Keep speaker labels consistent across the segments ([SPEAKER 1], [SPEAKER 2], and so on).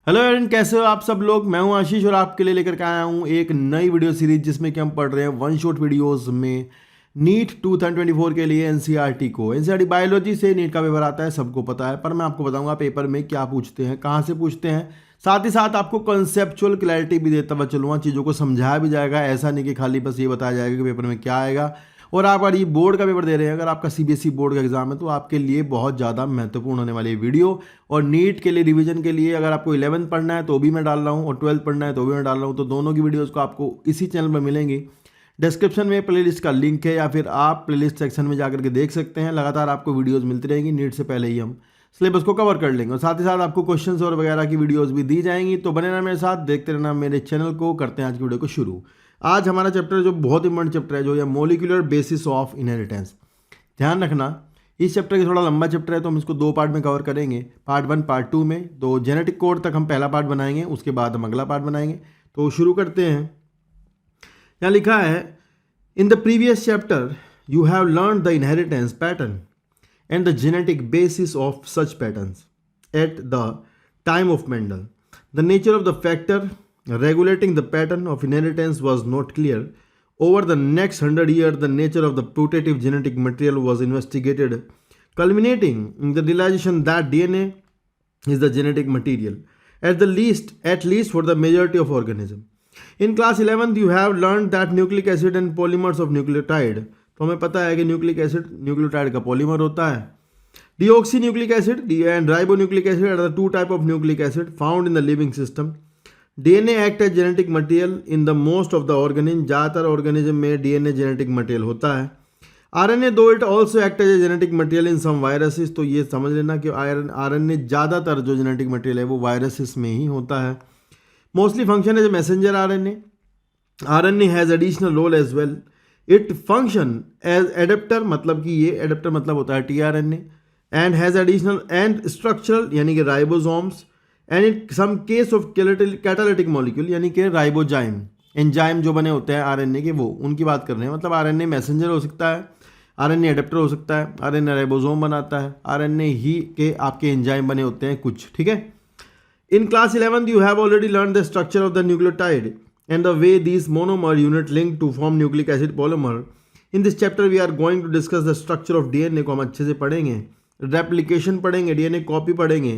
[SPEAKER 1] Hello and कैसे हो आप सब लोग। मैं हूं आशीष और आपके लिए लेकर के आया हूं एक नई वीडियो सीरीज जिसमें कि हम पढ़ रहे हैं वन शॉट वीडियोस में नीट 2024 के लिए एनसीईआरटी को। एनसीईआरटी बायोलॉजी से नीट का पेपर आता है, सबको पता है, पर मैं आपको बताऊंगा पेपर में क्या पूछते हैं, कहाँ से पूछते हैं। साथ ही साथ आपको कंसेप्चुअल क्लैरिटी भी देता हुआ चलूंगा, चीज़ों को समझाया भी जाएगा। ऐसा नहीं कि खाली बस ये बताया जाएगा कि पेपर में क्या आएगा। और आप अगर ये बोर्ड का पेपर दे रहे हैं, अगर आपका सीबीएसई बोर्ड का एग्जाम है, तो आपके लिए बहुत ज़्यादा महत्वपूर्ण होने वाली वीडियो। और नीट के लिए रिवीजन के लिए अगर आपको 11th पढ़ना है तो भी मैं डाल रहा हूँ, और 12th पढ़ना है तो भी मैं डाल रहा हूँ। तो दोनों की वीडियोज़ को आपको इसी चैनल पर मिलेंगी। डिस्क्रिप्शन में प्लेलिस्ट का लिंक है, या फिर आप प्लेलिस्ट सेक्शन में जाकर के देख सकते हैं। लगातार आपको वीडियोज़ मिलती रहेंगी। नीट से पहले ही हम सिलेबस को कवर कर लेंगे, और साथ ही साथ आपको क्वेश्चंस और वगैरह की वीडियोस भी दी जाएंगी। तो बने रहना मेरे साथ, देखते रहना मेरे चैनल को। करते हैं आज की वीडियो को शुरू। आज हमारा चैप्टर जो बहुत इंपॉर्टेंट चैप्टर है, जो है मोलिकुलर बेसिस ऑफ इनहेरिटेंस। ध्यान रखना, इस चैप्टर की थोड़ा लंबा चैप्टर है, तो हम इसको दो पार्ट में कवर करेंगे, पार्ट 1 पार्ट 2 में। तो जेनेटिक कोड तक हम पहला पार्ट बनाएंगे, उसके बाद हम अगला पार्ट बनाएंगे। तो शुरू करते हैं। यहाँ लिखा है, in the previous chapter you have learn the inheritance pattern and the genetic basis of such patterns at the time of Mendel. The nature of the factor regulating the pattern of inheritance was not clear. Over the next 100 years, the nature of the putative genetic material was investigated, culminating in the realization that DNA is the genetic material, at least for the majority of organisms. In class 11th, you have learned that nucleic acid and polymers of nucleotide, तो हमें पता है कि nucleic acid nucleotide का polymer होता है। Deoxy nucleic acid and ribonucleic acid are the two type of nucleic acid found in the living system. DNA act as genetic material in the most of the organism, ज़्यादातर organism में DNA genetic material होता है। RNA दो it also act as a genetic material in some viruses, तो ये समझ लेना कि आरएनए ज़्यादातर जो जेनेटिक मटेरियल है वो वायरसेस में ही होता है। Mostly function as a messenger RNA. RNA has additional role as well. It function as adapter, मतलब कि ये एडेप्टर मतलब होता है tRNA, and has additional and structural यानी कि ribosomes, and in some case of catalytic molecule यानी कि राइबोजाइम, एंजाइम जो बने होते हैं आरएनए के, वो उनकी बात कर रहे हैं। मतलब आरएनए मैसेंजर हो सकता है, आरएनए एडेप्टर हो सकता है, आरएनए राइबोसोम बनाता है, आरएनए ही के आपके एंजाइम बने होते हैं कुछ, ठीक है। In class 11 you have already learn the structure of the nucleotide and the way these monomer unit link to form nucleic acid polymer. In this chapter we are going to discuss the structure of DNA को हम अच्छे से पढ़ेंगे, replication पढ़ेंगे, DNA copy पढ़ेंगे,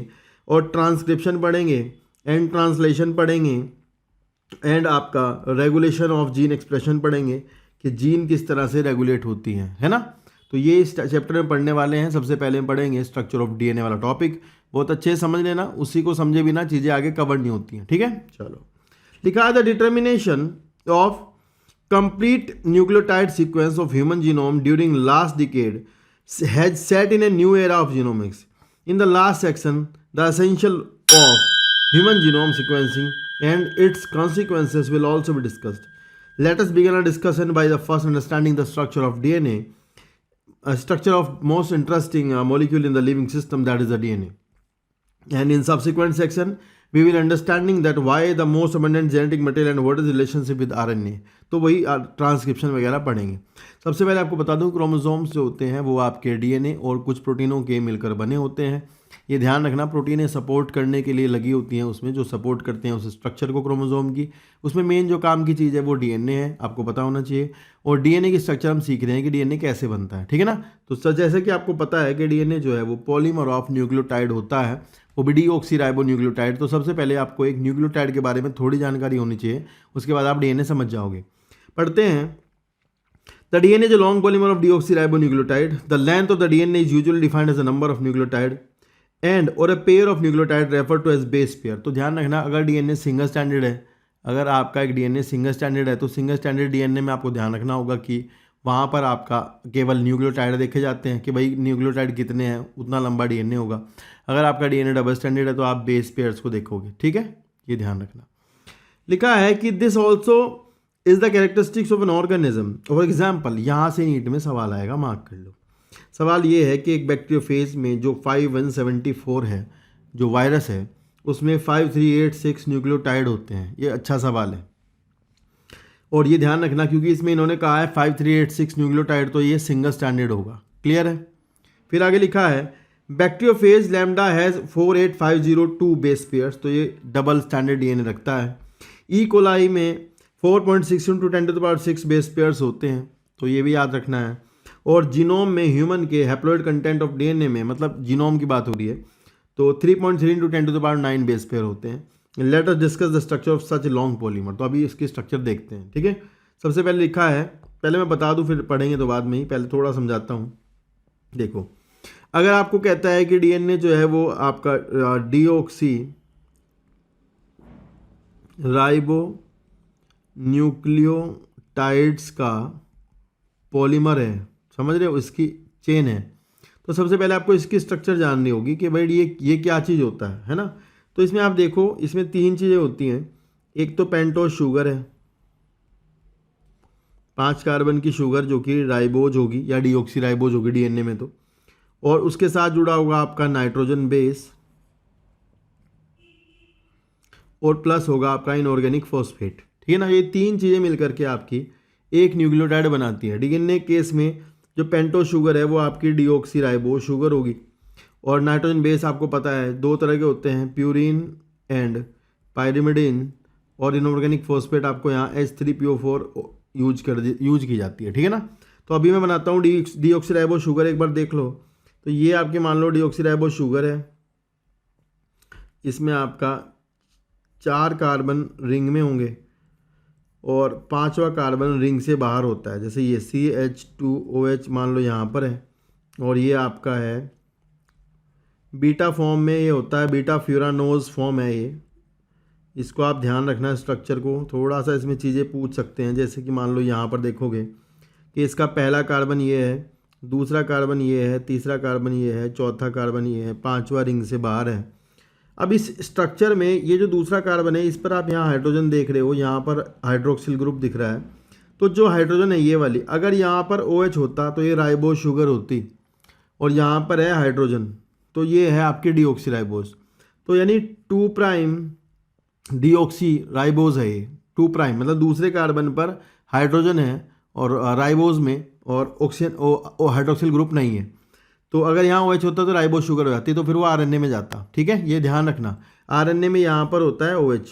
[SPEAKER 1] और transcription पढ़ेंगे, and translation पढ़ेंगे, एंड आपका रेगुलेशन ऑफ जीन एक्सप्रेशन पढ़ेंगे कि जीन किस तरह से रेगुलेट होती हैं, है ना। तो ये इस चैप्टर में पढ़ने वाले हैं। सबसे पहले हम पढ़ेंगे स्ट्रक्चर ऑफ डीएनए वाला टॉपिक, बहुत अच्छे से समझ लेना, उसी को समझे बिना चीज़ें आगे कवर नहीं होती हैं, ठीक है। चलो, लिखा है the determination of complete nucleotide sequence of human genome during last decade has set in a new era of genomics. In the last section the essential of human genome sequencing and it's consequences will also be discussed. Let us begin our discussion by the first understanding the structure of DNA, a structure of most interesting molecule in the living system, that is the DNA. And in subsequent section we will understanding that why the most abundant genetic material and what is the relationship with RNA. तो वही transcription वगैरह पढ़ेंगे। सबसे पहले आपको बता दूं, chromosomes जो होते हैं वो आपके डीएनए और कुछ प्रोटीनों के मिलकर बने होते हैं। ये ध्यान रखना, प्रोटीनें सपोर्ट करने के लिए लगी होती हैं, उसमें जो सपोर्ट करते हैं उस स्ट्रक्चर को क्रोमोसोम की, उसमें मेन जो काम की चीज़ है वो डीएनए है, आपको पता होना चाहिए। और डीएनए की स्ट्रक्चर हम सीख रहे हैं कि डीएनए कैसे बनता है, ठीक है ना। तो जैसे कि आपको पता है कि डीएनए जो है वो पॉलीमर ऑफ न्यूक्लियोटाइड होता है, वो भी डीऑक्सीराइबोन्यूक्लियोटाइड। तो सबसे पहले आपको एक न्यूक्लियोटाइड के बारे में थोड़ी जानकारी होनी चाहिए, उसके बाद आप डीएनए समझ जाओगे। पढ़ते हैं, the DNA is a long polymer of deoxyribonucleotide. The length of the DNA is usually defined as a number of nucleotide and और a pair of nucleotide refer to as base pair. तो ध्यान रखना, अगर DNA single standard है, अगर आपका एक DNA single standard है, तो सिंगल स्टैंडर्ड डीएनए में आपको ध्यान रखना होगा कि वहाँ पर आपका केवल न्यूक्लियोटाइड देखे जाते हैं कि भाई न्यूक्लियोटाइड कितने हैं, उतना लंबा डीएनए होगा। अगर आपका डीएनए डबल स्टैंडर्ड है तो आप बेस पेयर्स को देखोगे, ठीक है, ये ध्यान रखना। लिखा है कि this also is the characteristics of an organism. For example, यहाँ से नीट में सवाल आएगा, मार्क कर लो। सवाल ये है कि एक बैक्टीरियोफेज में जो 5174 है, जो वायरस है, उसमें 5386 न्यूक्लियोटाइड होते हैं। ये अच्छा सवाल है, और ये ध्यान रखना क्योंकि इसमें इन्होंने कहा है 5386 न्यूक्लियोटाइड, तो ये सिंगल स्टैंडर्ड होगा। क्लियर है। फिर आगे लिखा है bacteriophage lambda has 48502 base pairs, तो ये डबल स्टैंडर्ड डीएनए रखता है। ई कोलाई में 4.6 × 10⁶ बेस पेयर्स होते हैं, तो ये भी याद रखना है। और जीनोम में ह्यूमन के हैप्लॉइड कंटेंट ऑफ डीएनए में, मतलब जीनोम की बात हो रही है, तो 3.3 × 10⁹ बेस पेयर होते हैं। Let us discuss the structure of such long polymer, तो अभी इसकी स्ट्रक्चर देखते हैं। ठीक है, सबसे पहले लिखा है, पहले मैं बता दूं फिर पढ़ेंगे तो बाद में ही, पहले थोड़ा समझाता हूँ। देखो, अगर आपको कहता है कि डीएनए जो है वो आपका डीऑक्सी राइबो न्यूक्लियोटाइड्स का पॉलीमर है, समझ रहे हो, इसकी चेन है, तो सबसे पहले आपको इसकी स्ट्रक्चर जाननी होगी कि भाई ये क्या चीज़ होता है ना। तो इसमें आप देखो, इसमें 3 चीज़ें होती हैं। एक तो पेंटोज शुगर है, 5 कार्बन की शुगर जो कि राइबोज होगी या डीऑक्सी राइबोज होगी डीएनए में, तो और उसके साथ जुड़ा होगा आपका नाइट्रोजन बेस और प्लस होगा आपका इनऑर्गेनिक फॉस्फेट। ठीक है ना, ये 3 चीज़ें मिलकर के आपकी एक न्यूक्लियोटाइड बनाती है। डीएनए केस में जो पेंटो शुगर है वो आपकी डीऑक्सी राइबोज शुगर होगी, और नाइट्रोजन बेस आपको पता है 2 तरह के होते हैं, प्यूरिन एंड पायरिमिडिन, और इनऑर्गेनिक फॉस्फेट आपको यहाँ H3PO4 यूज की जाती है। ठीक है ना, तो अभी मैं बनाता हूँ डीऑक्सी राइबोज शुगर, एक बार देख लो। तो ये आपके मान लो डीऑक्सी राइबोज शुगर है, इसमें आपका 4 कार्बन रिंग में होंगे और 5वां कार्बन रिंग से बाहर होता है, जैसे ये CH2OH मान लो यहाँ पर है, और ये आपका है बीटा फॉर्म में ये होता है, बीटा फ्यूरानोज फॉर्म है ये, इसको आप ध्यान रखना स्ट्रक्चर को। थोड़ा सा इसमें चीज़ें पूछ सकते हैं, जैसे कि मान लो यहाँ पर देखोगे कि इसका पहला कार्बन ये है, दूसरा कार्बन ये है, तीसरा कार्बन ये है, चौथा कार्बन ये है, 5वां रिंग से बाहर है। अब इस स्ट्रक्चर में ये जो दूसरा कार्बन है, इस पर आप यहाँ हाइड्रोजन देख रहे हो, यहाँ पर हाइड्रोक्सिल ग्रुप दिख रहा है, तो जो हाइड्रोजन है ये वाली, अगर यहाँ पर OH होता तो ये राइबोज शुगर होती, और यहाँ पर है हाइड्रोजन, तो ये है आपकी डीऑक्सी राइबोज। तो यानी 2' डीऑक्सी राइबोज है ये, 2' मतलब दूसरे कार्बन पर हाइड्रोजन है और राइबोज में और ऑक्सीजन हाइड्रोक्सिल ग्रुप नहीं है। तो अगर यहाँ OH होता तो राइबोज शुगर हो जाती, तो फिर वो RNA में जाता। ठीक है, ये ध्यान रखना, RNA में यहाँ पर होता है OH,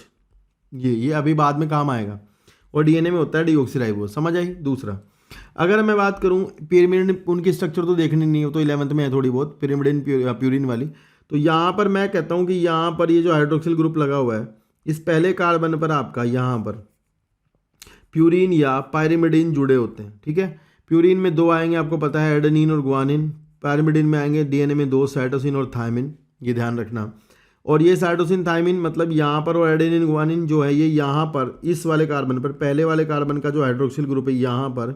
[SPEAKER 1] ये अभी बाद में काम आएगा, और DNA में होता है डीऑक्सी राइबोज। समझ आई। दूसरा, अगर मैं बात करूँ पिरिमिडिन, उनकी स्ट्रक्चर तो देखनी नहीं हो, तो 11th में है थोड़ी बहुत, पिरिमिडिन प्यूरिन वाली। तो यहाँ पर मैं कहता हूँ कि यहाँ पर ये जो हाइड्रोक्सिल ग्रुप लगा हुआ है, इस पहले कार्बन पर आपका यहाँ पर प्यूरिन या पायरिमिडिन जुड़े होते हैं। ठीक है, प्यूरिन में 2 आएंगे, आपको पता है, एडेनिन और गुआनिन। पायरिमिडिन में आएंगे डीएनए में 2, साइटोसिन और थायमिन, ये ध्यान रखना। और ये साइटोसिन थायमिन मतलब यहाँ पर, और एडेनिन गुआनिन जो है ये यहाँ पर इस वाले कार्बन पर, पहले वाले कार्बन का जो हाइड्रोक्सिल ग्रुप है यहाँ पर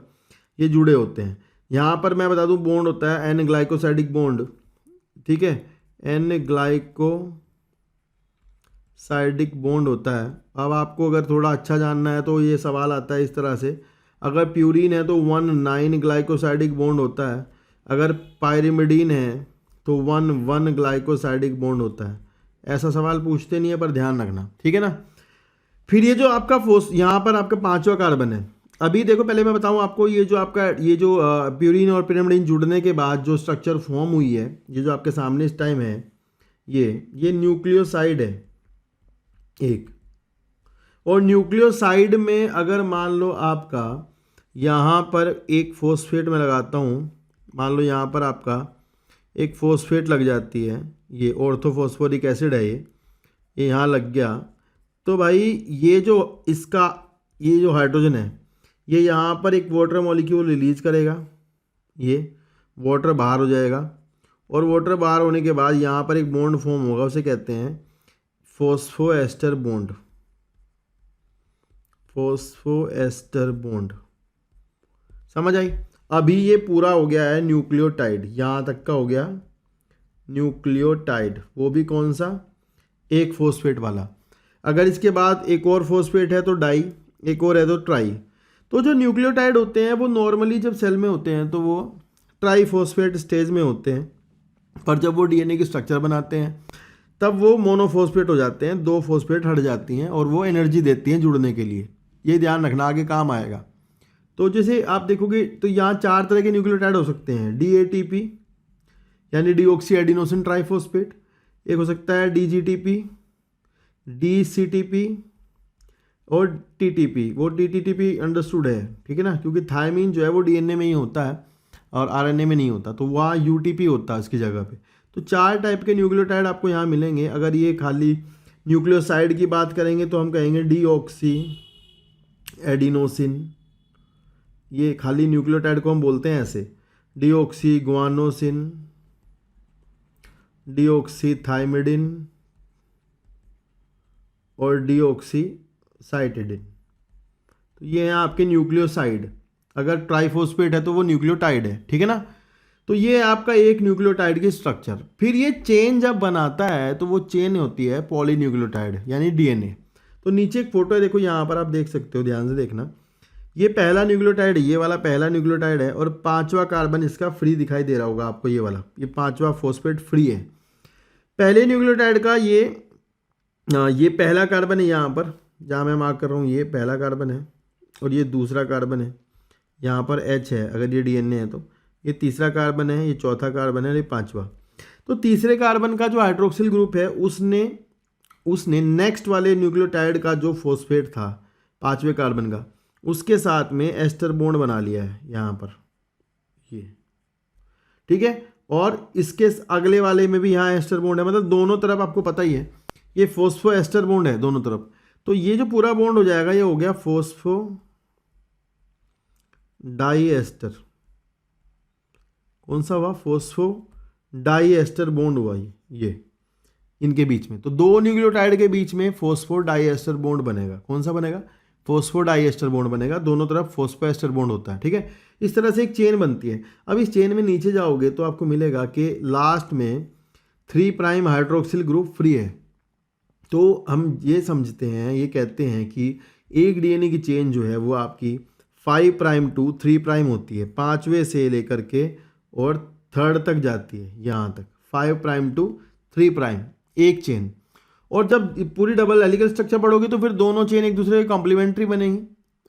[SPEAKER 1] ये जुड़े होते हैं। यहाँ पर मैं बता दूँ बॉन्ड होता है N ग्लाइकोसाइडिक बॉन्ड। ठीक है, N ग्लाइकोसाइडिक बॉन्ड होता है। अब आपको अगर थोड़ा अच्छा जानना है तो ये सवाल आता है इस तरह से, अगर प्यूरिन है तो 1,9 ग्लाइकोसाइडिक बॉन्ड होता है, अगर पायरिमिडीन है तो 1,1 ग्लाइकोसाइडिक बॉन्ड होता है। ऐसा सवाल पूछते नहीं है, पर ध्यान रखना। ठीक है ना, फिर ये जो आपका यहाँ पर आपका 5वां कार्बन है। अभी देखो, पहले मैं बताऊं आपको, ये जो आपका ये जो प्यूरिन और पिरिमिडिन जुड़ने के बाद जो स्ट्रक्चर फॉर्म हुई है, ये जो आपके सामने इस टाइम है, ये न्यूक्लियोसाइड है एक। और न्यूक्लियोसाइड में अगर मान लो आपका यहाँ पर एक फॉस्फेट में लगाता हूँ, मान लो यहाँ पर आपका एक फॉस्फेट लग जाती है, ये ऑर्थोफॉस्फोरिक एसिड है, ये यहाँ लग गया, तो भाई ये जो इसका ये जो हाइड्रोजन है ये यहाँ पर एक वाटर मॉलिक्यूल रिलीज करेगा, ये वाटर बाहर हो जाएगा, और वाटर बाहर होने के बाद यहाँ पर एक बॉन्ड फॉर्म होगा, उसे कहते हैं फॉस्फोएस्टर बॉन्ड। फॉस्फोएस्टर बॉन्ड, समझ आई। अभी ये पूरा हो गया है न्यूक्लियोटाइड, यहाँ तक का हो गया न्यूक्लियोटाइड, वो भी कौन सा, एक फॉस्फेट वाला। अगर इसके बाद एक और फॉस्फेट है तो डाई, एक और है तो ट्राई। तो जो न्यूक्लियोटाइड होते हैं वो नॉर्मली जब सेल में होते हैं तो वो ट्राईफॉस्फेट स्टेज में होते हैं, पर जब वो डीएनए की स्ट्रक्चर बनाते हैं तब वो मोनोफॉस्फेट हो जाते हैं, 2 फॉस्फेट हट जाती हैं और वो एनर्जी देती हैं जुड़ने के लिए। ये ध्यान रखना, आगे काम आएगा। तो जैसे आप देखोगे तो यहाँ 4 तरह के न्यूक्लियोटाइड हो सकते हैं, DATP, यानी डीऑक्सी एडिनोसिन ट्राइफॉस्फेट। एक हो सकता है DGTP, DCTP और TTP। वो TTP अंडरस्टूड है, ठीक है ना, क्योंकि थायमीन जो है वो DNA में ही होता है और RNA में नहीं होता, तो वहाँ UTP होता है उसकी जगह पे। तो 4 टाइप के न्यूक्लियोटाइड आपको यहाँ मिलेंगे। अगर ये खाली न्यूक्लियोसाइड की बात करेंगे तो हम कहेंगे डीऑक्सी एडिनोसिन, ये खाली न्यूक्लियोटाइड को हम बोलते हैं ऐसे, डीऑक्सी गुआनोसिन, डीऑक्सी थाइमिडिन और डीऑक्सी साइटिडिन। तो ये हैं आपके न्यूक्लियोसाइड। अगर ट्राइफॉस्फेट है तो वो न्यूक्लियोटाइड है, ठीक है ना। तो ये आपका एक न्यूक्लियोटाइड की स्ट्रक्चर। फिर ये चेन जब बनाता है तो वो चेन होती है पॉलीन्यूक्लियोटाइड यानी DNA। तो नीचे एक फोटो है, देखो यहाँ पर आप देख सकते हो, ध्यान से देखना। ये पहला न्यूक्लियोटाइड, ये वाला पहला न्यूक्लियोटाइड है और 5वां कार्बन इसका फ्री दिखाई दे रहा होगा आपको, ये वाला, ये 5वां फॉस्फेट फ्री है। पहले न्यूक्लियोटाइड का ये पहला कार्बन है यहाँ पर, जहाँ मैं मार्क कर रहा हूँ, ये पहला कार्बन है और ये दूसरा कार्बन है। यहाँ पर H है अगर ये DNA है तो, ये तीसरा कार्बन है, ये चौथा कार्बन है, ये 5वां। तो तीसरे कार्बन का जो हाइड्रोक्सिल ग्रुप है उसने नेक्स्ट वाले न्यूक्लियोटाइड का जो फॉस्फेट था 5वें कार्बन का, उसके साथ में एस्टर बॉन्ड बना लिया है यहाँ पर, ये ठीक है। और इसके अगले वाले में भी यहाँ एस्टर बॉन्ड है, मतलब दोनों तरफ आपको पता ही है ये फॉस्फो एस्टर बॉन्ड है दोनों तरफ। तो ये जो पूरा बॉन्ड हो जाएगा ये हो गया फॉस्फो डाई एस्टर। कौन सा हुआ? फॉस्फो डाई एस्टर बॉन्ड हुआ ये इनके बीच में। तो दो न्यूक्लियोटाइड के बीच में फॉस्फो डाई एस्टर बॉन्ड बनेगा। कौन सा बनेगा? फॉस्फो डाई एस्टर बॉन्ड बनेगा, दोनों तरफ फॉस्फो एस्टर बॉन्ड होता है, ठीक है। इस तरह से एक चेन बनती है। अब इस चेन में नीचे जाओगे तो आपको मिलेगा कि लास्ट में 3' हाइड्रोक्सिल ग्रुप फ्री है। तो हम ये समझते हैं, ये कहते हैं कि एक DNA की चेन जो है वो आपकी 5' to 3' होती है, 5वें से लेकर के और 3rd तक जाती है, यहाँ तक 5' to 3' एक चेन। और जब पूरी डबल हेलिकल स्ट्रक्चर पढ़ोगे तो फिर दोनों चेन एक दूसरे के कॉम्प्लीमेंट्री बनेंगी,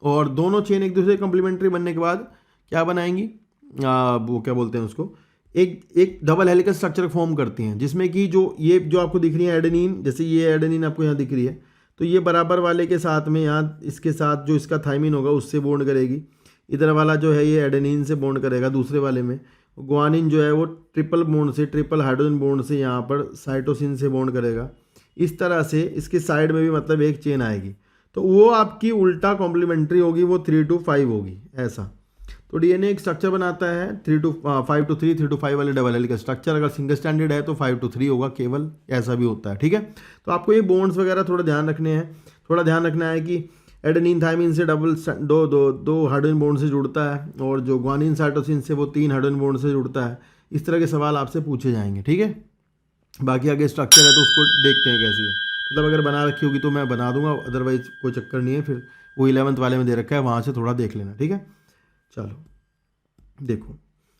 [SPEAKER 1] और दोनों चेन एक दूसरे के कॉम्प्लीमेंट्री बनने के बाद क्या बनाएंगी, वो क्या बोलते हैं उसको, एक डबल हेलिकल स्ट्रक्चर फॉर्म करती हैं, जिसमें कि ये जो आपको दिख रही है एडेनिन, जैसे ये एडेनिन आपको यहाँ दिख रही है, तो ये बराबर वाले के साथ में यहाँ इसके साथ जो इसका थाइमिन होगा उससे बॉन्ड करेगी। इधर वाला जो है ये एडेनिन से बॉन्ड करेगा दूसरे वाले में। ग्वानिन जो है वो ट्रिपल हाइड्रोजन बॉन्ड से यहाँ पर साइटोसिन से बॉन्ड करेगा। इस तरह से इसके साइड में भी मतलब एक चेन आएगी, तो वो आपकी उल्टा कॉम्प्लीमेंट्री होगी, वो 3 to 5 होगी ऐसा। तो DNA एक स्ट्रक्चर बनाता है 5 to 3, 3 to 5 वाले डबल हेलिकल स्ट्रक्चर। अगर सिंगल स्टैंडर्ड है तो 5 to 3 होगा केवल, ऐसा भी होता है, ठीक है। तो आपको ये बॉन्ड्स वगैरह थोड़ा ध्यान रखने हैं। थोड़ा ध्यान रखना है कि एडेनिन थाइमिन से दो हाइड्रोजन बॉन्ड से जुड़ता है, और जो ग्वानिन साइटोसिन से वो 3 हाइड्रोजन बॉन्ड से जुड़ता है। इस तरह के सवाल आपसे पूछे जाएंगे, ठीक है। बाकी आगे स्ट्रक्चर है तो उसको देखते हैं कैसी है, मतलब अगर बना रखी होगी तो मैं बना दूंगा, अदरवाइज कोई चक्कर नहीं है। फिर वो 11th वाले में दे रखा है, वहाँ से थोड़ा देख लेना, ठीक है। चलो देखो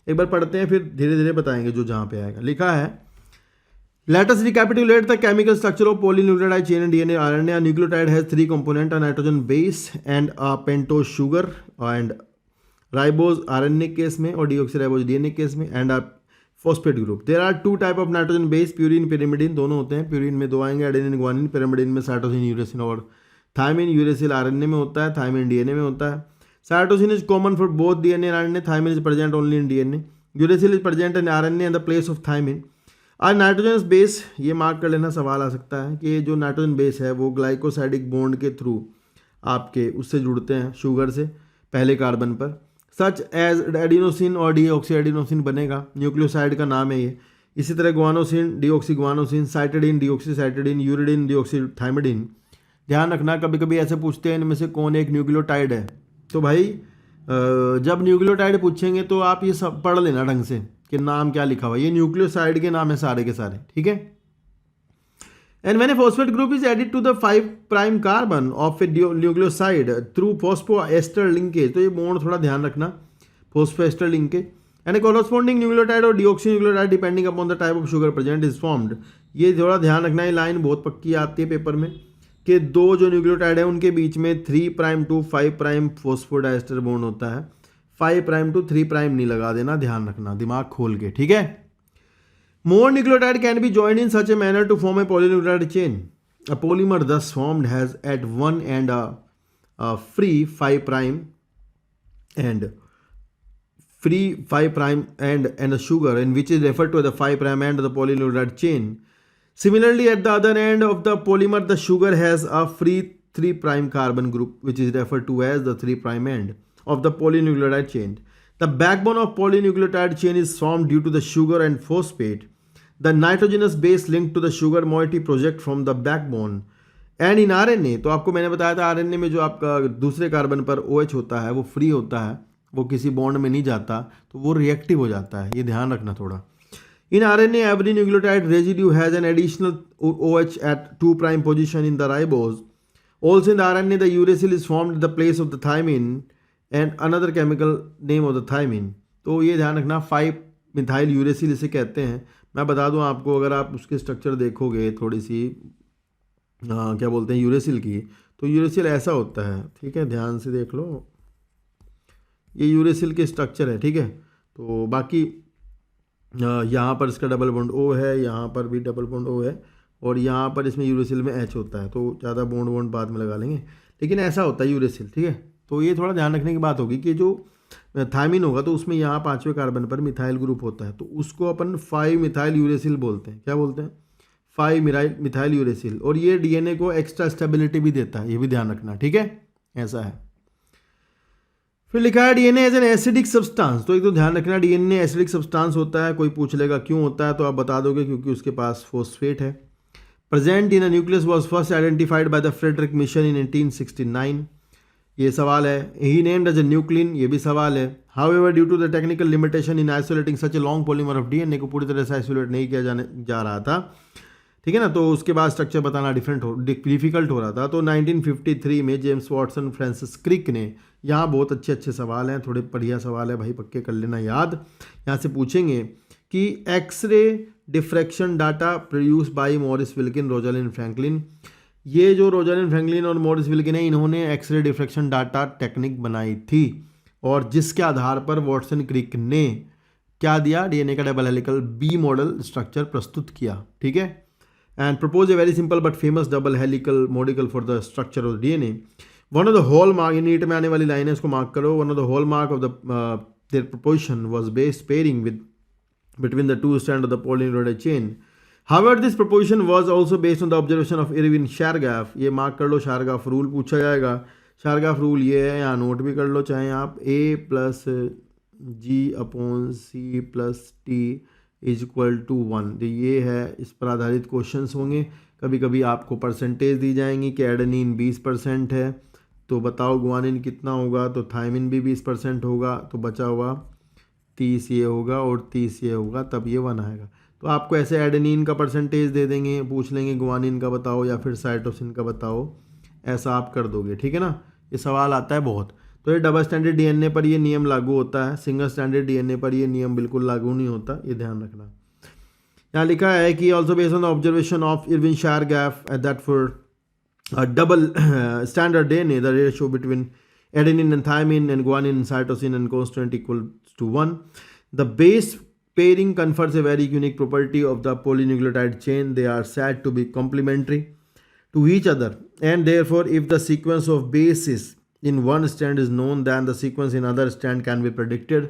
[SPEAKER 1] एक बार पढ़ते हैं, फिर धीरे धीरे बताएंगे जो जहाँ पे आएगा। लिखा है, let us recapitulate the chemical structure of polynucleotide chain in DNA RNA. A nucleotide has 3 components, a nitrogen base and a pentose sugar, and ribose RNA case में और deoxyribose DNA केस में, and a phosphate group. There are 2 type of nitrogen base, purine pyrimidine, दोनों होते हैं। Purine में 2 आएंगे, adenine guanine, pyrimidine में cytosine uracil और थायमिन। यूरेसिल RNA में होता है, थायमिन DNA में होता है। Cytosine is common for both DNA and RNA. Thymine is present only in DNA. Uracil is present in RNA in the place of thymine. आज nitrogenous base, ये mark कर लेना, सवाल आ सकता है कि जो नाइट्रोजन बेस है वो ग्लाइकोसाइडिक बॉन्ड के थ्रू आपके उससे जुड़ते हैं शुगर से पहले कार्बन पर, सच एज एडिनोसिन और डीऑक्सी एडिनोसिन बनेगा, न्यूक्लियोसाइड का नाम है ये। इसी तरह guanosine, deoxy guanosine, cytidine, deoxy cytidine, uridine, deoxy thymidine. ध्यान रखना, कभी कभी ऐसे पूछते हैं इनमें से कौन एक न्यूक्लियोटाइड है। तो भाई जब न्यूक्लियोटाइड पूछेंगे तो आप ये सब पढ़ लेना ढंग से कि नाम क्या लिखा हुआ है। ये न्यूक्लियोसाइड के नाम है सारे के सारे, ठीक है। And when a phosphate group is added to the 5' carbon of a nucleoside through phosphoester linkage, तो ये बॉन्ड थोड़ा ध्यान रखना, phosphoester linkage, and a corresponding nucleotide और deoxy nucleotide depending upon the type of sugar present is formed. ये थोड़ा ध्यान रखना, ये लाइन बहुत पक्की आती है पेपर में कि दो जो न्यूक्लियोटाइड है उनके बीच में 3' to 5' फॉस्फोडाइस्टर बॉन्ड होता है। 5' to 3' नहीं लगा देना, ध्यान रखना, दिमाग खोल के, ठीक है। More nucleotide can be joined in such a manner to form a polynucleotide chain. A polymer thus formed has at one end a free 5' and and a sugar, in which is referred to as the 5' end of the polynucleotide chain. Similarly, at the other end of the polymer, the sugar has a free 3' carbon group, which is referred to as the 3' end of the polynucleotide chain. The backbone of polynucleotide chain is formed due to the sugar and phosphate. The nitrogenous base linked to the sugar moiety project from the backbone. And in RNA, तो आपको मैंने बताया था RNA में जो आपका दूसरे carbon पर OH होता है वो फ्री होता है, वो किसी बॉन्ड में नहीं जाता, तो वो रिएक्टिव हो जाता है, ये ध्यान रखना थोड़ा. In RNA, every nucleotide residue has an additional OH at 2' position in the ribose. Also in the RNA, the uracil is formed in the place of the thymine and another chemical name of the thymine. तो ये ध्यान रखना, 5-methyl uracil इसे कहते हैं. मैं बता दूं आपको, अगर आप उसके स्ट्रक्चर देखोगे थोड़ी सी क्या बोलते हैं यूरेसिल की, तो यूरेसिल ऐसा होता है, ठीक है, ध्यान से देख लो, ये यूरेसिल के स्ट्रक्चर है, ठीक है. तो बाकी यहाँ पर इसका डबल बॉन्ड O है, यहाँ पर भी डबल बॉन्ड O है, और यहाँ पर इसमें यूरेसिल में H होता है, तो ज़्यादा बॉन्ड बाद में लगा लेंगे, लेकिन ऐसा होता है यूरेसिल, ठीक है. तो ये थोड़ा ध्यान रखने की बात होगी कि जो थायमिन होगा तो उसमें यहाँ 5वें कार्बन पर मिथाइल ग्रुप होता है, तो उसको अपन 5-methyl यूरेसिल बोलते हैं. क्या बोलते हैं? 5-methyl uracil. और ये डीएनए को एक्स्ट्रा स्टेबिलिटी भी देता है, ये भी ध्यान रखना, ठीक है, ऐसा है. फिर लिखा है DNA as an acidic substance. तो एक तो ध्यान रखना, डीएनए एसिडिक सब्सटेंस होता है. कोई पूछ लेगा क्यों होता है, तो आप बता दोगे क्योंकि उसके पास फॉस्फेट है. Present in a nucleus was first identified by the Friedrich Miescher in 1869. ये सवाल है. He named as a nuclein, ये भी सवाल है. However due to the technical limitation in isolating such a long polymer of DNA, को पूरी तरह से आइसोलेट नहीं किया जा रहा था, ठीक है ना, तो उसके बाद स्ट्रक्चर बताना डिफिकल्ट हो रहा था. तो 1953 में जेम्स वाटसन, फ्रांसिस क्रिक ने, यहाँ बहुत अच्छे सवाल हैं, थोड़े बढ़िया सवाल है भाई, पक्के कर लेना याद. यहाँ से पूछेंगे कि X-ray diffraction data produce by Morris Wilkin, Rosalind Franklin. ये जो रोजालिंड फ्रैंकलिन और मॉरिस विल्किन है, इन्होंने एक्सरे डिफ्रैक्शन डाटा टेक्निक बनाई थी, और जिसके आधार पर वाटसन क्रिक ने क्या दिया, डीएनए का double helical B model structure प्रस्तुत किया, ठीक है. And propose a very simple but famous double helical model for the structure of DNA. One of the hallmark, NEET में आने वाली लाइन है, इसको मार्क करो. One of the hallmark of the their proposition was based pairing with between the two strands of the polynucleotide chain. However, this proposition was also based on the observation of Erwin Chargaff. ये mark कर लो, शारगाफ rule पूछा जाएगा. शारगाफ rule ये है, यहाँ note भी कर लो चाहे आप, A + G/C + T = 1. तो ये है, इस पर आधारित क्वेश्चंस होंगे. कभी कभी आपको परसेंटेज दी जाएंगी कि एडेनिन 20% है, तो बताओ गुआनिन कितना होगा, तो थायमिन भी 20% होगा, तो बचा हुआ 30 ये होगा और 30 ये होगा, तब ये 1 आएगा. तो आपको ऐसे एडेनिन का परसेंटेज दे देंगे, पूछ लेंगे गुआनिन का बताओ या फिर साइटोसिन का बताओ, ऐसा आप कर दोगे, ठीक है ना. ये सवाल आता है बहुत. तो ये डबल स्टैंडर्ड डीएनए पर ये नियम लागू होता है, सिंगल स्टैंडर्ड डीएनए पर ये नियम बिल्कुल लागू नहीं होता, ये ध्यान रखना. यहाँ लिखा है कि also based on the observation of Erwin Chargaff that for double standard DNA the ratio between adenine and thymine and guanine and cytosine and constant equal to 1. The base pairing confers a very unique property of the polynucleotide chain. They are said to be complementary to each other, and therefore if the sequence of bases in one strand is known, then the sequence in other strand can be predicted.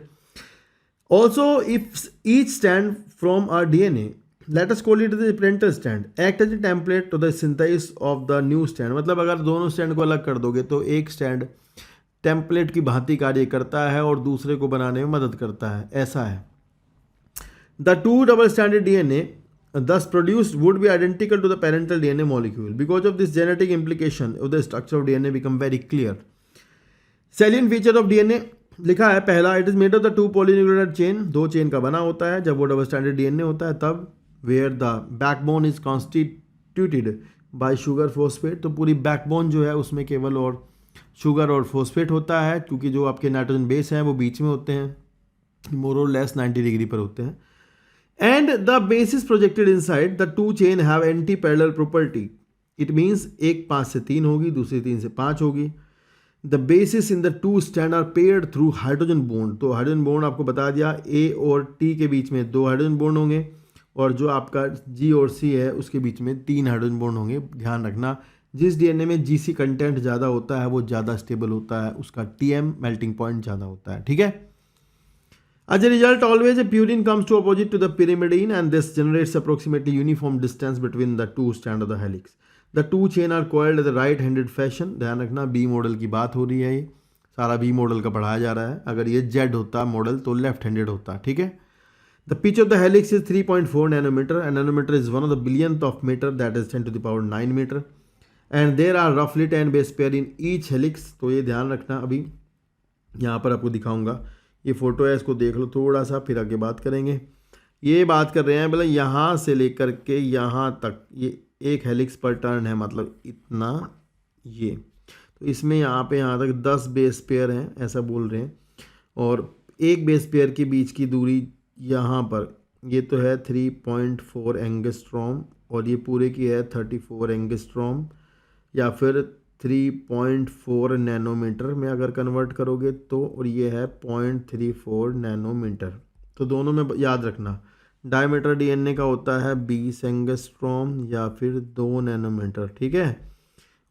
[SPEAKER 1] Also, if each strand from our DNA, let us call it the parental strand, act as a template to the synthesis of the new strand. मतलब अगर दोनों stand को अलग कर दोगे तो एक stand template की भांति कार्य करता है और दूसरे को बनाने में मदद करता है, ऐसा है. The two double standard DNA thus produced would be identical to the parental DNA molecule. Because of this, genetic implication of the structure of DNA become very clear. Salient feature of DNA लिखा है, पहला, it is made of the 2 polynucleotide chain, 2 chain का बना होता है जब वो double standard DNA होता है तब. Where the backbone is constituted by sugar phosphate, तो पूरी बैकबोन जो है उसमें केवल और शुगर और फॉस्फेट होता है, क्योंकि जो आपके नाइट्रोजन बेस हैं वो बीच में होते हैं, मोर और लेस 90 डिग्री पर होते हैं. And the basis projected inside the 2 chain have anti parallel property. It means एक 5 से 3 होगी, दूसरी 3 से 5 होगी. The basis in the 2 stand are paired through hydrogen bond. तो हाइड्रोजन बॉन्ड आपको बता दिया, A और T के बीच में 2 हाइड्रोजन बॉन्ड होंगे, और जो आपका जी और सी है उसके बीच में 3 हाइड्रोजन बॉन्ड होंगे। ध्यान रखना, जिस डीएनए में जीसी कंटेंट ज़्यादा होता है वो ज़्यादा स्टेबल होता है, उसका टीएम मेल्टिंग पॉइंट ज़्यादा होता है। ठीक है। As a result, always a purine comes to opposite to the pyrimidine and this generates approximately uniform distance between the two strands of the helix. The two chain are coiled in the right-handed fashion. ध्यान रखना, B model की बात हो रही है, ये सारा B model का पढ़ाया जा रहा है। अगर ये जेड होता मॉडल तो लेफ्ट हैंडेड होता। ठीक है। The pitch of the helix is 3.4 nanometer and nanometer is 1 of the billionth of meter, that is 10 to the power 9 meter and there are roughly 10 base pair in each helix. तो ये ध्यान रखना, अभी यहाँ पर आपको दिखाऊंगा, ये फोटो है, इसको देख लो थोड़ा सा, फिर आगे बात करेंगे। ये बात कर रहे हैं बोले यहाँ से लेकर के यहाँ तक ये एक हेलिक्स पर टर्न है, मतलब इतना ये, तो इसमें यहाँ पे यहाँ तक 10 बेस पेयर हैं ऐसा बोल रहे हैं। और एक बेस पेयर के बीच की दूरी यहाँ पर ये तो है 3.4 एंगस्ट्रॉम और ये पूरे की है 34 एंगस्ट्रॉम या फिर 3.4 नैनोमीटर में अगर कन्वर्ट करोगे तो, और ये है 0.34 नैनोमीटर। तो दोनों में याद रखना डायमीटर डीएनए का होता है 20 एंगस्ट्रॉम या फिर 2 नैनोमीटर। ठीक है।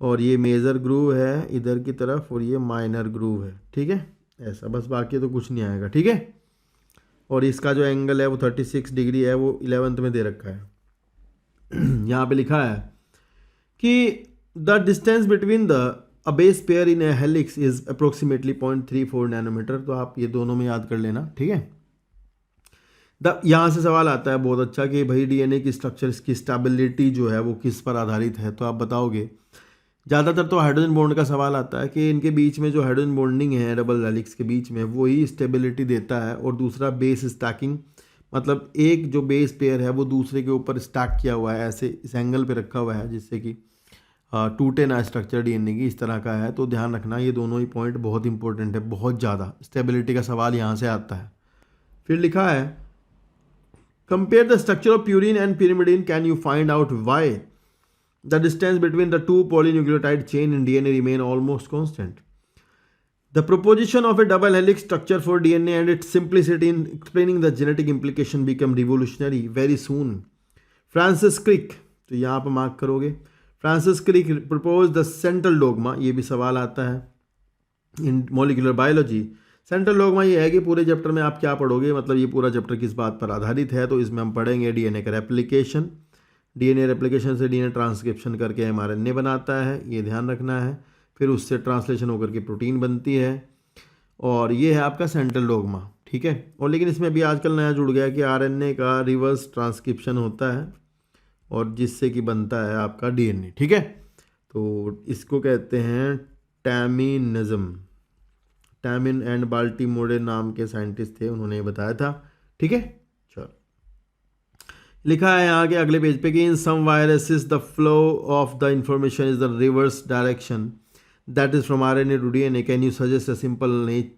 [SPEAKER 1] और ये मेजर ग्रूव है इधर की तरफ और ये माइनर ग्रूव है। ठीक है, ऐसा बस, बाकी तो कुछ नहीं आएगा। ठीक है। और इसका जो एंगल है वो 36 डिग्री है, वो 11th में दे रखा है। यहाँ पे लिखा है कि the distance between the a base pair in a helix is approximately 0.34 nanometre. तो आप ये दोनों में याद कर लेना। ठीक है। यहाँ से सवाल आता है बहुत अच्छा कि भाई डीएनए की स्ट्रक्चर, इसकी स्टेबिलिटी जो है वो किस पर आधारित है, तो आप बताओगे। ज़्यादातर तो हाइड्रोजन बॉन्ड का सवाल आता है कि इनके बीच में जो हाइड्रोजन बॉन्डिंग है डबल हेलिक्स के बीच में वही स्टेबिलिटी देता है, और दूसरा बेस स्टैकिंग, मतलब एक जो बेस पेयर है वो दूसरे के ऊपर स्टैक किया हुआ है, ऐसे इस एंगल पे रखा हुआ है जिससे कि टूटे ना स्ट्रक्चर डीएनए की, इस तरह का है। तो ध्यान रखना ये दोनों ही पॉइंट बहुत इंपॉर्टेंट है, बहुत ज़्यादा स्टेबिलिटी का सवाल यहाँ से आता है। फिर लिखा है compare the structure of purine and pyrimidine, can you find out why the distance between the to polynucleotide chain in DNA remain almost constant. The proposition of a double helix structure for DNA and its simplicity in explaining the genetic implication become revolutionary very soon. Francis Crick, तो यहाँ पर mark करोगे, Francis Crick propose the central dogma. ये भी सवाल आता है in molecular biology. Central dogma ये है कि पूरे चैप्टर में आप क्या पढ़ोगे, मतलब ये पूरा चैप्टर किस बात पर आधारित है, तो इसमें हम पढ़ेंगे डीएनए का रेप्लिकेशन, डीएनए रेप्लिकेशन से डीएनए ट्रांसक्रिप्शन करके एमआरएनए बनाता है, ये ध्यान रखना है। फिर उससे ट्रांसलेशन होकर के प्रोटीन बनती है, और ये है आपका सेंट्रल डोगमा। ठीक है। और लेकिन इसमें भी आजकल नया जुड़ गया कि आरएनए का रिवर्स ट्रांसक्रिप्शन होता है और जिससे कि बनता है आपका डीएनए। ठीक है। तो इसको कहते हैं टैमिनिज्म। टैमिन एंड बाल्टीमोरे नाम के साइंटिस्ट थे, उन्होंने ये बताया था। ठीक है। चलो, लिखा है यहाँ के अगले पेज पे कि in some viruses the flow of the information is the reverse direction that is from RNA to DNA, can you suggest a simple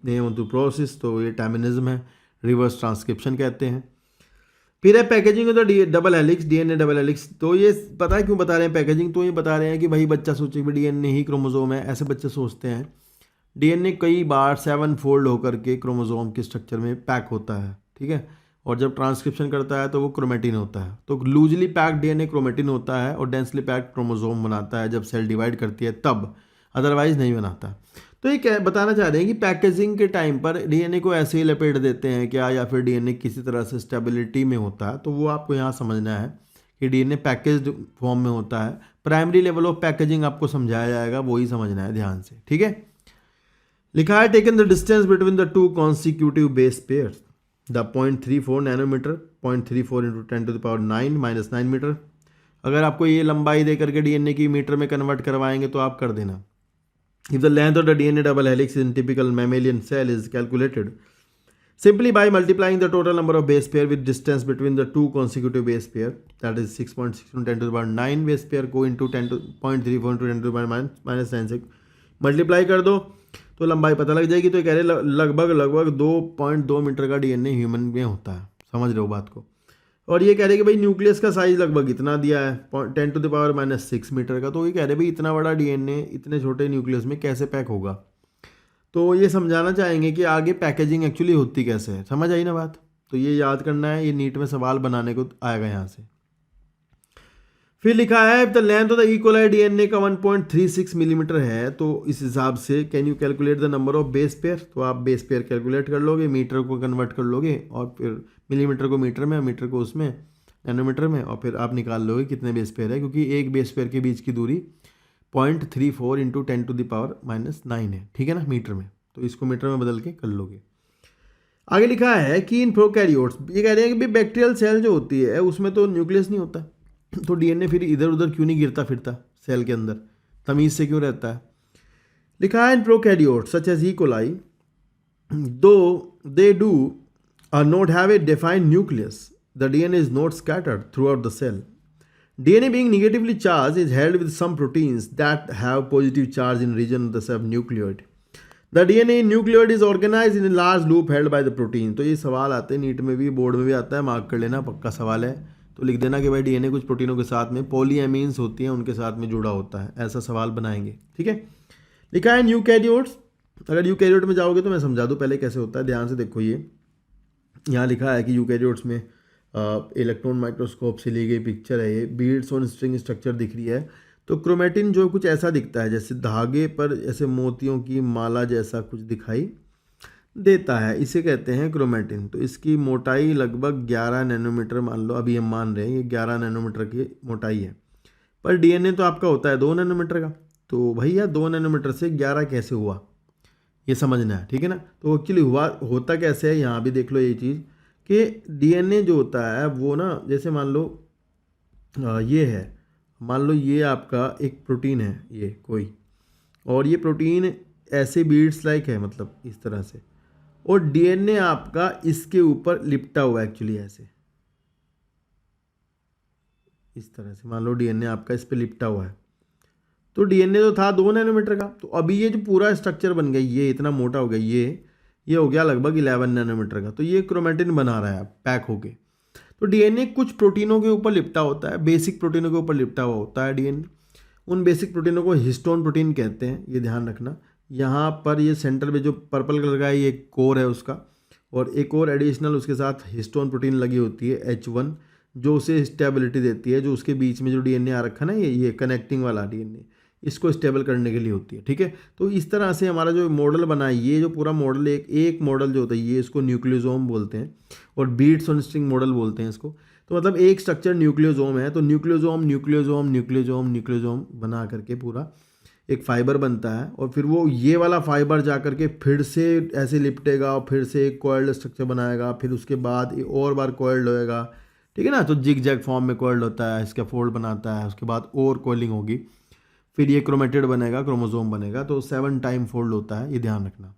[SPEAKER 1] name to process. तो ये टैमिनिज्म है, रिवर्स ट्रांसक्रिप्शन कहते हैं। फिर है packaging of the double helix, DNA double helix. तो ये पता है क्यों बता रहे हैं पैकेजिंग, तो ये बता रहे हैं कि भाई बच्चा सोचे कि डीएनए ही क्रोमोसोम है, ऐसे बच्चे सोचते हैं। डीएनए कई बार 7 फोल्ड होकर के क्रोमोसोम के स्ट्रक्चर में पैक होता है। ठीक है। और जब ट्रांसक्रिप्शन करता है तो वो क्रोमेटिन होता है। तो लूजली पैक्ड डीएनए क्रोमेटिन होता है और डेंसली पैक्ड क्रोमोसोम बनाता है जब सेल डिवाइड करती है तब, अदरवाइज नहीं बनाता। तो ये क्या बताना चाह रहे हैं कि पैकेजिंग के टाइम पर डीएनए को ऐसे ही लपेट देते हैं क्या, या फिर डीएनए किसी तरह से स्टेबिलिटी में होता है, तो वो आपको यहाँ समझना है कि डीएनए पैकेज्ड फॉर्म में होता है। प्राइमरी लेवल ऑफ पैकेजिंग आपको समझाया जाएगा, वही समझना है ध्यान से। ठीक है। लिखा है taken the distance between the two consecutive base pairs the 0.34 nanometre, 0.34 into 10 to the power 9 minus 9 metre. अगर आपको ये लंबाई दे करके डीएनए की मीटर में कन्वर्ट करवाएंगे तो आप कर देना। If the length of the DNA double helix in typical mammalian cell is calculated simply by multiplying the total number of base pair with distance between the two consecutive base pair, that is 6.6 into 10 to the power 9 base pair go into 10 to 0.34 into 10 to the power minus 9 से multiply कर दो तो लंबाई पता लग जाएगी। तो कह रहे लगभग 2.2 मीटर का डीएनए ह्यूमन में होता है। समझ रहे हो बात को। और ये कह रहे कि भाई न्यूक्लियस का साइज लगभग इतना दिया है 10 to the power minus 6 metre का। तो ये कह रहे भाई इतना बड़ा डीएनए इतने छोटे न्यूक्लियस में कैसे पैक होगा। तो ये समझाना चाहेंगे कि आगे पैकेजिंग एक्चुअली होती कैसे है। समझ आई ना बात। तो ये याद करना है, ये नीट में सवाल बनाने को आएगा यहाँ से। फिर लिखा है the length of the E coli DNA का 1.36 मिलीमीटर है, तो इस हिसाब से can you calculate the number of base pair, तो आप बेस पेयर कैलकुलेट कर लोगे, मीटर को कन्वर्ट कर लोगे और फिर मिलीमीटर को मीटर में, मीटर को उसमें नैनोमीटर में, और फिर आप निकाल लोगे कितने बेस पेयर है, क्योंकि एक बेस पेयर के बीच की दूरी 0.34 इंटू 10⁻⁹ है, ठीक है ना, मीटर में। तो इसको मीटर में बदल के कर लोगे। आगे लिखा है कि इन प्रोकैरियोट्स, ये कह रहे हैं कि बैक्टीरियल सेल जो होती है उसमें तो न्यूक्लियस नहीं होता, तो डीएनए फिर इधर उधर क्यों नहीं गिरता फिरता सेल के अंदर, तमीज से क्यों रहता है। लिखा है in prokaryotes such as E coli though they do not have a defined nucleus the DNA is not scattered throughout the cell. DNA being negatively charged is held with some proteins that have positive charge in region of the subnucleoid. The DNA in nucleoid is organized in a large loop held by the protein. तो ये सवाल आते हैं NEET में भी, board में भी आता है, मार्क कर लेना, पक्का सवाल है। तो लिख देना कि भाई डीएनए कुछ प्रोटीनों के साथ में पॉलीएमीन्स होती हैं उनके साथ में जुड़ा होता है, ऐसा सवाल बनाएंगे, ठीक है। लिखा है यूकैरियोट्स, अगर यूकैरियोट में जाओगे तो मैं समझा दूँ पहले कैसे होता है, ध्यान से देखो। ये यहाँ लिखा है कि यूकैरियोट्स में इलेक्ट्रॉन माइक्रोस्कोप से ली गई पिक्चर है, ये बीड्स और स्ट्रिंग स्ट्रक्चर दिख रही है। तो क्रोमेटिन जो कुछ ऐसा दिखता है, जैसे धागे पर ऐसे मोतियों की माला जैसा कुछ दिखाई देता है, इसे कहते हैं क्रोमेटिन। तो इसकी मोटाई लगभग 11 नैनोमीटर मान लो, अभी हम मान रहे हैं ये 11 नैनोमीटर की मोटाई है, पर डीएनए तो आपका होता है 2 नैनोमीटर का। तो भैया 2 नैनोमीटर से 11 कैसे हुआ, ये समझना है, ठीक है ना। तो एक्चुअली होता कैसे है, यहाँ भी देख लो ये चीज़ कि डीएनए जो होता है वो ना, जैसे मान लो ये है, मान लो ये आपका एक प्रोटीन है ये कोई, और ये प्रोटीन ऐसे बीड्स लाइक है, मतलब इस तरह से, और डीएनए आपका इसके ऊपर लिपटा हुआ है एक्चुअली ऐसे, इस तरह से मान लो डीएनए आपका इस पे लिपटा हुआ है। तो डीएनए तो था 2 नैनोमीटर का, तो अभी ये जो पूरा स्ट्रक्चर बन गया, ये इतना मोटा हो गया, ये हो गया लगभग 11 नैनोमीटर का। तो ये क्रोमेटिन बना रहा है पैक होके। तो डीएनए कुछ प्रोटीनों के ऊपर लिपटा होता है, बेसिक प्रोटीनों के ऊपर लिपटा हुआ होता है डीएनए। उन बेसिक प्रोटीनों को हिस्टोन प्रोटीन कहते हैं, ये ध्यान रखना। यहाँ पर ये सेंटर में जो पर्पल कलर का है ये कोर है उसका, और एक और एडिशनल उसके साथ हिस्टोन प्रोटीन लगी होती है H1, जो उसे स्टेबिलिटी देती है, जो उसके बीच में जो डीएनए आ रखा है ना, ये कनेक्टिंग वाला डीएनए, इसको स्टेबल करने के लिए होती है, ठीक है। तो इस तरह से हमारा जो मॉडल बना है, ये जो पूरा मॉडल एक मॉडल जो होता है, ये इसको न्यूक्लियोसोम बोलते हैं, और बीड्स ऑन स्ट्रिंग मॉडल बोलते हैं इसको। तो मतलब एक स्ट्रक्चर न्यूक्लियोसोम है, तो न्यूक्लियोसोम न्यूक्लियोसोम न्यूक्लियोसोम न्यूक्लियोसोम बना करके पूरा एक फाइबर बनता है, और फिर वो ये वाला फाइबर जा करके फिर से ऐसे लिपटेगा, और फिर से एक कॉइल्ड स्ट्रक्चर बनाएगा, फिर उसके बाद और बार कॉइल्ड होएगा, ठीक है ना। तो जिग जैग फॉर्म में कॉइल्ड होता है, इसका फोल्ड बनाता है, उसके बाद और कॉइलिंग होगी, फिर ये क्रोमेटिड बनेगा, क्रोमोसोम बनेगा। तो 7 टाइम फोल्ड होता है, ये ध्यान रखना।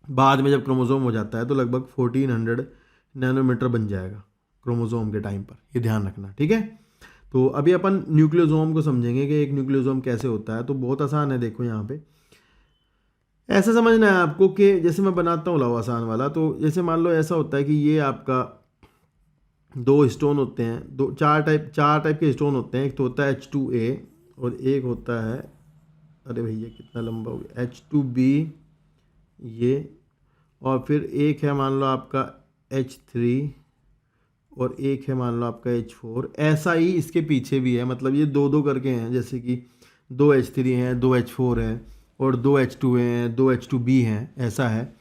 [SPEAKER 1] बाद में जब क्रोमोसोम हो जाता है तो लगभग 1400 नैनोमीटर बन जाएगा क्रोमोसोम के टाइम पर, ये ध्यान रखना, ठीक है। तो अभी अपन न्यूक्लियोसोम को समझेंगे कि एक न्यूक्लियोसोम कैसे होता है। तो बहुत आसान है, देखो यहाँ पे ऐसा समझना है आपको कि जैसे मैं बनाता हूँ लाओ आसान वाला। तो जैसे मान लो ऐसा होता है कि ये आपका 2 स्टोन होते हैं, चार टाइप के स्टोन होते हैं। एक तो होता है H2A, और एक होता है, अरे भैया कितना लंबा हो गया, H2B ये, और फिर एक है मान लो आपका H3, और एक है मान लो आपका H4। ऐसा ही इसके पीछे भी है, मतलब ये 2-2 करके हैं, जैसे कि 2 H3 हैं, 2 H4 हैं, और 2 H2A हैं, 2 H2B हैं, ऐसा है।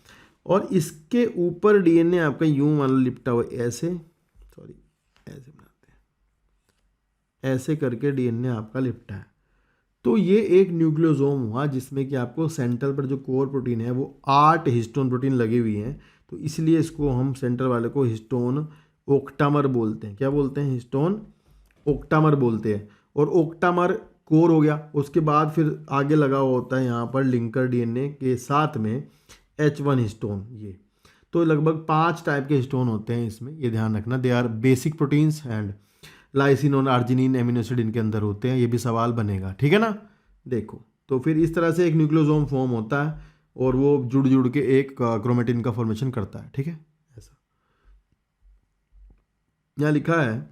[SPEAKER 1] और इसके ऊपर डीएनए आपका यूं मान लो लिपटा हुआ ऐसे, सॉरी ऐसे बनाते हैं, ऐसे करके डीएनए आपका लिपटा है। तो ये एक न्यूक्लियोसोम हुआ जिसमें कि आपको सेंटर पर जो कोर प्रोटीन है वो 8 हिस्टोन प्रोटीन लगी हुई हैं। तो इसलिए इसको हम सेंटर वाले को हिस्टोन ओक्टामर बोलते हैं। क्या बोलते हैं? हिस्टोन ओक्टामर बोलते हैं। और ओक्टामर कोर हो गया, उसके बाद फिर आगे लगा हुआ होता है यहाँ पर लिंकर डीएनए के साथ में H1 हिस्टोन। ये तो लगभग 5 टाइप के हिस्टोन होते हैं इसमें, ये ध्यान रखना। They are basic proteins and lysine और आर्जिनिन एमिनो एसिड इनके अंदर होते हैं। ये भी सवाल बनेगा, ठीक है ना। देखो तो फिर इस तरह से एक न्यूक्लियोसोम फॉर्म होता है और वो जुड़ जुड़ के एक क्रोमेटिन का फॉर्मेशन करता है, ठीक है। ऐसा यहाँ लिखा है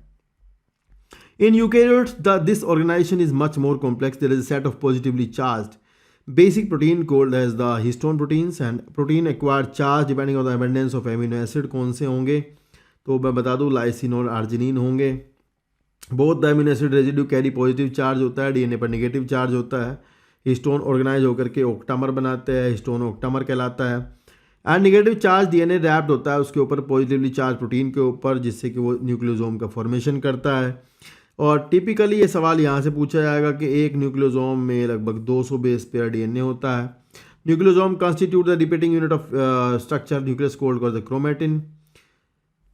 [SPEAKER 1] in eukaryotes this organisation is much more complex. There is a set of positively charged basic protein called as the histone proteins and protein acquire charge depending on the abundance of amino acid। कौन से होंगे? तो मैं बता दूं lysine और arginine होंगे। Both the amino acid residue carry positive charge होता है, डीएनए पर नेगेटिव चार्ज होता है। हिस्टोन ऑर्गेनाइज होकर के ऑक्टामर बनाते हैं, हिस्टोन ऑक्टामर कहलाता है। And negative charge DNA wrapped होता है उसके ऊपर पॉजिटिवली चार्ज प्रोटीन के ऊपर, जिससे कि वो न्यूक्लियोसोम का फॉर्मेशन करता है। और टिपिकली ये सवाल यहाँ से पूछा जाएगा कि एक न्यूक्लियोसोम में लगभग 200 बेस पेयर डीएनए होता है। Nucleosome constitute the repeating unit of structure nucleus cold called the chromatin,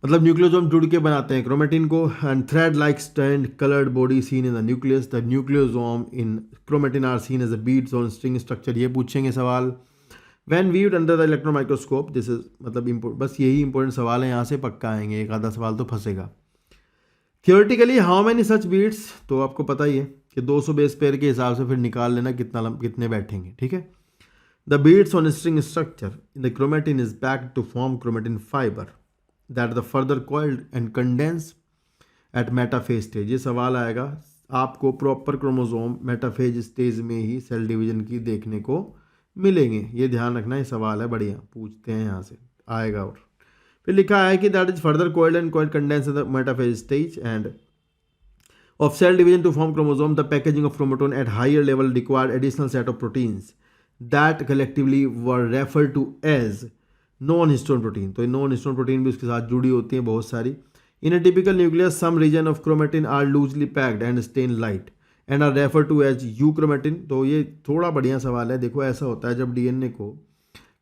[SPEAKER 1] मतलब न्यूक्लियोसोम जुड़ के बनाते हैं क्रोमेटिन को। And thread like stand coloured body seen in the nucleus, the nucleosome in chromatin are seen as a beads on string structure, ये पूछेंगे सवाल। When viewed under the electron microscope, this is मतलब बस यही important सवाल है, यहाँ से पक्का आएंगे, एक आधा सवाल तो फंसेगा। Theoretically how many such beads, तो आपको पता ही है कि 200 बेस पेयर के हिसाब से फिर निकाल लेना कितने बैठेंगे, ठीक है। The beads on string structure in the chromatin is packed to form chromatin fibre that the further coiled and condense at metaphase stage. ये सवाल आएगा आपको प्रॉपर क्रोमोसोम मेटाफेज स्टेज में ही सेल डिवीजन की देखने को मिलेंगे, ये ध्यान रखना, ये सवाल है, बढ़िया पूछते हैं यहाँ से आएगा। और फिर लिखा है कि that is further coiled and coiled condense in the metaphase stage and of cell division to form chromosome, the packaging of chromatin at higher level required additional set of proteins that collectively were referred to as non-histone protein। तो non-histone protein भी उसके साथ जुड़ी होती हैं बहुत सारी। In a typical nucleus, some region of chromatin are loosely packed and stain light and are referred to as euchromatin। तो ये थोड़ा बढ़िया सवाल है। देखो ऐसा होता है जब डीएनए को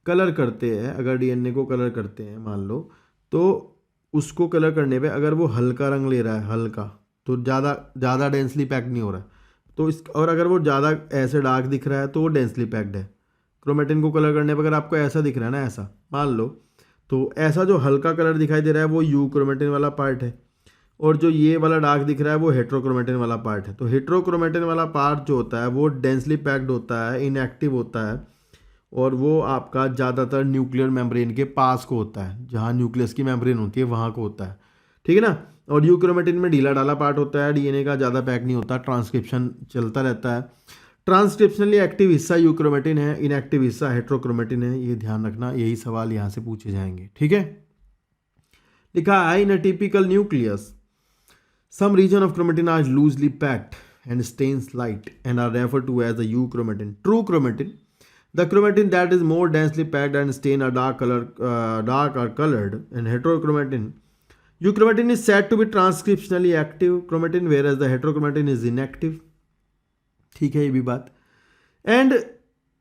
[SPEAKER 1] कलर करते हैं, अगर डीएनए को कलर करते हैं मान लो, तो उसको कलर करने पे अगर वो हल्का रंग ले रहा है, हल्का, तो ज़्यादा डेंसली पैक्ड नहीं हो रहा है, तो इस, और अगर वो ज़्यादा ऐसे डार्क दिख रहा है तो वो डेंसली पैक्ड है। क्रोमेटिन को कलर करने पर अगर आपको ऐसा दिख रहा है ना, ऐसा मान लो, तो ऐसा जो हल्का कलर दिखाई दे रहा है वो यूक्रोमेटिन वाला पार्ट है, और जो ये वाला डार्क दिख रहा है वो हेट्रोक्रोमेटिन वाला पार्ट है। तो हेट्रोक्रोमेटिन वाला पार्ट जो होता है वो डेंसली पैक्ड होता है, इनएक्टिव होता है, और वो आपका ज़्यादातर न्यूक्लियर मेम्ब्रेन के पास को होता है, जहाँ न्यूक्लियस की मेम्ब्रेन होती है वहाँ को होता है, ठीक है ना। और यूक्रोमेटिन में ढीला ढाला पार्ट होता है, डीएनए का ज़्यादा पैक नहीं होता, ट्रांसक्रिप्शन चलता रहता है। ट्रांसक्रिप्शनली एक्टिव हिस्सा यूक्रोमेटिन है, इनएक्टिव हिस्सा हेट्रोक्रोमेटिन है, ये ध्यान रखना, यही सवाल यहाँ से पूछे जाएंगे, ठीक है। लिखा है in a typical nucleus some region of chromatin are loosely packed and stains light and are referred to as the euchromatin. True chromatin, the chromatin that is more densely packed and stain are dark or colored, and heterochromatin, euchromatin is said to be transcriptionally active chromatin whereas the heterochromatin is inactive, ठीक है ये भी बात। And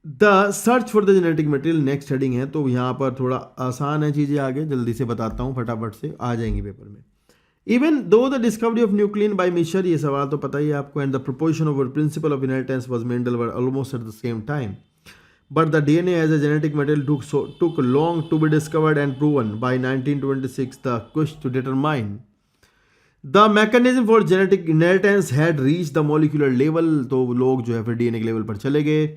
[SPEAKER 1] the search for the genetic material next heading है, तो यहाँ पर थोड़ा आसान है चीज़ें, आगे जल्दी से बताता हूँ, फटाफट से आ जाएंगी पेपर में। Even though the discovery of nuclein by Miescher, ये सवाल तो पता ही है आपको, and the proposition of principle of inheritance was Mendel were almost at the same time, but the DNA as a genetic material took long to be discovered and proven. By 1926, the quest to determine the mechanism for genetic inheritance had reached the molecular level। तो लोग जो है फिर DNA के level पर चले गए,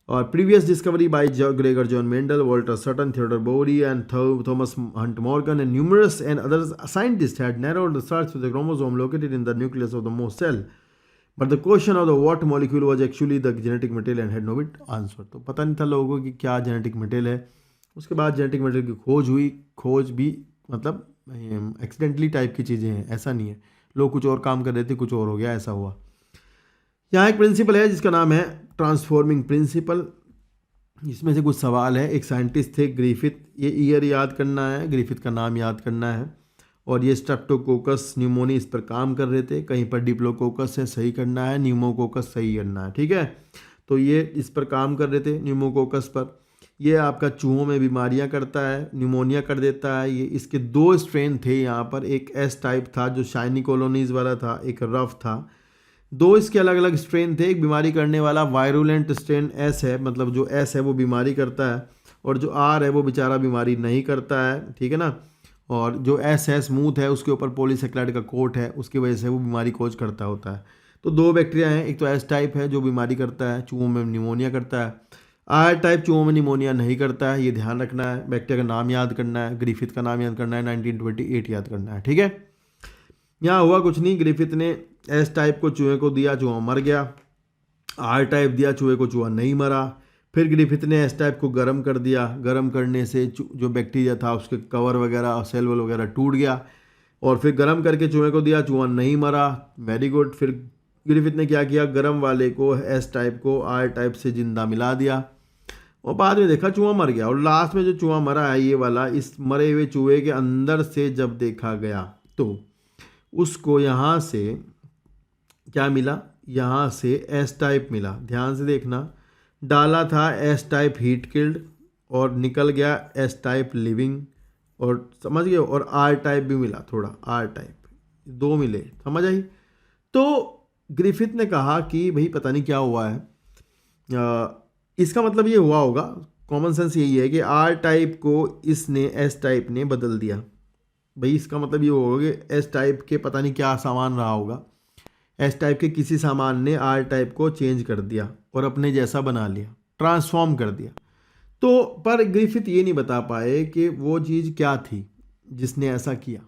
[SPEAKER 1] और previous discovery by Gregor Johann Mendel, Walter Sutton, Theodore Boveri and Thomas Hunt Morgan and numerous and other scientist had narrowed the search to the chromosome located in the nucleus of the most cell, but the question of the what molecule was actually the genetic material and had no bit answer। तो पता नहीं था लोगों को कि क्या genetic material है। उसके बाद जेनेटिक मटेरियल की खोज हुई, खोज भी मतलब एक्सीडेंटली टाइप की चीज़ें हैं, ऐसा नहीं है लोग कुछ और काम कर रहे थे, कुछ और हो गया, ऐसा हुआ। यहाँ एक प्रिंसिपल है जिसका नाम है ट्रांसफॉर्मिंग प्रिंसिपल, इसमें से कुछ सवाल है। एक साइंटिस्ट थे ग्रिफिथ, ये ईयर याद करना है, ग्रिफिथ का नाम याद करना है, और ये स्ट्रेप्टोकोकस न्यूमोनी इस पर काम कर रहे थे, कहीं पर डिप्लोकोकस है सही करना है, न्यूमोकोकस सही करना है, ठीक है। तो ये इस पर काम कर रहे थे न्यूमोकोकस पर। ये आपका चूहों में बीमारियां करता है, न्यूमोनिया कर देता है। ये इसके दो स्ट्रेन थे यहाँ पर, एक एस टाइप था जो शाइनी कॉलोनीज वाला था, एक रफ था, दो इसके अलग अलग स्ट्रेन थे। एक बीमारी करने वाला वायरुलेंट स्ट्रेन एस है, मतलब जो एस है वो बीमारी करता है, और जो आर है वो बेचारा बीमारी नहीं करता है, ठीक है ना। और जो एस है स्मूथ है, उसके ऊपर पॉलीसेक्राइड का कोट है, उसकी वजह से वो बीमारी खोज करता होता है। तो दो बैक्टीरिया हैं, एक तो एस टाइप है जो बीमारी करता है, चूहों में निमोनिया करता है, आर टाइप चूहों में निमोनिया नहीं करता है, ये ध्यान रखना है। बैक्टीरिया का नाम याद करना है, ग्रिफिथ का नाम याद करना है, 1928 याद करना है, ठीक है। यहाँ हुआ कुछ नहीं, ग्रिफिथ ने एस टाइप को चूहे को दिया, चूहा मर गया, आर टाइप दिया चूहे को, चूहा नहीं मरा। फिर ग्रिफिथ ने एस टाइप को गर्म कर दिया, गर्म करने से जो बैक्टीरिया था उसके कवर वगैरह और सेल वॉल वगैरह टूट गया। और फिर गर्म करके चूहे को दिया, चूहा नहीं मरा, वेरी गुड। फिर ग्रिफिथ ने क्या किया, गर्म वाले को एस टाइप को आर टाइप से जिंदा मिला दिया और बाद में देखा चूहा मर गया। और लास्ट में जो चूहा मरा है ये वाला, इस मरे हुए चूहे के अंदर से जब देखा गया तो उसको यहाँ से क्या मिला, यहाँ से एस टाइप मिला। ध्यान से देखना, डाला था एस टाइप हीट किल्ड और निकल गया एस टाइप लिविंग, और समझ गए, और आर टाइप भी मिला, थोड़ा आर टाइप, दो मिले, समझ आई। तो ग्रिफिथ ने कहा कि भाई पता नहीं क्या हुआ है, इसका मतलब ये हुआ होगा, कॉमन सेंस यही है कि आर टाइप को इसने एस टाइप ने बदल दिया। भाई इसका मतलब ये होगा कि एस टाइप के पता नहीं क्या सामान रहा होगा, एस टाइप के किसी सामान ने आर टाइप को चेंज कर दिया और अपने जैसा बना लिया, ट्रांसफॉर्म कर दिया। तो पर ग्रिफिथ ये नहीं बता पाए कि वो चीज़ क्या थी जिसने ऐसा किया,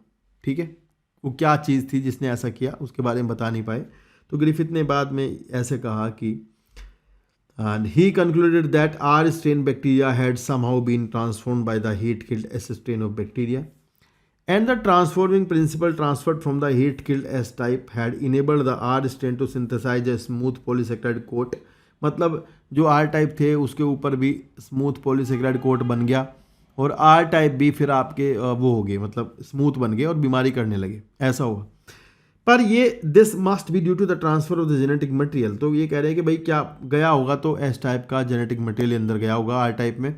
[SPEAKER 1] ठीक है, वो क्या चीज़ थी जिसने ऐसा किया, उसके बारे में बता नहीं पाए। तो ग्रिफिथ ने बाद में ऐसे कहा कि he concluded that R strain bacteria had somehow been transformed by the heat-killed S strain of bacteria, and the transforming principle transferred from the heat-killed S type had enabled the R strain to synthesize a smooth polysaccharide coat। मतलब जो R type थे उसके ऊपर भी smooth polysaccharide coat बन गया और R type भी फिर आपके वो हो गए, मतलब स्मूथ बन गए और बीमारी करने लगे, ऐसा हुआ। पर ये this must be due to the transfer of the genetic material. तो ये कह रहे हैं कि भाई क्या गया होगा, तो एस टाइप का जेनेटिक मटेरियल अंदर गया होगा आर टाइप में,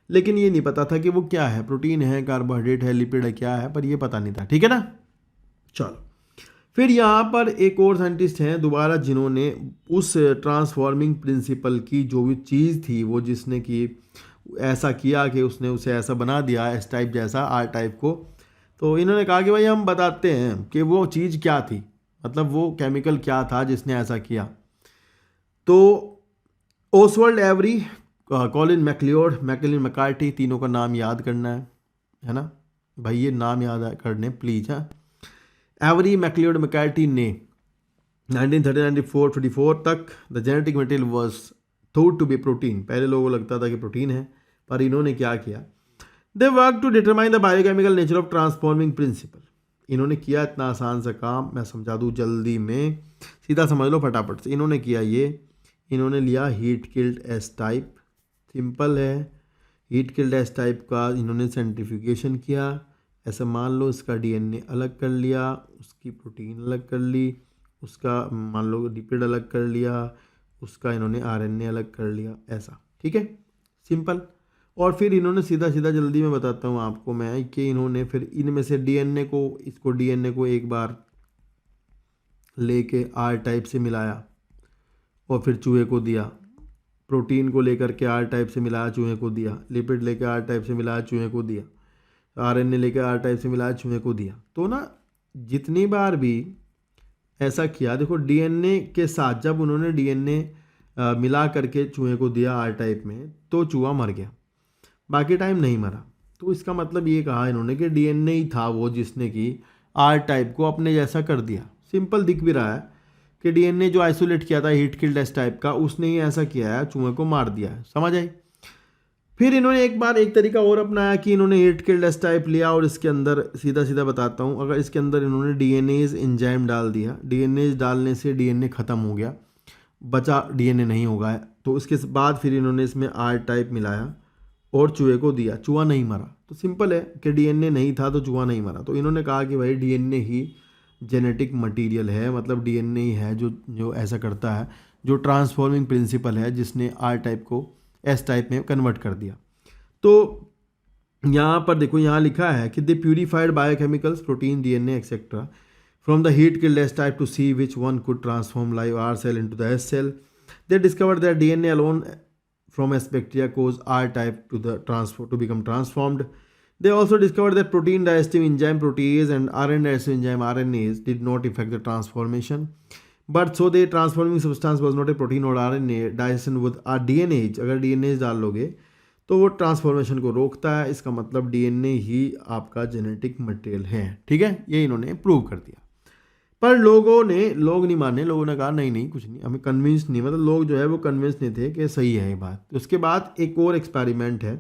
[SPEAKER 1] लेकिन ये नहीं पता था कि वो क्या है, प्रोटीन है, कार्बोहाइड्रेट है, लिपिड है, क्या है, पर ये पता नहीं था, ठीक है ना। चलो फिर यहाँ पर एक और साइंटिस्ट हैं दोबारा जिन्होंने उस ट्रांसफॉर्मिंग प्रिंसिपल की जो भी चीज़ थी वो जिसने कि ऐसा किया कि उसने उसे ऐसा बना दिया एस टाइप जैसा आर टाइप को, तो इन्होंने कहा कि भाई हम बताते हैं कि वो चीज़ क्या थी, मतलब वो केमिकल क्या था जिसने ऐसा किया। तो Oswald Avery, Colin MacLeod, Maclyn McCarty, तीनों का नाम याद करना है ना भाई, ये नाम याद करने प्लीज़। हाँ, एवरी, मैक्लियोड, मैकार्टी ने 1930-94 तक the genetic material was thought to be protein. पहले लोगों को लगता था कि प्रोटीन है, पर इन्होंने क्या किया, they work to determine the biochemical nature of transforming principle. इन्होंने किया इतना आसान सा काम, मैं समझा दूँ जल्दी में, सीधा समझ लो फटाफट से। इन्होंने किया ये, इन्होंने लिया heat killed S type, simple है, हीट किल्ड एस टाइप का इन्होंने सेंट्रीफ्यूगेशन किया, ऐसा मान लो इसका डीएनए अलग कर लिया, उसकी प्रोटीन अलग कर ली, उसका मान लो लिपिड अलग कर लिया, उसका इन्होंने आरएनए अलग कर लिया, ऐसा, ठीक है, सिंपल। और फिर इन्होंने सीधा सीधा जल्दी में बताता हूँ आपको मैं कि इन्होंने फिर इनमें से डीएनए को एक बार लेके आर टाइप से मिलाया और फिर चूहे को दिया, प्रोटीन को लेकर के आर टाइप से मिलाया, चूहे को दिया, लिपिड लेकर आर टाइप से मिलाया, चूहे को दिया, आरएनए लेकर आर टाइप से मिलाया, चूहे को दिया। तो ना जितनी बार भी ऐसा किया, देखो डीएनए के साथ जब उन्होंने डीएनए मिला करके चूहे को दिया आर टाइप में, तो चूहा मर गया, बाकी टाइम नहीं मरा। तो इसका मतलब ये कहा इन्होंने कि डीएनए ही था वो जिसने कि आर टाइप को अपने जैसा कर दिया। सिंपल दिख भी रहा है कि डीएनए जो आइसोलेट किया था हीट किल्ड एस टाइप का, उसने ही ऐसा किया है, चूहे को मार दिया है, समझ आई। फिर इन्होंने एक बार एक तरीका और अपनाया कि इन्होंने हीट किल्ड एस टाइप लिया और इसके अंदर सीधा सीधा बताता हूँ, अगर इसके अंदर इन्होंने डीएनएज एंजाइम डाल दिया, डीएनएज डालने से डीएनए ख़त्म हो गया, बचा डीएनए नहीं होगा, तो उसके बाद फिर इन्होंने इसमें आर टाइप मिलाया और चूहे को दिया, चूहा नहीं मरा। तो सिंपल है कि डीएनए नहीं था तो चूहा नहीं मरा। तो इन्होंने कहा कि भाई डीएनए ही जेनेटिक मटेरियल है, मतलब डीएनए ही है जो ऐसा करता है, जो ट्रांसफॉर्मिंग प्रिंसिपल है जिसने आर टाइप को एस टाइप में कन्वर्ट कर दिया। तो यहाँ पर देखो, यहाँ लिखा है कि they purified biochemicals, protein, DNA etcetera from the heat killed S type to see which one could transform live R cell into the S cell. They discovered that DNA alone from S bacteria cause R type to become transformed. They also discovered that protein digestive enzyme protease and RNA digestive enzyme RNase did not affect the transformation. But so the transforming substance was not a protein or RNA digestion with DNA। अगर DNA डाल लोगे तो वो transformation को रोकता है, इसका मतलब DNA ही आपका जेनेटिक मटेरियल है, ठीक है, ये इन्होंने प्रूव कर दिया। पर लोग नहीं माने, लोगों ने कहा नहीं कुछ नहीं, हमें कन्विंस नहीं, मतलब लोग जो है वो कन्विंस नहीं थे कि सही है ये बात। तो उसके बाद एक और एक्सपेरिमेंट है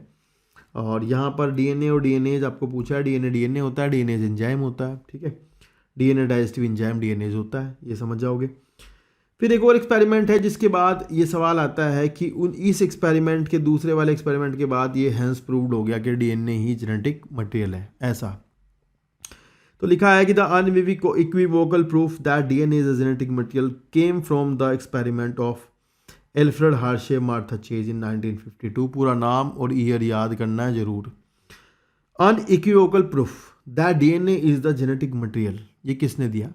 [SPEAKER 1] और यहाँ पर डीएनए और डीएनएज आपको पूछा है, डीएनए होता है, डीएनएज एंजाइम होता है, ठीक है। डीएनए डाइजेस्टिव एंजाइम डीएनएज होता है, ये समझ जाओगे। फिर एक और एक्सपेरिमेंट है जिसके बाद ये सवाल आता है कि इस एक्सपेरिमेंट के दूसरे वाले एक्सपेरिमेंट के बाद ये हैंस प्रूव्ड हो गया कि डीएनए ही जेनेटिक मटेरियल है, ऐसा। तो लिखा है कि the unequivocal proof that DNA is a genetic material came from the experiment of Alfred Hershey Martha Chase in 1952। पूरा नाम और ईयर याद करना है जरूर। Unequivocal proof that DNA is the genetic material, ये किसने दिया?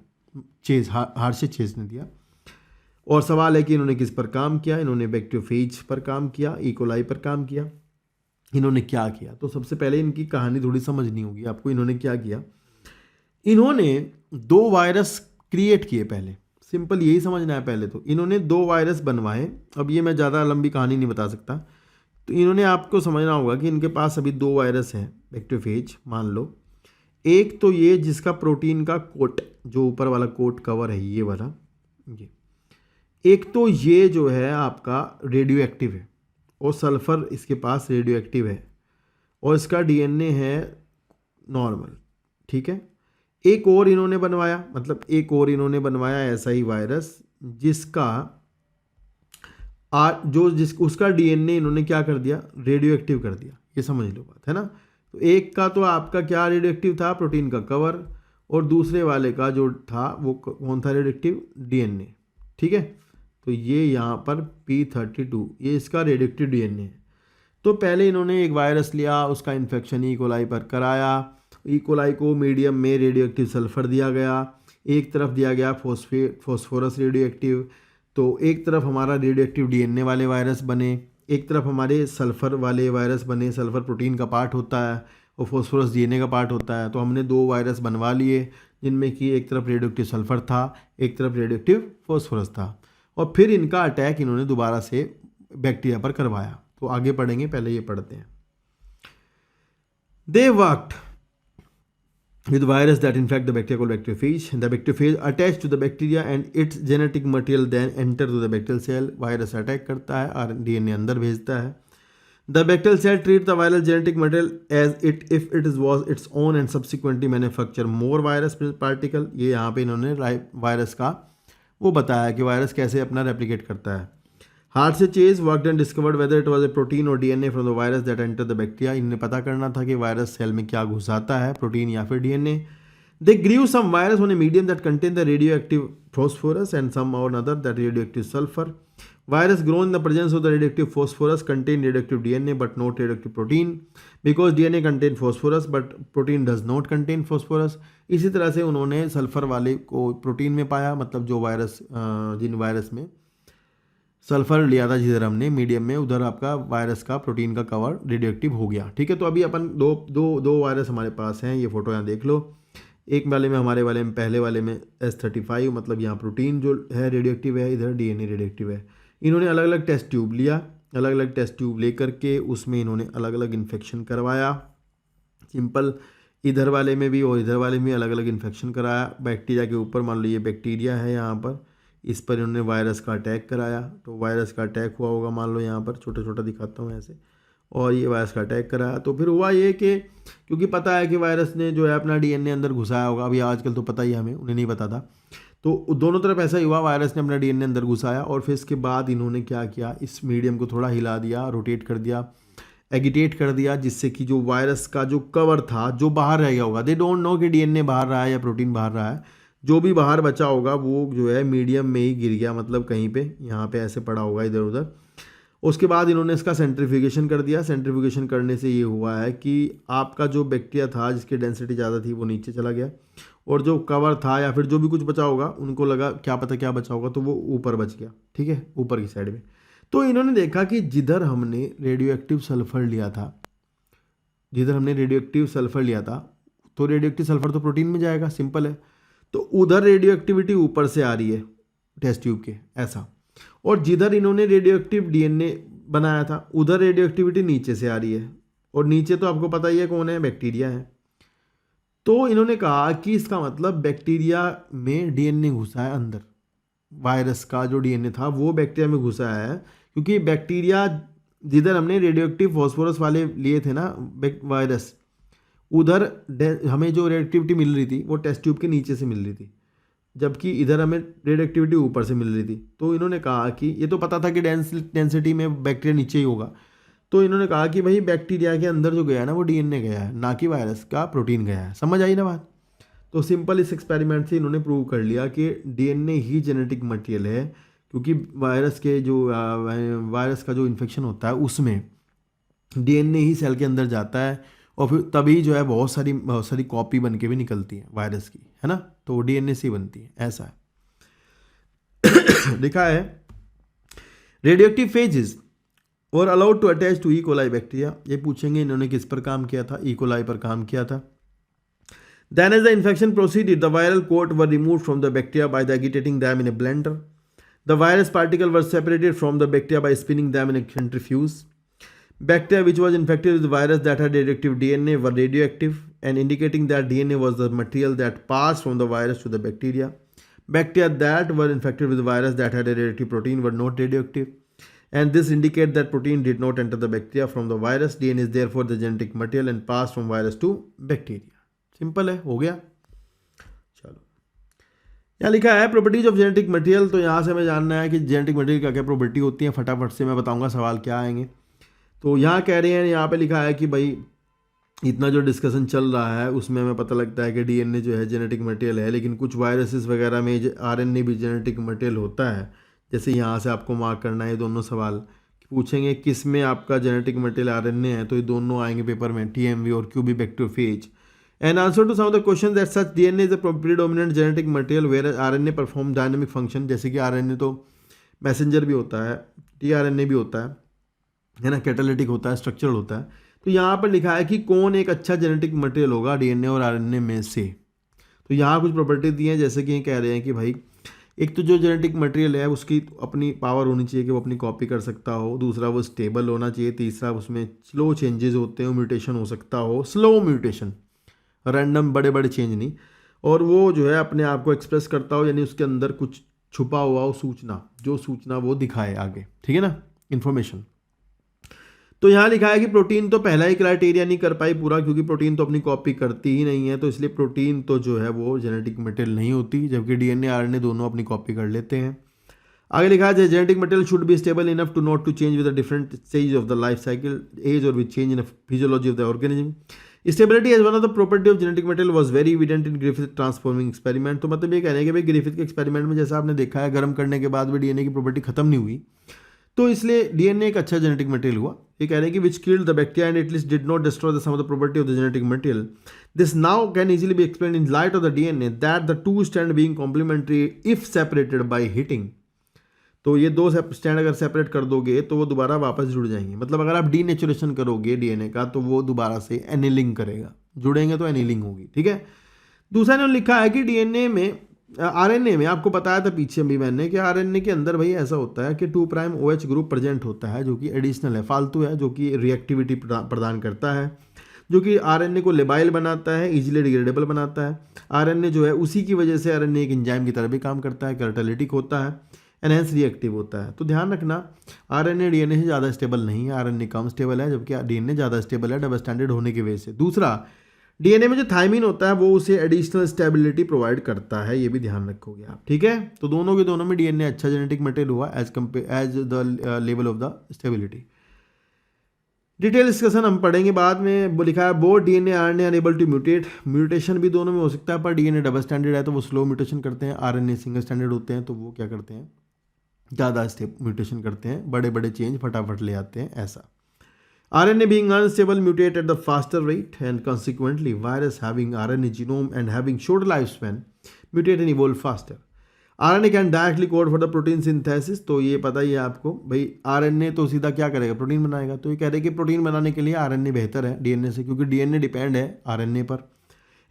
[SPEAKER 1] चेज, हार्शे चेज ने दिया। और सवाल है कि इन्होंने किस पर काम किया? इन्होंने बैक्टीरियोफेज पर काम किया, इकोलाई पर काम किया। इन्होंने क्या किया? तो सबसे पहले इनकी कहानी थोड़ी समझनी होगी आपको। इन्होंने क्या किया? इन्होंने 2 वायरस क्रिएट किए पहले, सिंपल यही समझना है पहले। तो इन्होंने 2 वायरस बनवाए। अब ये मैं ज़्यादा लंबी कहानी नहीं बता सकता। तो इन्होंने आपको समझना होगा कि इनके पास अभी 2 वायरस हैं बैक्टीरियोफेज, मान लो। एक तो ये जिसका प्रोटीन का कोट, जो ऊपर वाला कोट कवर है, ये वाला, ये। एक तो ये जो है आपका रेडियो एक्टिव है, और सल्फ़र इसके पास रेडियो एक्टिव है, और इसका डीएनए है नॉर्मल, ठीक है। एक और इन्होंने बनवाया, मतलब एक और इन्होंने बनवाया ऐसा ही वायरस जिसका उसका डीएनए इन्होंने क्या कर दिया? रेडियो एक्टिव कर दिया। ये समझ लो बात, है ना। तो एक का तो आपका क्या रेडियो एक्टिव था? प्रोटीन का कवर। और दूसरे वाले का जो था वो कौन था रेडियो एक्टिव? डीएनए, ठीक है। तो ये यहाँ पर P32, ये इसका रेडियो एक्टिव डीएनए है। तो पहले इन्होंने एक वायरस लिया, उसका इन्फेक्शन ई कोलाई पर कराया। ई कोलाई को मीडियम में रेडियो एक्टिव सल्फ़र दिया गया, एक तरफ दिया गया फॉस्फोरस रेडियो एक्टिव। तो एक तरफ हमारा रेडियो एक्टिव डीएनए वाले वायरस बने, एक तरफ हमारे सल्फ़र वाले वायरस बने। सल्फ़र प्रोटीन का पार्ट होता है और फॉस्फोरस डीएनए का पार्ट होता है। तो हमने 2 वायरस बनवा लिए, जिनमें कि एक तरफ रेडियो एक्टिव सल्फ़र था, एक तरफ रेडियो एक्टिव फॉस्फोरस था। और फिर इनका अटैक इन्होंने दोबारा से बैक्टीरिया पर करवाया। तो आगे पढ़ेंगे, पहले ये पढ़ते हैं। They worked with virus that infect the bacteria called bacteriophage. The bacteriophage attached to the bacteria and its genetic material then enter to the bacterial cell. Virus attack करता है और DNA अंदर भेजता है। The bacterial cell treat the viral genetic material as if it was its own and subsequently manufacture more virus particle. ये यहाँ पे इन्होंने वायरस का वो बताया कि वायरस कैसे अपना रेप्लिकेट करता है। Hershey Chase worked and discovered whether it was a protein और DNA from the virus that enter the bacteria. इन्हें पता करना था कि वायरस सेल में क्या घुसाता है, प्रोटीन या फिर DNA. They grew some virus on a medium that contain the radioactive phosphorus and some और other that radioactive sulphur. Virus grow in the presence of the radioactive phosphorus contain radioactive DNA but not radioactive protein because DNA contain phosphorus but protein does not contain phosphorus। इसी तरह से उन्होंने sulphur वाले को protein में पाया, मतलब जो वायरस जिन वायरस में सल्फर लिया था जिधर हमने मीडियम में, उधर आपका वायरस का प्रोटीन का कवर रेडियो एक्टिव हो गया, ठीक है। तो अभी अपन दो वायरस हमारे पास हैं, ये फोटो यहाँ देख लो। एक वाले में हमारे वाले में पहले वाले में S35, मतलब यहाँ प्रोटीन जो है रेडियो एक्टिव है, इधर डीएनए रेडियो एक्टिव है। इन्होंने अलग अलग टेस्ट ट्यूब लिया, अलग अलग टेस्ट ट्यूब ले करके उसमें इन्होंने अलग अलग इन्फेक्शन करवाया। सिंपल, इधर वाले में भी और इधर वाले में अलग अलग इन्फेक्शन कराया। बैक्टीरिया के ऊपर मान लो ये बैक्टीरिया है, यहाँ पर इस पर इन्होंने वायरस का अटैक कराया। तो वायरस का अटैक हुआ होगा, मान लो यहाँ पर छोटा छोटा दिखाता हूँ ऐसे, और ये वायरस का अटैक कराया। तो फिर हुआ ये कि क्योंकि पता है कि वायरस ने जो है अपना डीएनए अंदर घुसाया होगा, अभी आजकल तो पता ही हमें, उन्हें नहीं पता था। तो दोनों तरफ ऐसा ही हुआ, वायरस ने अपना डीएनए अंदर घुसाया और फिर इसके बाद इन्होंने क्या किया, इस मीडियम को थोड़ा हिला दिया, रोटेट कर दिया, एगिटेट कर दिया, जिससे कि जो वायरस का जो कवर था जो बाहर रह गया होगा, दे डोंट नो कि डीएनए बाहर रहा है या प्रोटीन बाहर रहा है, जो भी बाहर बचा होगा वो जो है मीडियम में ही गिर गया, मतलब कहीं पे यहाँ पे ऐसे पड़ा होगा इधर उधर। उसके बाद इन्होंने इसका सेंट्रीफ्यूगेशन कर दिया। सेंट्रीफ्यूगेशन करने से ये हुआ है कि आपका जो बैक्टीरिया था जिसकी डेंसिटी ज़्यादा थी वो नीचे चला गया, और जो कवर था या फिर जो भी कुछ बचा होगा उनको लगा क्या पता क्या बचा होगा, तो वो ऊपर बच गया, ठीक है, ऊपर की साइड में। तो इन्होंने देखा कि जिधर हमने रेडियो एक्टिव सल्फर लिया था, जिधर हमने रेडियो एक्टिव सल्फर लिया था, तो रेडियो एक्टिव सल्फर तो प्रोटीन में जाएगा, सिंपल है। तो उधर रेडियो एक्टिविटी ऊपर से आ रही है टेस्ट ट्यूब के, ऐसा। और जिधर इन्होंने रेडियो एक्टिव डीएनए बनाया था उधर रेडियो एक्टिविटी नीचे से आ रही है, और नीचे तो आपको पता ही है कौन है, बैक्टीरिया है। तो इन्होंने कहा कि इसका मतलब बैक्टीरिया में डीएनए घुसा है अंदर, वायरस का जो डीएनए था वो बैक्टीरिया में घुसा है, क्योंकि बैक्टीरिया जिधर हमने रेडियोएक्टिव फॉस्फोरस वाले लिए थे ना वायरस, उधर हमें जो रेडिएक्टिविटी मिल रही थी वो टेस्ट ट्यूब के नीचे से मिल रही थी, जबकि इधर हमें रेडिएक्टिविटी ऊपर से मिल रही थी। तो इन्होंने कहा कि ये तो पता था कि डेंसिटी में बैक्टीरिया नीचे ही होगा, तो इन्होंने कहा कि भाई बैक्टीरिया के अंदर जो गया है ना वो डीएनए गया है, ना कि वायरस का प्रोटीन गया है। समझ आई ना बात? तो सिंपल इस एक्सपेरिमेंट से इन्होंने प्रूव कर लिया कि डीएनए ही जेनेटिक मटेरियल है, क्योंकि वायरस का जो इन्फेक्शन होता है उसमें डीएनए ही सेल के अंदर जाता है, और फिर तभी जो है बहुत सारी कॉपी बन के भी निकलती है वायरस की, है ना। तो डीएनए से बनती है, ऐसा है। लिखा है रेडियोएक्टिव फेजेस और allowed to attach to E coli bacteria. ये पूछेंगे इन्होंने किस पर काम किया था, ई कोलाई पर काम किया था। Then as the infection proceeded, the viral coat were removed from the bacteria by the agitating them in a blender. The virus particle were separated from the bacteria by spinning them in a centrifuge. Bacteria which was infected with the virus that had radioactive DNA were radioactive, and indicating that DNA was the material that passed from the virus to the bacteria. Bacteria that were infected with the virus that had a radioactive protein were not radioactive, and this indicates that protein did not enter the bacteria from the virus. DNA is therefore the genetic material and passed from virus to bacteria. Simple है, हो गया। चलो, यहाँ लिखा है properties of genetic material. तो यहाँ से हमें जानना है कि जेनेटिक मटेरियल क्या क्या प्रॉपर्टी होती है। फटाफट से मैं बताऊंगा सवाल क्या आएंगे। तो यहाँ कह रहे हैं, यहाँ पे लिखा है कि भाई इतना जो डिस्कशन चल रहा है उसमें हमें पता लगता है कि डीएनए जो है जेनेटिक मटेरियल है, लेकिन कुछ वायरसेस वगैरह में आरएनए भी जेनेटिक मटेरियल होता है। जैसे यहाँ से आपको मार्क करना है, ये दोनों सवाल पूछेंगे किस में आपका जेनेटिक मटेरियल आरएनए है, तो ये दोनों आएंगे पेपर में, टीएमवी और QB bacteriophage. And answer to some of the questions that such DNA is a predominant genetic material whereas RNA perform dynamic function। जैसे कि RNA तो मैसेंजर भी होता है, tRNA भी होता है ना, कैटालिटिक होता है, स्ट्रक्चरल होता है। तो यहाँ पर लिखा है कि कौन एक अच्छा जेनेटिक मटेरियल होगा डीएनए और आरएनए में से। तो यहाँ कुछ प्रॉपर्टी दी हैं, जैसे कि ये कह रहे हैं कि भाई एक तो जो जेनेटिक मटेरियल है उसकी अपनी पावर होनी चाहिए कि वो अपनी कॉपी कर सकता हो, दूसरा वो स्टेबल होना चाहिए, तीसरा उसमें स्लो चेंजेस होते हैं, म्यूटेशन हो सकता हो, स्लो म्यूटेशन, रैंडम बड़े बड़े चेंज नहीं, और वो जो है अपने आप को एक्सप्रेस करता हो, यानी उसके अंदर कुछ छुपा हुआ हो सूचना, जो सूचना वो दिखाए आगे, ठीक है ना, इन्फॉर्मेशन। तो यहाँ लिखा है कि प्रोटीन तो पहला ही क्राइटेरिया नहीं कर पाई पूरा, क्योंकि प्रोटीन तो अपनी कॉपी करती ही नहीं है, तो इसलिए प्रोटीन तो जो है वो जेनेटिक मटेरियल नहीं होती, जबकि डीएनए आरएनए दोनों अपनी कॉपी कर लेते हैं। आगे लिखा है genetic material should be stable enough to not to change with the different stage of the life cycle age और with change in physiology of the organism. Stability as one of the property of genetic material was very evident in Griffith transforming experiment। तो मतलब ये कह रहे हैं कि भाई Griffith के एक्सपेरिमेंट में जैसा आपने देखा है गर्म करने के बाद भी डीएनए की प्रॉपर्टी खत्म नहीं हुई, तो इसलिए डीएनए एक अच्छा जेनेटिक मटेरियल हुआ। ये कह रहे हैं कि which killed the bacteria and at least did not destroy the some of the property of the genetic material. This now can easily be explained in light of the DNA that the two stand being complementary if separated by heating. तो ये दो stand अगर separate कर दोगे तो वो दोबारा वापस जुड़ जाएंगे। मतलब अगर आप डीनेचुरेशन करोगे डीएनए का तो वो दोबारा से एनिलिंग करेगा, जुड़ेंगे तो एनिलिंग होगी, ठीक है। दूसरा ने लिखा है कि डीएनए में आरएनए में आपको बताया था पीछे भी मैंने कि आरएनए के अंदर भाई ऐसा होता है कि 2' OH ग्रुप प्रेजेंट होता है, जो कि एडिशनल है, फालतू है, जो कि रिएक्टिविटी प्रदान करता है, जो कि आरएनए को लेबाइल बनाता है, इजीली डिग्रेडेबल बनाता है। आरएनए जो है उसी की वजह से आरएनए एक एंजाइम की तरह भी काम करता है, कैटालिटिक होता है, एनहेंस रिएक्टिव होता है। तो ध्यान रखना आरएनए डीएनए से ज़्यादा स्टेबल नहीं है, आरएनए कम स्टेबल है, जबकि डीएनए ज़्यादा स्टेबल है डबल स्टैंडर्ड होने की वजह से। दूसरा, डीएनए में जो थायमिन होता है वो उसे एडिशनल स्टेबिलिटी प्रोवाइड करता है, ये भी ध्यान रखोगे आप, ठीक है। तो दोनों के दोनों में डीएनए अच्छा जेनेटिक मटेरियल हुआ as the level of the stability. Detail discussion हम पढ़ेंगे बाद में। लिखा है both DNA RNA unable to mutate. Mutation भी दोनों में हो सकता है, पर डीएनए डबल स्टैंडर्ड है तो वो स्लो म्यूटेशन करते हैं, आरएनए सिंगल स्टैंडर्ड होते हैं तो वो क्या करते हैं, ज़्यादा स्टेप म्यूटेशन करते हैं, बड़े बड़े चेंज फटाफट ले आते हैं, ऐसा। RNA being unstable mutate at the faster rate and consequently virus having RNA genome and having shorter lifespan mutate and evolve faster. RNA can directly code for the protein synthesis। तो ये पता ही है आपको भाई, RNA तो सीधा क्या करेगा, प्रोटीन बनाएगा। तो ये कह रहे हैं कि प्रोटीन बनाने के लिए RNA बेहतर है डीएनए से, क्योंकि डीएनए डिपेंड है RNA पर,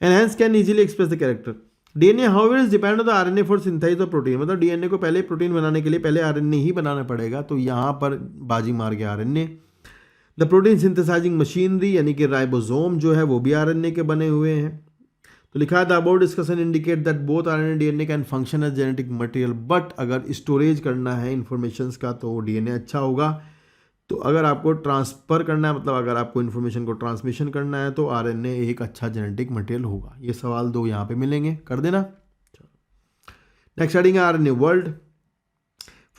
[SPEAKER 1] and hence can easily express the character। DNA however is depend on the RNA for synthesis of protein। मतलब डीएनए को पहले प्रोटीन बनाने के लिए पहले RNA ही बनाना पड़ेगा, तो यहाँ पर बाजी मार गया RNA। The protein synthesising machinery यानी कि राइबोसोम जो है वो भी आरएनए के बने हुए हैं। तो लिखा है the about discussion indicate that both RNA DNA can function as genetic material, but अगर स्टोरेज करना है इंफॉर्मेशंस का तो डीएनए अच्छा होगा। तो अगर आपको ट्रांसफ़र करना है, मतलब अगर आपको इन्फॉर्मेशन को ट्रांसमिशन करना है, तो आरएनए एक अच्छा जेनेटिक मटेरियल होगा। ये सवाल 2 यहाँ पे मिलेंगे, कर देना। नेक्स्ट हेडिंग है RNA world.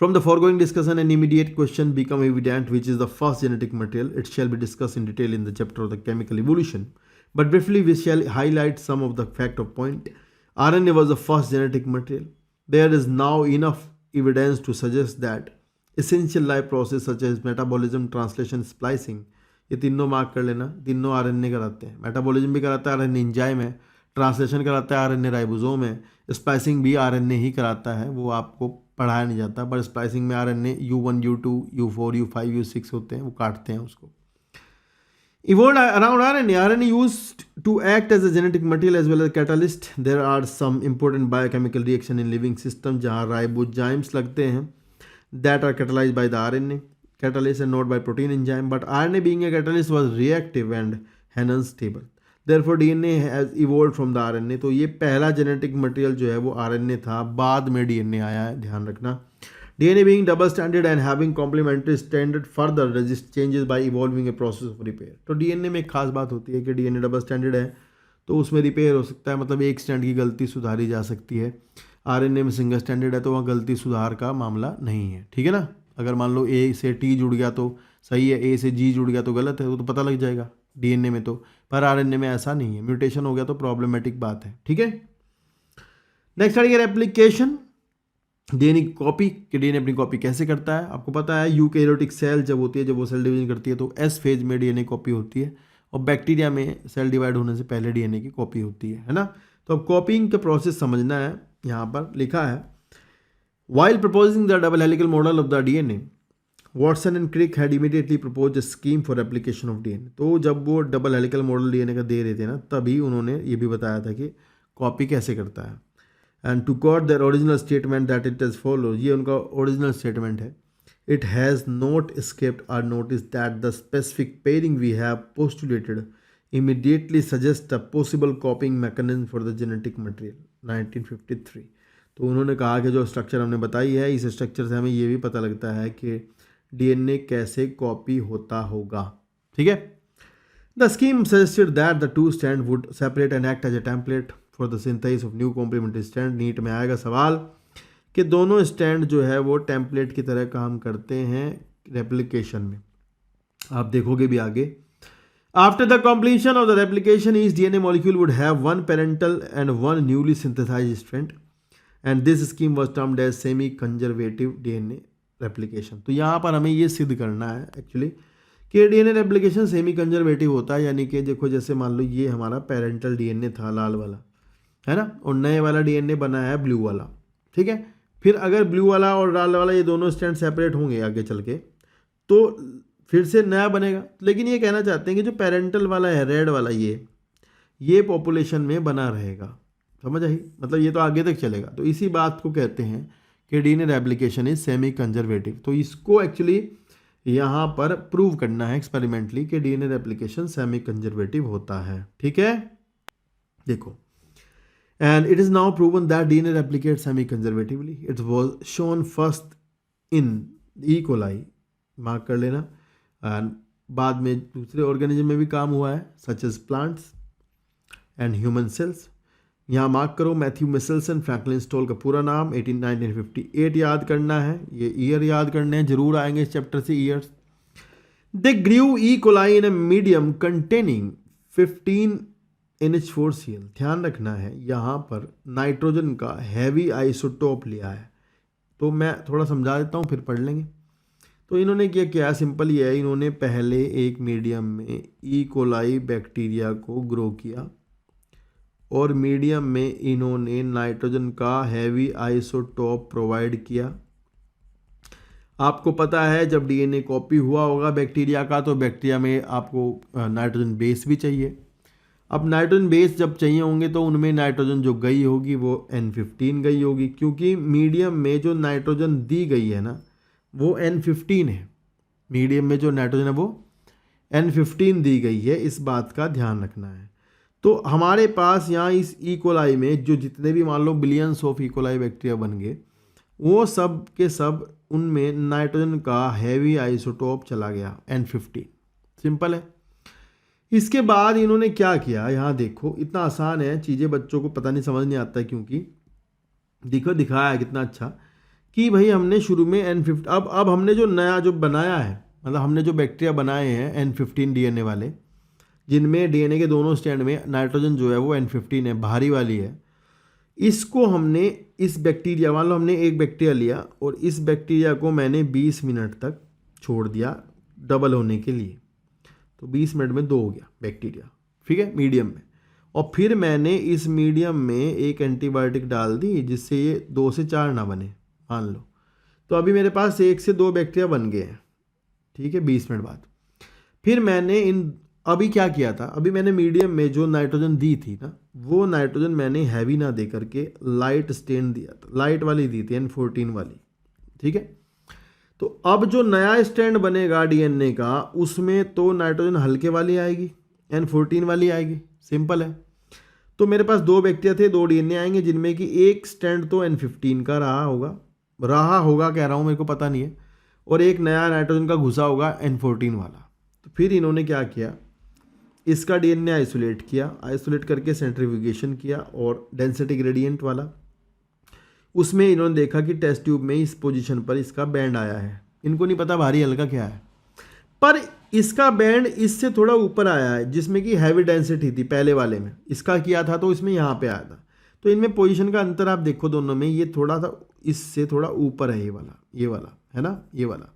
[SPEAKER 1] From the foregoing discussion, an immediate question become evident, which is the first genetic material. It shall be discussed in detail in the chapter of the chemical evolution. But briefly, we shall highlight some of the fact of point. RNA was the first genetic material. There is now enough evidence to suggest that essential life process such as metabolism, translation, splicing, ये तीनों mark कर लेना, तीनों RNA कराते हैं। Metabolism भी कराता है आरएनए, एंजाइम है। ट्रांसलेशन कराता है आरएनए, राइबोसोम है। स्प्लाइसिंग भी आरएनए ही कराता है, वो आपको पढ़ाया नहीं जाता, पर स्प्लाइसिंग में RNA U1, U2, U4, U5, U6 होते हैं, वो काटते हैं उसको। Evolved around RNA. RNA used to act as a genetic material as well as a catalyst. There are some important biochemical reaction in living system जहाँ ribozymes लगते हैं that are catalyzed by the RNA catalyst and not by protein enzyme. But RNA being a catalyst was reactive and hence unstable. Therefore DNA has evolved from the RNA. तो ये पहला genetic material जो है वो RNA था, बाद में DNA आया है, ध्यान रखना। DNA being double standard and having complementary standard further resist changes by evolving a process of repair. तो DNA में एक खास बात होती है कि DNA डबल स्टैंडर्ड है तो उसमें रिपेयर हो सकता है, मतलब एक स्टैंड की गलती सुधारी जा सकती है। आरएनए में सिंगल स्टैंडर्ड है तो वहाँ गलती सुधार का मामला नहीं है, ठीक है ना। अगर मान लो ए से टी जुड़ गया तो सही है, ए से जी जुड़ गया तो गलत है, वो तो पता लग जाएगा डीएनए में तो, पर आरएनए में ऐसा नहीं है। म्यूटेशन हो गया तो प्रॉब्लमेटिक बात है, ठीक है। नेक्स्ट आएगा एप्लीकेशन। डीएनए की कॉपी, कि डीएनए अपनी कॉपी कैसे करता है। आपको पता है यूकैरियोटिक सेल जब होती है, जब वो सेल डिवीजन करती है तो एस फेज में डीएनए कॉपी होती है, और बैक्टीरिया में सेल डिवाइड होने से पहले डीएनए की कॉपी होती है ना। तो अब कॉपिंग का प्रोसेस समझना है। यहाँ पर लिखा है while proposing the double helical model of the DNA, Watson and Crick had immediately propose a scheme for application of DNA. तो जब वो डबल हेलिकल मॉडल डीएनए का दे रहे थे ना, तभी उन्होंने ये भी बताया था कि कॉपी कैसे करता है। And to quote their original statement that it is follow, ये उनका ओरिजिनल स्टेटमेंट है। It has not escaped our notice that the specific pairing we have postulated immediately suggest a possible copying mechanism for the genetic material 1953। तो उन्होंने कहा कि जो structure हमने बताई है, इस स्ट्रक्चर से हमें ये भी पता लगता है कि डीएनए कैसे कॉपी होता होगा, ठीक है। The scheme suggested that the two stand would separate and act as a template for the synthesis of new complementary stand. NEET में आएगा सवाल कि दोनों स्टैंड जो है वो टेम्पलेट की तरह काम करते हैं रेप्लिकेशन में, आप देखोगे भी आगे। After the completion of the replication, each DNA molecule would have one parental and one newly synthesized strand, and this scheme was termed as semi-conservative DNA replication। तो यहाँ पर हमें ये सिद्ध करना है एक्चुअली कि डीएनए रेप्लिकेशन सेमी कंजर्वेटिव होता है, यानी कि देखो जैसे मान लो ये हमारा पेरेंटल डीएनए था लाल वाला, है ना, और नए वाला डीएनए बना है ब्लू वाला, ठीक है। फिर अगर ब्लू वाला और लाल वाला ये दोनों स्टैंड सेपरेट होंगे आगे चल के, तो फिर से नया बनेगा। लेकिन ये कहना चाहते हैं कि जो पेरेंटल वाला है रेड वाला, ये पॉपुलेशन में बना रहेगा, समझ आई, मतलब ये तो आगे तक चलेगा। तो इसी बात को कहते हैं कि DNA replication is semi conservative. तो इसको एक्चुअली यहाँ पर प्रूव करना है एक्सपेरिमेंटली कि डीएनए रेप्लिकेशन सेमी कंजर्वेटिव होता है, ठीक है। देखो, and it is now proven that DNA replicate semi conservatively. It was shown first in E coli, mark कर लेना, एंड बाद में दूसरे ऑर्गेनिज्म में भी काम हुआ है such as plants and human cells. यहाँ मार्क करो मैथ्यू मिसेल्सन फ्रैंकलिन स्टोल का पूरा नाम, 1958 याद करना है, ये ईयर याद करने हैं, जरूर आएंगे इस चैप्टर से years. They grew E coli in a medium containing 15 NH4Cl। ध्यान रखना है यहाँ पर नाइट्रोजन का हैवी आइसोटोप लिया है, तो मैं थोड़ा समझा देता हूँ फिर पढ़ लेंगे। तो इन्होंने क्या सिंपल ये है, इन्होंने पहले एक मीडियम में ई कोलाई बैक्टीरिया को ग्रो किया और मीडियम में इन्होंने नाइट्रोजन का हैवी आइसोटोप प्रोवाइड किया। आपको पता है जब डीएनए कॉपी हुआ होगा बैक्टीरिया का, तो बैक्टीरिया में आपको नाइट्रोजन बेस भी चाहिए। अब नाइट्रोजन बेस जब चाहिए होंगे तो उनमें नाइट्रोजन जो गई होगी वो N15 गई होगी, क्योंकि मीडियम में जो नाइट्रोजन दी गई है ना वो N15 है। मीडियम में जो नाइट्रोजन है वो N15 दी गई है, इस बात का ध्यान रखना है। तो हमारे पास यहाँ इस ई कोलाई में जो जितने भी मान लो billions of E coli bacteria बन गए, वो सब के सब उनमें नाइट्रोजन का हैवी आइसोटोप चला गया N15। सिंपल है। इसके बाद इन्होंने क्या किया, यहाँ देखो, इतना आसान है, चीज़ें बच्चों को पता नहीं, समझ नहीं आता है, क्योंकि देखो दिखाया है कितना अच्छा कि भाई हमने शुरू में N15, अब हमने जो नया जो बनाया है, मतलब हमने जो बैक्टीरिया बनाए हैं N15 डीएनए वाले, जिनमें डीएनए के दोनों स्टैंड में नाइट्रोजन जो है वो N15 है, भारी वाली है, इसको हमने इस बैक्टीरिया, मान लो हमने एक बैक्टीरिया लिया और इस बैक्टीरिया को मैंने 20 मिनट तक छोड़ दिया डबल होने के लिए, तो 20 मिनट में 2 हो गया बैक्टीरिया, ठीक है, मीडियम में। और फिर मैंने इस मीडियम में एक एंटीबायोटिक डाल दी जिससे ये 2 से 4 ना बने, मान लो, तो अभी मेरे पास 1 से 2 बैक्टीरिया बन गए हैं, ठीक है, 20 मिनट बाद। फिर मैंने अभी क्या किया था, अभी मैंने मीडियम में जो नाइट्रोजन दी थी ना, वो नाइट्रोजन मैंने हैवी ना दे करके लाइट स्टेन दिया था, लाइट वाली दी थी N14 वाली, ठीक है। तो अब जो नया स्टैंड बनेगा डीएनए का, उसमें तो नाइट्रोजन हल्के वाली आएगी, N14 वाली आएगी, सिंपल है। तो मेरे पास 2 बैक्टीरिया थे, 2 डीएनए आएंगे, जिनमें कि एक स्टैंड तो N15 का रहा होगा कह रहा हूँ, मेरे को पता नहीं है, और एक नया नाइट्रोजन का घुसा होगा N14 वाला। तो फिर इन्होंने क्या किया, इसका डीएनए आइसोलेट किया, आइसोलेट करके सेंट्रीफ्यूगेशन किया, और डेंसिटी ग्रेडियंट वाला, उसमें इन्होंने देखा कि टेस्ट ट्यूब में इस पोजीशन पर इसका बैंड आया है। इनको नहीं पता भारी हल्का क्या है, पर इसका बैंड इससे थोड़ा ऊपर आया है, जिसमें कि हैवी डेंसिटी थी पहले वाले में, इसका किया था तो इसमें यहाँ पे आया था। तो इनमें पोजीशन का अंतर आप देखो दोनों में, ये थोड़ा सा इससे थोड़ा ऊपर है, ये वाला है ना, ये वाला।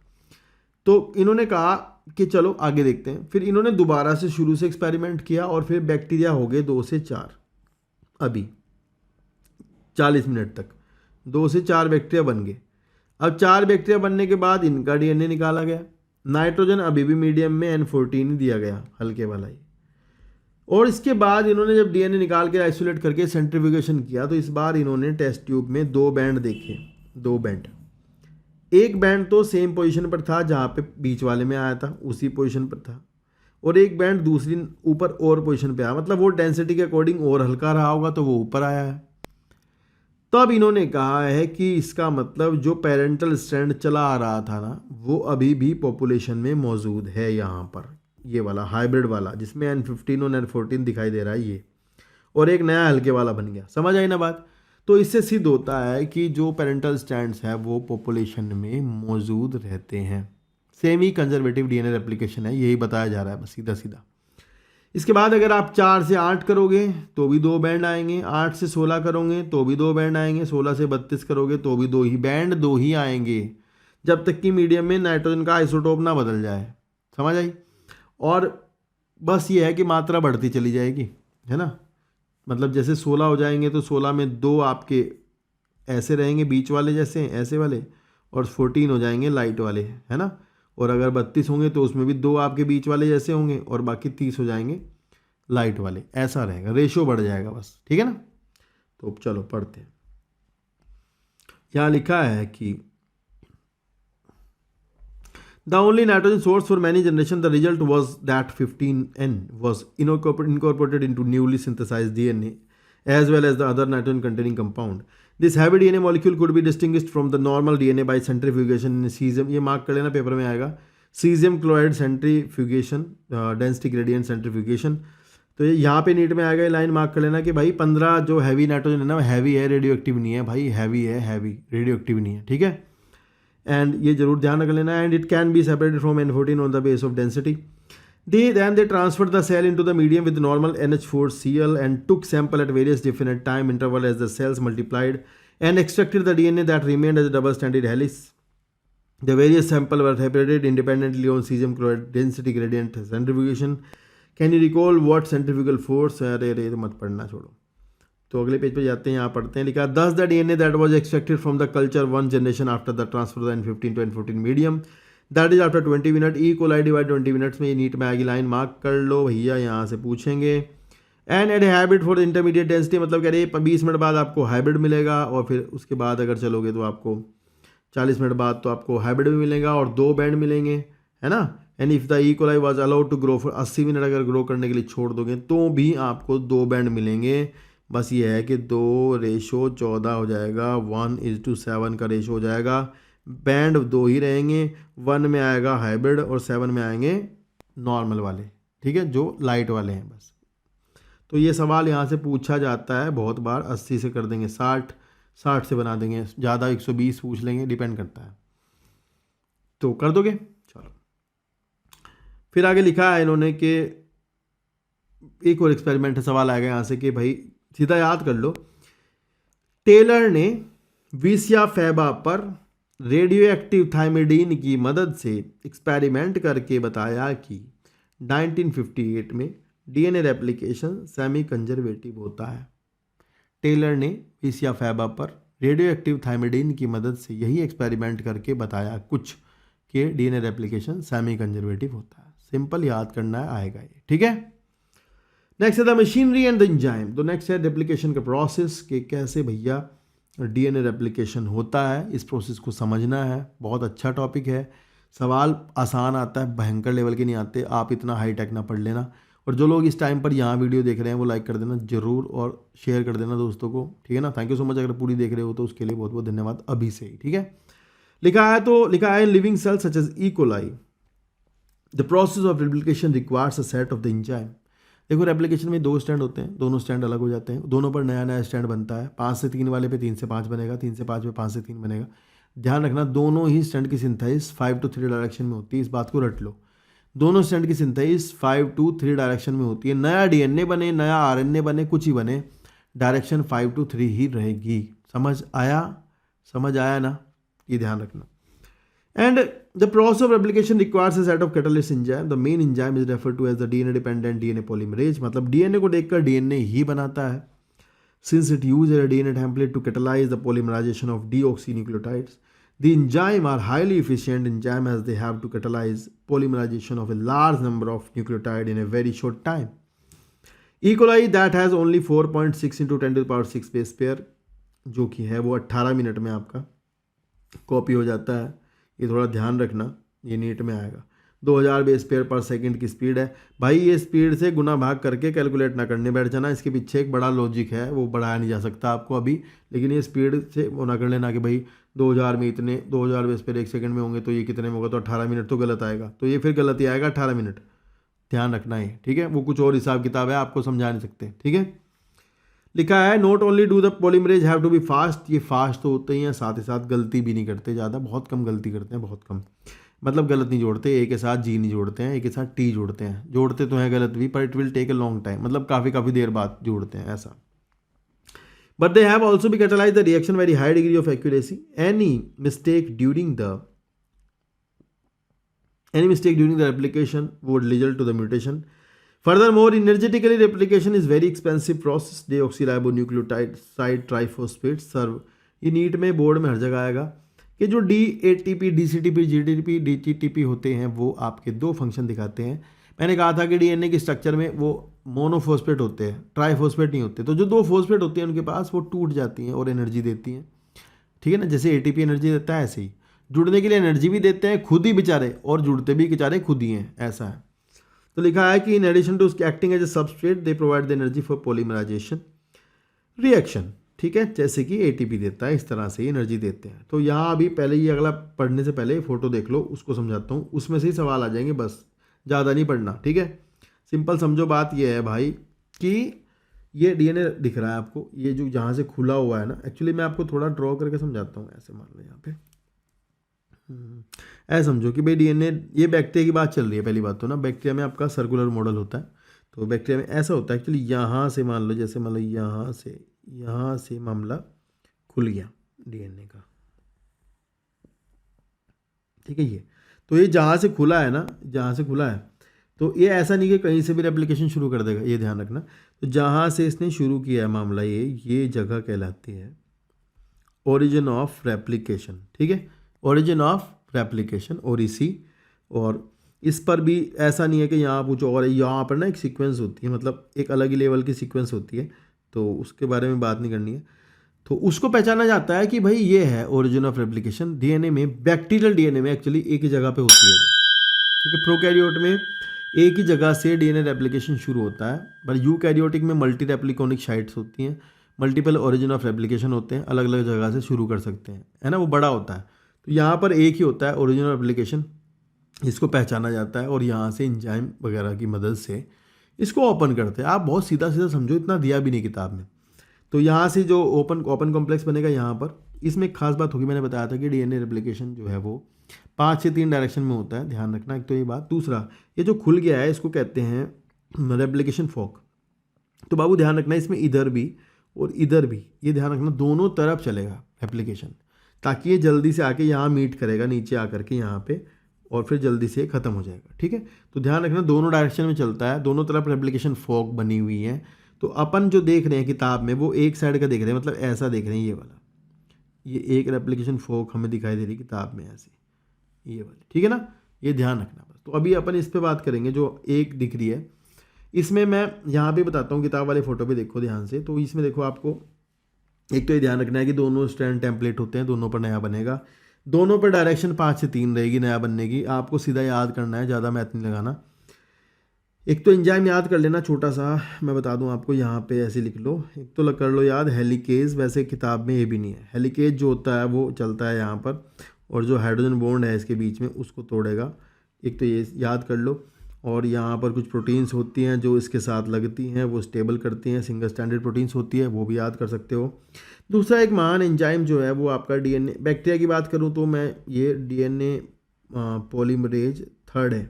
[SPEAKER 1] तो इन्होंने कहा कि चलो आगे देखते हैं। फिर इन्होंने दोबारा से शुरू से एक्सपेरिमेंट किया, और फिर बैक्टीरिया हो गए 2 से 4, अभी 40 मिनट तक 2 से 4 बैक्टीरिया बन गए। अब 4 बैक्टीरिया बनने के बाद इनका डीएनए निकाला गया, नाइट्रोजन अभी भी मीडियम में N14 दिया गया, हल्के वाला ही। और इसके बाद इन्होंने जब डीएनए निकाल के आइसोलेट करके सेंट्रीफ्यूगेशन किया, तो इस बार इन्होंने टेस्ट ट्यूब में 2 बैंड देखे, 2 बैंड, एक बैंड तो सेम पोजीशन पर था जहाँ पे बीच वाले में आया था, उसी पोजीशन पर था, और एक बैंड दूसरी ऊपर और पोजीशन पे आया, मतलब वो डेंसिटी के अकॉर्डिंग और हल्का रहा होगा तो वो ऊपर आया है। तब इन्होंने कहा है कि इसका मतलब जो पेरेंटल स्ट्रैंड चला आ रहा था ना, वो अभी भी पॉपुलेशन में मौजूद है, यहाँ पर ये वाला हाइब्रिड वाला, जिसमें N15 और N14 दिखाई दे रहा है ये, और एक नया हल्के वाला बन गया। समझ आई ना बात। तो इससे सिद्ध होता है कि जो पेरेंटल स्ट्रैंड्स है वो पॉपुलेशन में मौजूद रहते हैं। सेमी कंजर्वेटिव डीएनए रेप्लिकेशन है, यही बताया जा रहा है बस, सीधा सीधा। इसके बाद अगर आप 4 से 8 करोगे तो भी 2 बैंड आएंगे, 8 से 16 करोगे तो भी 2 बैंड आएंगे, 16 से 32 करोगे तो भी 2 ही बैंड, 2 ही आएंगे, जब तक कि मीडियम में नाइट्रोजन का आइसोटोप ना बदल जाए। समझ आई। और बस ये है कि मात्रा बढ़ती चली जाएगी, है ना, मतलब जैसे 16 हो जाएंगे तो 16 में 2 आपके ऐसे रहेंगे बीच वाले जैसे ऐसे वाले, और 14 हो जाएंगे लाइट वाले, है ना। और अगर 32 होंगे तो उसमें भी 2 आपके बीच वाले जैसे होंगे, और बाकी 30 हो जाएंगे लाइट वाले, ऐसा रहेगा, रेशो बढ़ जाएगा बस, ठीक है ना। तो चलो पढ़ते हैं। यहाँ लिखा है कि the only nitrogen source for many generations, the result was that 15N was incorporated into newly synthesized DNA as well as the other nitrogen containing compound. This heavy DNA molecule could be distinguished from the normal DNA by centrifugation in cesium, ये mark कर लेना, paper में आएगा, cesium chloride centrifugation, density gradient centrifugation। तो ये यहाँ पे NEET में आएगा, ये लाइन मार्क कर लेना कि भाई 15 जो हैवी नाइट्रोजन है ना, हैवी है, रेडियो एक्टिव नहीं है भाई, हैवी है, हैवी रेडियो एक्टिव नहीं है, ठीक है। एंड ये जरूर ध्यान रख लेना। And it can be separated from N14 on the base of density. They transferred the cell into the medium with normal NH4Cl and took sample at various different time interval as the cells multiplied and extracted the DNA that remained as a double-stranded helix. The various samples were separated independently on cesium chloride density gradient centrifugation. Can you recall what centrifugal force? अरे तो मत पढ़ना, छोड़ो। तो अगले page पे जाते हैं, यहाँ पढ़ते हैं, लिखा thus the DNA that was extracted from the culture one generation after the transfer of the N15 to N14 medium, that is after 20 minute, E. coli divide 20 minutes में, ये नीट में आएगी लाइन, मार्क कर लो भैया, यहाँ से पूछेंगे। And at hybrid for intermediate density, मतलब कह रहे 20 मिनट बाद आपको हाइब्रिड मिलेगा, और फिर उसके बाद अगर चलोगे तो आपको 40 मिनट बाद तो आपको हाइब्रिड भी मिलेगा और 2 बैंड मिलेंगे, है ना। And if the E. coli was allowed to grow for 80 minute, अगर ग्रो करने के लिए छोड़ दोगे तो भी आपको 2 बैंड मिलेंगे, बस ये है कि 2:14 हो जाएगा, 1:7 का रेशो हो जाएगा। बैंड 2 ही रहेंगे, 1 में आएगा हाइब्रिड और 7 में आएंगे नॉर्मल वाले, ठीक है, जो लाइट वाले हैं बस। तो ये सवाल यहाँ से पूछा जाता है बहुत बार। 80 से कर देंगे 60, 60 से बना देंगे, ज़्यादा 120 पूछ लेंगे, डिपेंड करता है। तो कर दोगे, चलो। फिर आगे लिखा है इन्होंने कि एक और एक्सपेरिमेंट है, सवाल आएगा यहाँ से कि भाई सीधा याद कर लो, टेलर ने विसिया फैबा पर रेडियो एक्टिव थाइमिडीन की मदद से एक्सपेरिमेंट करके बताया कि 1958 में डीएनए रेप्लिकेशन सेमी कंजर्वेटिव होता है। टेलर ने विसिया फैबा पर रेडियो एक्टिव थाइमिडीन की मदद से यही एक्सपेरिमेंट करके बताया कुछ कि डीएनए रेप्लिकेशन सेमी कंजर्वेटिव होता है। सिंपल याद करना है, आएगा ये, ठीक है। नेक्स्ट है the machinery and the enzyme. तो नेक्स्ट है रेप्लिकेशन का प्रोसेस, कि कैसे भैया डीएनए रेप्लिकेशन होता है, इस प्रोसेस को समझना है। बहुत अच्छा टॉपिक है, सवाल आसान आता है, भयंकर लेवल के नहीं आते। आप इतना हाई टेक ना पढ़ लेना। और जो लोग इस टाइम पर यहाँ वीडियो देख रहे हैं वो लाइक कर देना जरूर और शेयर कर देना दोस्तों को, ठीक है ना। Thank you so much. अगर पूरी देख रहे हो तो उसके लिए बहुत बहुत धन्यवाद अभी से ही, ठीक है। लिखा है living cells such as E coli the process of replication requires a set of the enzyme. देखो रेप्लिकेशन में 2 स्टैंड होते हैं, दोनों स्टैंड अलग हो जाते हैं, दोनों पर नया नया स्टैंड बनता है। 5 से 3 वाले पे 3 से 5 बनेगा, 3 से 5 पे 5 से 3 बनेगा। ध्यान रखना दोनों ही स्टैंड की सिंथेसिस 5 to 3 डायरेक्शन में होती है, इस बात को रट लो। दोनों स्टैंड की सिंथेसिस 5 to 3 डायरेक्शन में होती है। नया डीएनए बने, नया आरएनए बने, कुछ ही बने, डायरेक्शन 5 to 3 ही रहेगी। समझ आया ना, ये ध्यान रखना। And the process of replication requires a set of catalyst enzyme. The main enzyme is referred to as the DNA dependent DNA polymerase. मतलब DNA को देखकर DNA ही बनाता है. Since it uses a DNA template to catalyze the polymerization of deoxynucleotides, the enzyme are highly efficient enzyme as they have to catalyze polymerization of a large number of nucleotide in a very short time. E. coli that has only 4.6 into 10 to the power 6 base pair, जो कि है वो 18 minute में आपका copy हो जाता है। ये थोड़ा ध्यान रखना, ये नीट में आएगा। 2000 बेस पेयर पर सेकंड की स्पीड है। भाई ये स्पीड से गुना भाग करके कैलकुलेट ना करने बैठ जाना, इसके पीछे एक बड़ा लॉजिक है, वो बढ़ाया नहीं जा सकता आपको अभी। लेकिन ये स्पीड से वो ना कर लेना कि भाई 2000 में इतने 2000 बेस पेयर 1 सेकंड में होंगे तो ये कितने में होगा, तो 18 मिनट तो गलत आएगा, तो ये फिर गलत ही आएगा 18 मिनट। ध्यान रखना है, ठीक है। वो कुछ और हिसाब किताब है, आपको समझा नहीं सकते, ठीक है। लिखा है not only do the polymerase have to be fast. ये फास्ट तो होते ही हैं, साथ ही साथ गलती भी नहीं करते ज़्यादा, बहुत कम गलती करते हैं, बहुत कम। मतलब गलत नहीं जोड़ते, ए के साथ जी नहीं जोड़ते हैं, ए के साथ टी जोड़ते हैं। जोड़ते तो हैं गलत भी, पर it will take a long time, मतलब काफ़ी देर बाद जोड़ते हैं ऐसा। But they have also be catalyse the reaction very high degree of accuracy. Any mistake during the replication would result to the mutation. Furthermore, energetically replication is very expensive process. Deoxyribonucleotide side triphosphate serve, ये NEET में board में हर जगह आएगा कि जो DATP, DCTP, GDP, DTTP होते हैं वो आपके 2 फंक्शन दिखाते हैं। मैंने कहा था कि डीएनए के स्ट्रक्चर में वो मोनोफॉस्फेट होते हैं, ट्राइफॉस्फेट नहीं होते। तो जो 2 फॉस्फेट होते हैं उनके पास वो टूट जाती हैं और एनर्जी देती हैं, ठीक है ना। जैसे ATP एनर्जी देता है, ऐसे ही जुड़ने के लिए एनर्जी भी देते हैं खुद ही बेचारे, और जुड़ते भी बेचारे खुद ही हैं, ऐसा है। तो लिखा है कि in addition to acting as a substrate they provide the energy for polymerisation reaction, ठीक है। जैसे कि ATP देता है, इस तरह से ही एनर्जी देते हैं। तो यहाँ अभी पहले ये अगला पढ़ने से पहले फोटो देख लो, उसको समझाता हूँ, उसमें से ही सवाल आ जाएंगे, बस ज़्यादा नहीं पढ़ना, ठीक है। सिंपल समझो बात ये है भाई कि ये डीएनए दिख रहा है आपको, ये जो जहाँ से खुला हुआ है ना, एक्चुअली मैं आपको थोड़ा ड्रॉ करके समझाता हूँ। ऐसे मान लो यहाँ पे ऐसा समझो कि भाई डीएनए, ये बैक्टीरिया की बात चल रही है। पहली बात तो ना, बैक्टीरिया में आपका सर्कुलर मॉडल होता है। तो बैक्टीरिया में ऐसा होता है एक्चुअली, यहाँ से मान लो, जैसे मान लो यहाँ से मामला खुल गया डीएनए का, ठीक है। ये तो ये जहाँ से खुला है ना, जहाँ से खुला है, तो ये ऐसा नहीं कि कहीं से भी रेप्लिकेशन शुरू कर देगा, ये ध्यान रखना। तो जहाँ से इसने शुरू किया है मामला, ये जगह कहलाती है ओरिजिन ऑफ रेप्लिकेशन, ठीक है। Origin of replication ori C. और इस पर भी ऐसा नहीं है कि यहाँ पूछो, और यहाँ पर ना एक सीक्वेंस होती है, मतलब एक अलग ही लेवल की सीक्वेंस होती है, तो उसके बारे में बात नहीं करनी है। तो उसको पहचाना जाता है कि भाई ये है ओरिजिन ऑफ रेप्लिकेशन। डीएनए में, बैक्टीरियल डीएनए में एक्चुअली एक ही जगह पे होती है वो, ठीक है। प्रोकैरियोट में एक ही जगह से डीएनए रेप्लिकेशन शुरू होता है, पर यूकैरियोटिक में मल्टी रेप्लिकोनिक साइट्स होती हैं, मल्टीपल ओरिजिन ऑफ रेप्लिकेशन होते हैं, अलग अलग जगह से शुरू कर सकते हैं, है ना, वो बड़ा होता है। तो यहाँ पर एक ही होता है ओरिजिन ऑफ रेप्लिकेशन, इसको पहचाना जाता है और यहाँ से एंजाइम वगैरह की मदद से इसको ओपन करते हैं। आप बहुत सीधा सीधा समझो, इतना दिया भी नहीं किताब में। तो यहाँ से जो ओपन कॉम्प्लेक्स बनेगा यहाँ पर, इसमें एक खास बात होगी, मैंने बताया था कि डीएनए रेप्लिकेशन जो है वो 5 से 3 डायरेक्शन में होता है, ध्यान रखना। एक तो ये बात, दूसरा ये जो खुल गया है इसको कहते हैं रेप्लिकेशन फॉक। तो बाबू ध्यान रखना, इसमें इधर भी और इधर भी, ये ध्यान रखना, दोनों तरफ चलेगा रेप्लिकेशन, ताकि ये जल्दी से आके यहाँ मीट करेगा नीचे आकर के यहाँ पे, और फिर जल्दी से ख़त्म हो जाएगा। ठीक है, तो ध्यान रखना दोनों डायरेक्शन में चलता है, दोनों तरफ रेप्लिकेशन फॉक बनी हुई है। तो अपन जो देख रहे हैं किताब में वो एक साइड का देख रहे हैं, मतलब ऐसा देख रहे हैं, ये वाला, ये एक रेप्लिकेशन फॉक हमें दिखाई दे रही किताब में ऐसे, ये वाली, ठीक है ना, ये ध्यान रखना बस। तो अभी अपन इस पे बात करेंगे जो एक दिख रही है, इसमें मैं यहाँ पे बताता हूँ, किताब वाले फोटो पे देखो ध्यान से। तो इसमें देखो आपको एक तो ये ध्यान रखना है कि दोनों स्ट्रैंड टेम्पलेट होते हैं, दोनों पर नया बनेगा, दोनों पर डायरेक्शन 5 से 3 रहेगी नया बनने की। आपको सीधा याद करना है, ज़्यादा मैथ नहीं लगाना। एक तो एंजाइम याद कर लेना, छोटा सा मैं बता दूं आपको, यहाँ पे ऐसे लिख लो, एक तो कर लो याद हेलिकेज, वैसे किताब में ये भी नहीं है। हेलिकेज जो होता है वो चलता है यहाँ पर, और जो हाइड्रोजन बॉन्ड है इसके बीच में उसको तोड़ेगा, एक तो ये याद कर लो। और यहाँ पर कुछ प्रोटीन्स होती हैं जो इसके साथ लगती हैं, वो स्टेबल करती हैं, सिंगल स्टैंडर्ड प्रोटीन्स होती है, वो भी याद कर सकते हो। दूसरा एक महान एंजाइम जो है वो आपका डीएनए, बैक्टीरिया की बात करूँ तो मैं ये डीएनए पॉलीमरेज थर्ड है,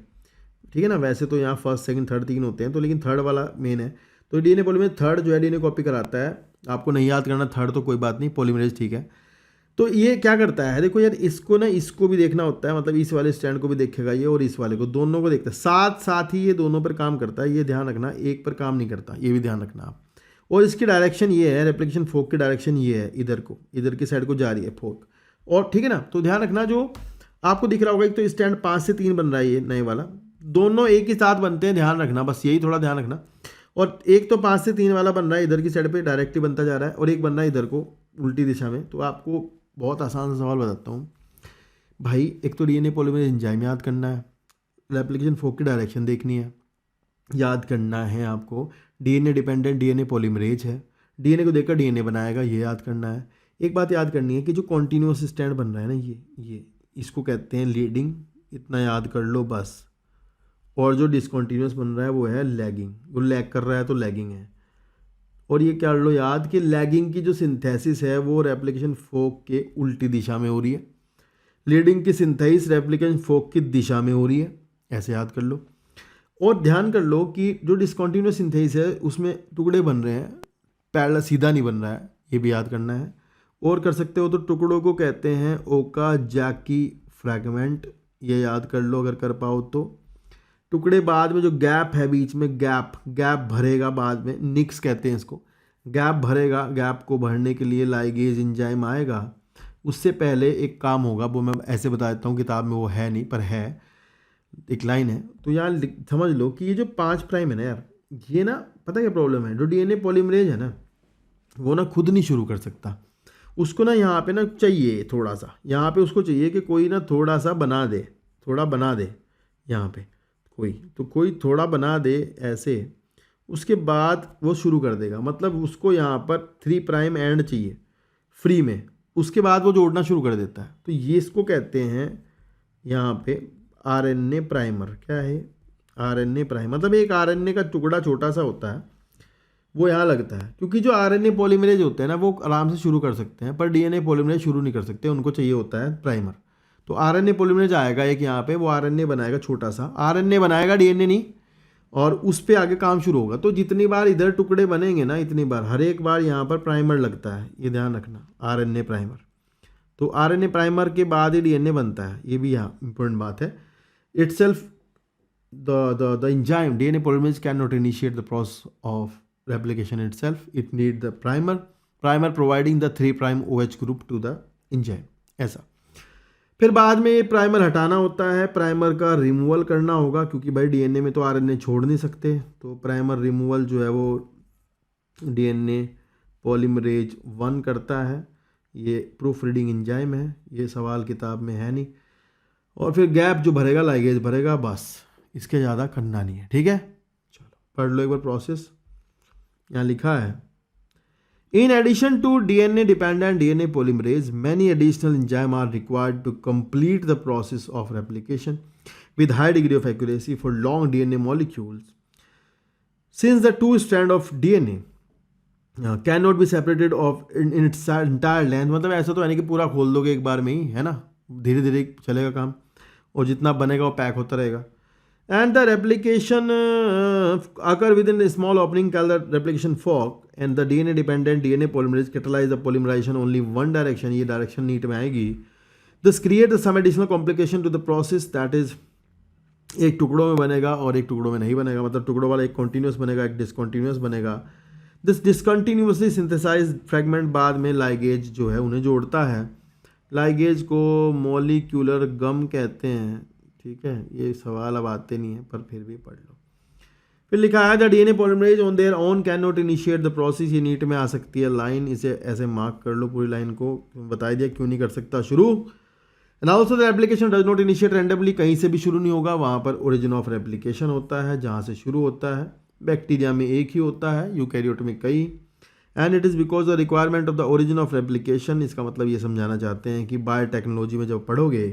[SPEAKER 1] ठीक है ना। वैसे तो यहाँ फर्स्ट सेकंड थर्ड 3 होते हैं, तो लेकिन थर्ड वाला मेन है। तो डीएनए पॉलीमरेज थर्ड जो है डीएनए कॉपी कराता है, आपको नहीं याद करना थर्ड तो कोई बात नहीं, पॉलीमरेज ठीक है। तो ये क्या करता है, देखो यार, इसको ना, इसको भी देखना होता है, मतलब इस वाले स्टैंड को भी देखेगा ये और इस वाले को, दोनों को देखता है, साथ साथ ही ये दोनों पर काम करता है, ये ध्यान रखना, एक पर काम नहीं करता, ये भी ध्यान रखना आप। और इसकी डायरेक्शन ये है, रेप्लिकेशन फोक की डायरेक्शन ये है, इधर को, इधर की साइड को जा रही है फोक, और ठीक है ना। तो ध्यान रखना, जो आपको दिख रहा होगा एक तो स्टैंड 5 से 3 बन रहा है, ये नए वाला, दोनों एक ही साथ बनते हैं, ध्यान रखना, बस यही थोड़ा ध्यान रखना। और एक तो 5 से 3 वाला बन रहा है इधर की साइड पे डायरेक्टली बनता जा रहा है, और एक बन रहा है इधर को उल्टी दिशा में। तो आपको बहुत आसान सा सवाल बताता हूँ भाई, एक तो डीएनए पॉलीमरेज एंजाइम याद करना है, रेप्लिकेशन फोक की डायरेक्शन देखनी है, याद करना है आपको डीएनए डिपेंडेंट डीएनए पॉलीमरेज है, डीएनए को देखकर डीएनए बनाएगा, ये याद करना है। एक बात याद करनी है कि जो कॉन्टीन्यूअस स्टैंड बन रहा है ना, ये इसको कहते हैं लीडिंग, इतना याद कर लो बस। और जो डिसकॉन्टीन्यूअस बन रहा है वो है लैगिंग, वो लैग कर रहा है तो लैगिंग है। और ये कर लो याद कि लैगिंग की जो सिंथेसिस है वो रेप्लिकेशन फोक के उल्टी दिशा में हो रही है, लीडिंग की सिंथेसिस रेप्लिकेशन फोक की दिशा में हो रही है, ऐसे याद कर लो। और ध्यान कर लो कि जो डिसकॉन्टीन्यूअस सिंथेसिस है उसमें टुकड़े बन रहे हैं, पैरेलल सीधा नहीं बन रहा है, ये भी याद करना है। और कर सकते हो तो टुकड़ों को कहते हैं ओकाजाकी फ्रैगमेंट, ये याद कर लो अगर कर पाओ तो। टुकड़े बाद में जो गैप है बीच में, गैप भरेगा बाद में, निक्स कहते हैं इसको, गैप भरेगा, गैप को भरने के लिए लाइगेज एंजाइम आएगा। उससे पहले एक काम होगा, वो मैं ऐसे बता देता हूँ, किताब में वो है नहीं पर है, एक लाइन है। तो यहाँ समझ लो कि ये जो 5 प्राइम है ना यार, ये ना पता क्या प्रॉब्लम है, जो डीएनए पॉलीमरेज है ना वो ना खुद नहीं शुरू कर सकता, उसको ना यहाँ पे ना चाहिए थोड़ा सा, यहाँ पे उसको चाहिए कि कोई ना थोड़ा सा बना दे, थोड़ा बना दे यहाँ पे कोई थोड़ा बना दे ऐसे, उसके बाद वो शुरू कर देगा। मतलब उसको यहाँ पर 3 प्राइम एंड चाहिए फ्री में, उसके बाद वो जोड़ना शुरू कर देता है। तो ये इसको कहते हैं यहाँ पे आरएनए प्राइमर। क्या है आरएनए प्राइमर? मतलब एक आरएनए का टुकड़ा छोटा सा होता है, वो यहाँ लगता है, क्योंकि जो आरएनए पॉलीमरेज होते हैं ना वो आराम से शुरू कर सकते हैं, पर डीएनए पॉलीमरेज शुरू नहीं कर सकते, उनको चाहिए होता है प्राइमर। तो आरएनए पॉलीमरेज आएगा एक यहाँ पे, वो आरएनए बनाएगा, छोटा सा आरएनए बनाएगा, डीएनए नहीं, और उस पर आगे काम शुरू होगा। तो जितनी बार इधर टुकड़े बनेंगे ना, इतनी बार हर एक बार यहाँ पर प्राइमर लगता है, ये ध्यान रखना, आरएनए प्राइमर। तो आरएनए प्राइमर के बाद ही डीएनए बनता है, ये भी यहाँ इंपॉर्टेंट बात है। itself the enzyme DNA polymerase cannot initiate the process of replication itself. It need the primer providing the 3' OH group to the enzyme। ऐसा फिर बाद में ये प्राइमर हटाना होता है, प्राइमर का रिमूवल करना होगा, क्योंकि भाई डीएनए में तो आरएनए छोड़ नहीं सकते। तो प्राइमर रिमूवल जो है वो डीएनए पॉलीमरेज 1 करता है, ये प्रूफ रीडिंग एंजाइम है, ये सवाल किताब में है नहीं। और फिर गैप जो भरेगा लाइगेज भरेगा, बस इसके ज़्यादा करना नहीं है, ठीक है। चलो पढ़ लो एक बार प्रोसेस। यहाँ लिखा है In addition to DNA-dependent DNA polymerase, many additional enzymes are required to complete the process of replication with high degree of accuracy for long DNA molecules. Since the two strands of DNA cannot be separated in its entire length, मतलब ऐसा तो है नहीं कि पूरा खोल दोगे एक बार में ही, है ना, धीरे धीरे चलेगा काम और जितना बनेगा वो पैक होता रहेगा। And the replication occur within a small opening called the replication fork, and the DNA dependent DNA polymerase catalyze the polymerization only one direction, ये डायरेक्शन नीट में आएगी। This creates some additional complication to the process, that is एक टुकड़ों में बनेगा और एक टुकड़ों में नहीं बनेगा, मतलब टुकड़ों वाला एक कॉन्टिन्यूस बनेगा, एक डिसकॉन्टिन्यूस बनेगा। दिस डिसकॉन्टिन्यूसली सिंथेसाइज फ्रेगमेंट बाद में लाइगेज जो है उन्हें जोड़ता है। लाइगेज को मॉलिक्यूलर गम कहते हैं, ठीक है। ये सवाल अब आते नहीं है पर फिर भी पढ़ लो। फिर लिखा है the DNA polymerase on their own can not initiate the process, ये नीट में आ सकती है लाइन, इसे ऐसे मार्क कर लो पूरी लाइन को, बता दिया क्यों नहीं कर सकता शुरू। And also the application does not initiate randomly, कहीं से भी शुरू नहीं होगा, वहाँ पर ओरिजिन ऑफ रेप्लिकेशन होता है जहाँ से शुरू होता है। बैक्टीरिया में एक ही होता है, यूकैरियोट में कई। And it is because the requirement of the origin of replication, इसका मतलब ये समझाना चाहते हैं कि बायोटेक्नोलॉजी में जब पढ़ोगे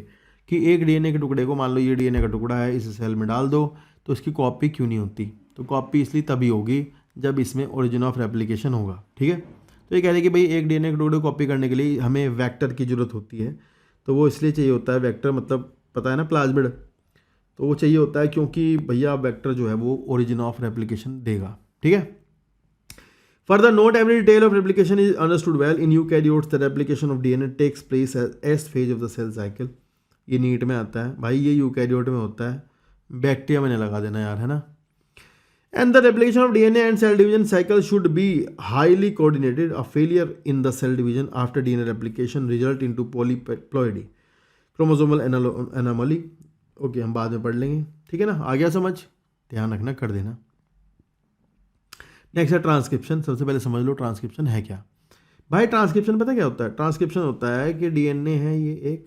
[SPEAKER 1] कि एक डीएनए के टुकड़े को, मान लो ये डीएनए का टुकड़ा है, इसे सेल में डाल दो तो इसकी कॉपी क्यों नहीं होती, तो कॉपी इसलिए तभी होगी जब इसमें ओरिजिन ऑफ रेप्लिकेशन होगा, ठीक है। तो ये कह रहे हैं कि भाई एक डीएनए के टुकड़े को कॉपी करने के लिए हमें वेक्टर की ज़रूरत होती है, तो वो इसलिए चाहिए होता है वेक्टर, मतलब पता है ना प्लाज्मिड, तो वो चाहिए होता है क्योंकि भैया वेक्टर जो है वो ओरिजिन ऑफ रेप्लिकेशन देगा, ठीक है। Further, not every detail of replication is understood well. In eukaryotes, the replication of DNA takes place as S phase of the cell cycle. ये नीट में आता है भाई, ये यूकैरियोट में होता है, बैक्टीरिया में नहीं लगा देना यार, है ना। And the replication of DNA and cell division cycle should be highly coordinated. A failure in the cell division after DNA replication result into polyploidy, chromosomal anomaly. Okay हम बाद में पढ़ लेंगे, ठीक है ना। आ गया समझ, ध्यान रखना, कर देना। नेक्स्ट है ट्रांसक्रिप्शन। सबसे पहले समझ लो ट्रांसक्रिप्शन है क्या। भाई ट्रांसक्रिप्शन पता क्या होता है? ट्रांसक्रिप्शन होता है कि डीएनए है ये एक,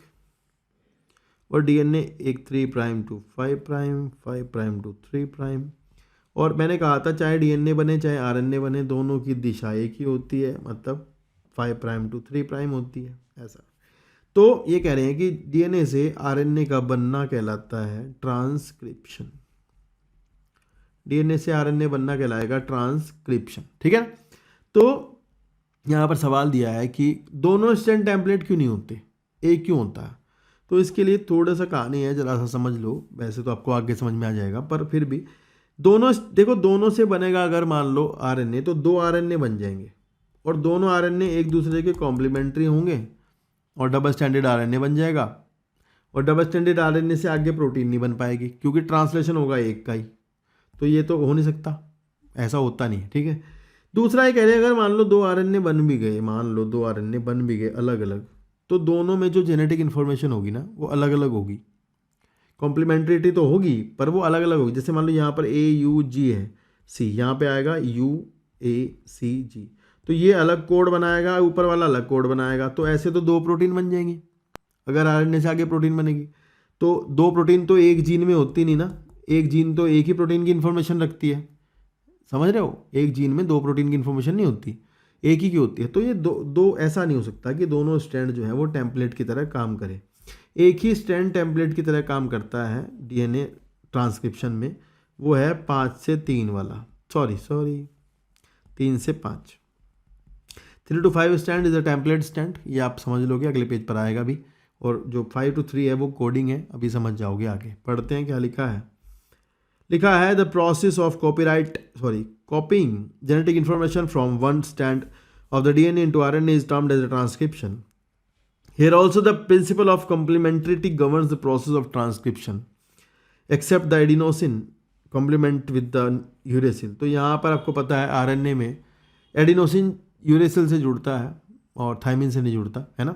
[SPEAKER 1] और डीएनए एक 3 prime to 5 prime, 5 prime to 3 prime, और मैंने कहा था चाहे डीएनए बने चाहे आरएनए बने, दोनों की दिशा एक ही होती है, मतलब 5 प्राइम टू 3 प्राइम होती है, ऐसा। तो ये कह रहे हैं कि डीएनए से आरएनए का बनना कहलाता है ट्रांसक्रिप्शन, डीएनए से आरएनए बनना कहलाएगा ट्रांसक्रिप्शन, ठीक है। तो यहाँ पर सवाल दिया है कि दोनों स्ट्रैंड टेम्पलेट क्यों नहीं होते, एक क्यों होता है। तो इसके लिए थोड़ा सा कहानी है, जरा सा समझ लो, वैसे तो आपको आगे समझ में आ जाएगा, पर फिर भी दोनों देखो, दोनों से बनेगा अगर मान लो आरएनए, तो 2 आरएनए बन जाएंगे, और दोनों आरएनए एक दूसरे के कॉम्प्लीमेंट्री होंगे, और डबल स्टैंडर्ड आरएनए बन जाएगा। और डबल स्टैंडर्ड आरएनए से आगे प्रोटीन नहीं बन पाएगी क्योंकि ट्रांसलेशन होगा एक का ही, तो ये तो हो नहीं सकता, ऐसा होता नहीं है, ठीक है। दूसरा ये कह रहे हैं अगर मान लो 2 आरएनए बन भी गए, मान लो 2 आरएनए बन भी गए अलग अलग, तो दोनों में जो जेनेटिक इन्फॉर्मेशन होगी ना वो अलग अलग होगी, कॉम्प्लीमेंट्रिटी तो होगी पर वो अलग अलग होगी। जैसे मान लो यहाँ पर AUG है, C यहाँ पे आएगा UACG, तो ये अलग कोड बनाएगा, ऊपर वाला अलग कोड बनाएगा, तो ऐसे तो 2 प्रोटीन बन जाएंगी। अगर आरएनए से आगे प्रोटीन बनेगी तो 2 प्रोटीन तो एक जीन में होती नहीं ना, एक जीन तो एक ही प्रोटीन की इन्फॉर्मेशन रखती है, समझ रहे हो। एक जीन में 2 प्रोटीन की इन्फॉर्मेशन नहीं होती, एक ही की होती है। तो ये दो ऐसा नहीं हो सकता कि दोनों स्ट्रैंड जो है वो टेम्पलेट की तरह काम करे। एक ही स्ट्रैंड टेम्पलेट की तरह काम करता है डीएनए ट्रांसक्रिप्शन में, वो है 5 से 3 वाला, सॉरी 3 से 5। 3 to 5 stand is a template stand, ये आप समझ लोगे, अगले पेज पर आएगा भी। और जो 5 to 3 है वो कोडिंग है, अभी समझ जाओगे आगे। पढ़ते हैं क्या लिखा है। लिखा है the process of copying genetic information from one stand of the DNA into RNA is termed as a transcription. Here also the principle of complementarity governs the process of transcription, except the adenosine complement with the uracil। तो यहाँ पर आपको पता है RNA में adenosine uracil से जुड़ता है और थायमिन से नहीं जुड़ता, है ना।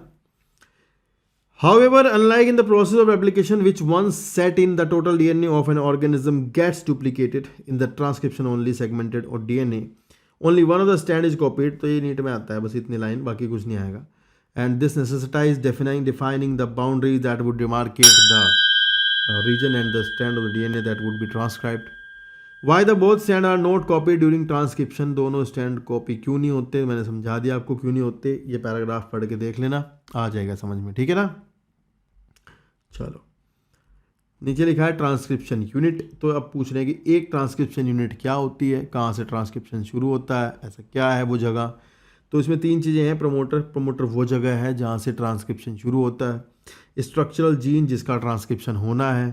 [SPEAKER 1] However, unlike in the process of replication, which once set in the total DNA of an organism gets duplicated, in the transcription only segmented or DNA, only one of the strand is copied। तो ये NEET में आता है, बस इतनी line, बाकी कुछ नहीं आएगा। And this necessitates defining the boundaries that would demarcate the region and the strand of the DNA that would be transcribed. Why the both strand are not copied during transcription? दोनों stand copy क्यों नहीं होते? मैंने समझा दिया आपको क्यों नहीं होते, ये पैराग्राफ पढ़ के देख लेना, आ जाएगा समझ में, ठीक है ना। चलो, नीचे लिखा है ट्रांसक्रिप्शन यूनिट। तो अब पूछ रहे हैं कि एक ट्रांसक्रिप्शन यूनिट क्या होती है, कहाँ से ट्रांसक्रिप्शन शुरू होता है, ऐसा क्या है वो जगह। तो इसमें तीन चीज़ें हैं। प्रमोटर वो जगह है जहाँ से ट्रांसक्रिप्शन शुरू होता है। स्ट्रक्चरल जीन जिसका ट्रांसक्रिप्शन होना है।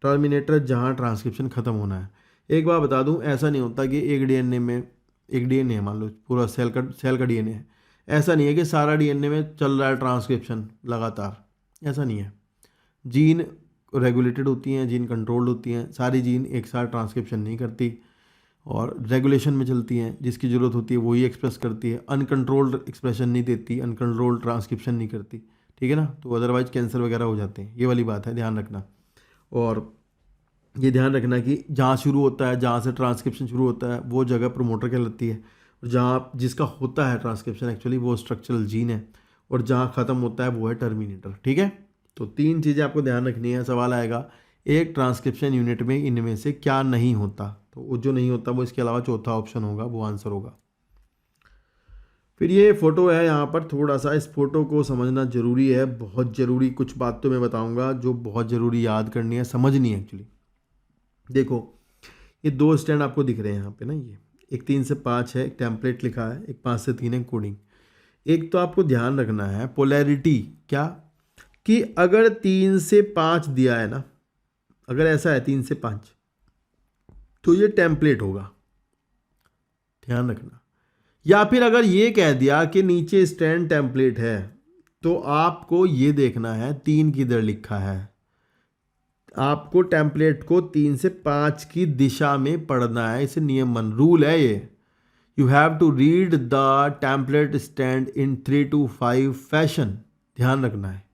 [SPEAKER 1] टर्मिनेटर जहाँ ट्रांसक्रिप्शन ख़त्म होना है। एक बात बता दूं, ऐसा नहीं होता कि एक डीएनए में, एक डीएनए मान लो पूरा सेल का डीएनए है, ऐसा नहीं है कि सारा डीएनए में चल रहा है ट्रांसक्रिप्शन लगातार, ऐसा नहीं है। जीन रेगुलेटेड होती हैं, जीन कंट्रोल्ड होती हैं, सारी जीन एक साथ ट्रांसक्रिप्शन नहीं करती और रेगुलेशन में चलती हैं, जिसकी ज़रूरत होती है वही एक्सप्रेस करती है। अनकंट्रोल्ड एक्सप्रेशन नहीं देती, अनकंट्रोल्ड ट्रांसक्रिप्शन नहीं करती, ठीक है ना। तो अदरवाइज कैंसर वगैरह हो जाते हैं, ये वाली बात है, ध्यान रखना। और ये ध्यान रखना कि जहाँ शुरू होता है, जहाँ से ट्रांसक्रिप्शन शुरू होता है वो जगह प्रमोटर कहलाती है, और जहाँ जिसका होता है ट्रांसक्रिप्शन एक्चुअली वो स्ट्रक्चरल जीन है, और जहाँ ख़त्म होता है वो है टर्मिनेटर, ठीक है। तो तीन चीज़ें आपको ध्यान रखनी है। सवाल आएगा एक ट्रांसक्रिप्शन यूनिट में इनमें से क्या नहीं होता, तो वो जो नहीं होता वो इसके अलावा चौथा ऑप्शन होगा, वो आंसर होगा। फिर ये फ़ोटो है यहाँ पर, थोड़ा सा इस फोटो को समझना ज़रूरी है, बहुत ज़रूरी। कुछ बात तो मैं बताऊँगा जो बहुत ज़रूरी याद करनी है, समझनी है एक्चुअली। देखो, ये दो स्टैंड आपको दिख रहे हैं यहाँ पे ना, ये एक 3 से 5 है, एक टेम्पलेट लिखा है, एक 5 से 3 है कोडिंग। एक तो आपको ध्यान रखना है पोलैरिटी, क्या कि अगर 3 से 5 दिया है ना, अगर ऐसा है 3 से 5 तो ये टेम्पलेट होगा, ध्यान रखना। या फिर अगर ये कह दिया कि नीचे स्टैंड टेम्पलेट है, तो आपको ये देखना है 3 किधर लिखा है। आपको टेम्पलेट को 3 से 5 की दिशा में पढ़ना है, इसे नियमन रूल है ये। You have to read the template stand in 3 to 5 fashion, ध्यान रखना है।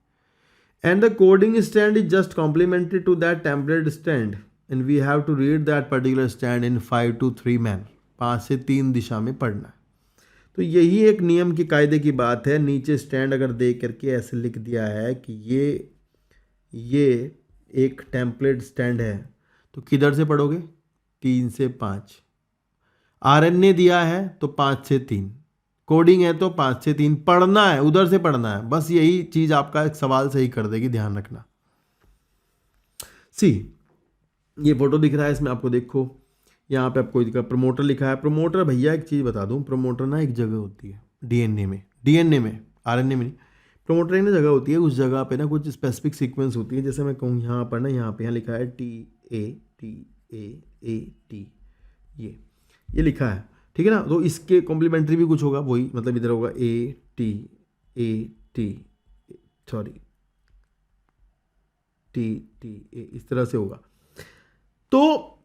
[SPEAKER 1] And the coding stand is just complementary to that template stand and we have to read that particular stand in 5 to 3 man, 5 से 3 दिशा में पढ़ना है। तो यही एक नियम की कायदे की बात है। नीचे स्टैंड अगर दे करके ऐसे लिख दिया है कि ये एक टेम्पलेट स्टैंड है, तो किधर से पढ़ोगे? 3 से 5। आरएनए दिया है तो 5 से 3, कोडिंग है तो 5 से 3 पढ़ना है, उधर से पढ़ना है। बस यही चीज़ आपका एक सवाल सही कर देगी, ध्यान रखना। सी, ये फोटो दिख रहा है, इसमें आपको देखो यहाँ पे आपको इसका प्रमोटर लिखा है। प्रमोटर भैया एक चीज़ बता दूँ, प्रमोटर ना एक जगह होती है डीएनए में, आरएनए में नहीं। प्रमोटर एक ना जगह होती है, उस जगह पे ना कुछ स्पेसिफिक सीक्वेंस होती है। जैसे मैं कहूँ यहाँ पर ना, यहाँ लिखा है TAT, ये लिखा है, ठीक है ना। तो इसके कॉम्प्लीमेंट्री भी कुछ होगा, वही मतलब इधर होगा TTA, इस तरह से होगा। तो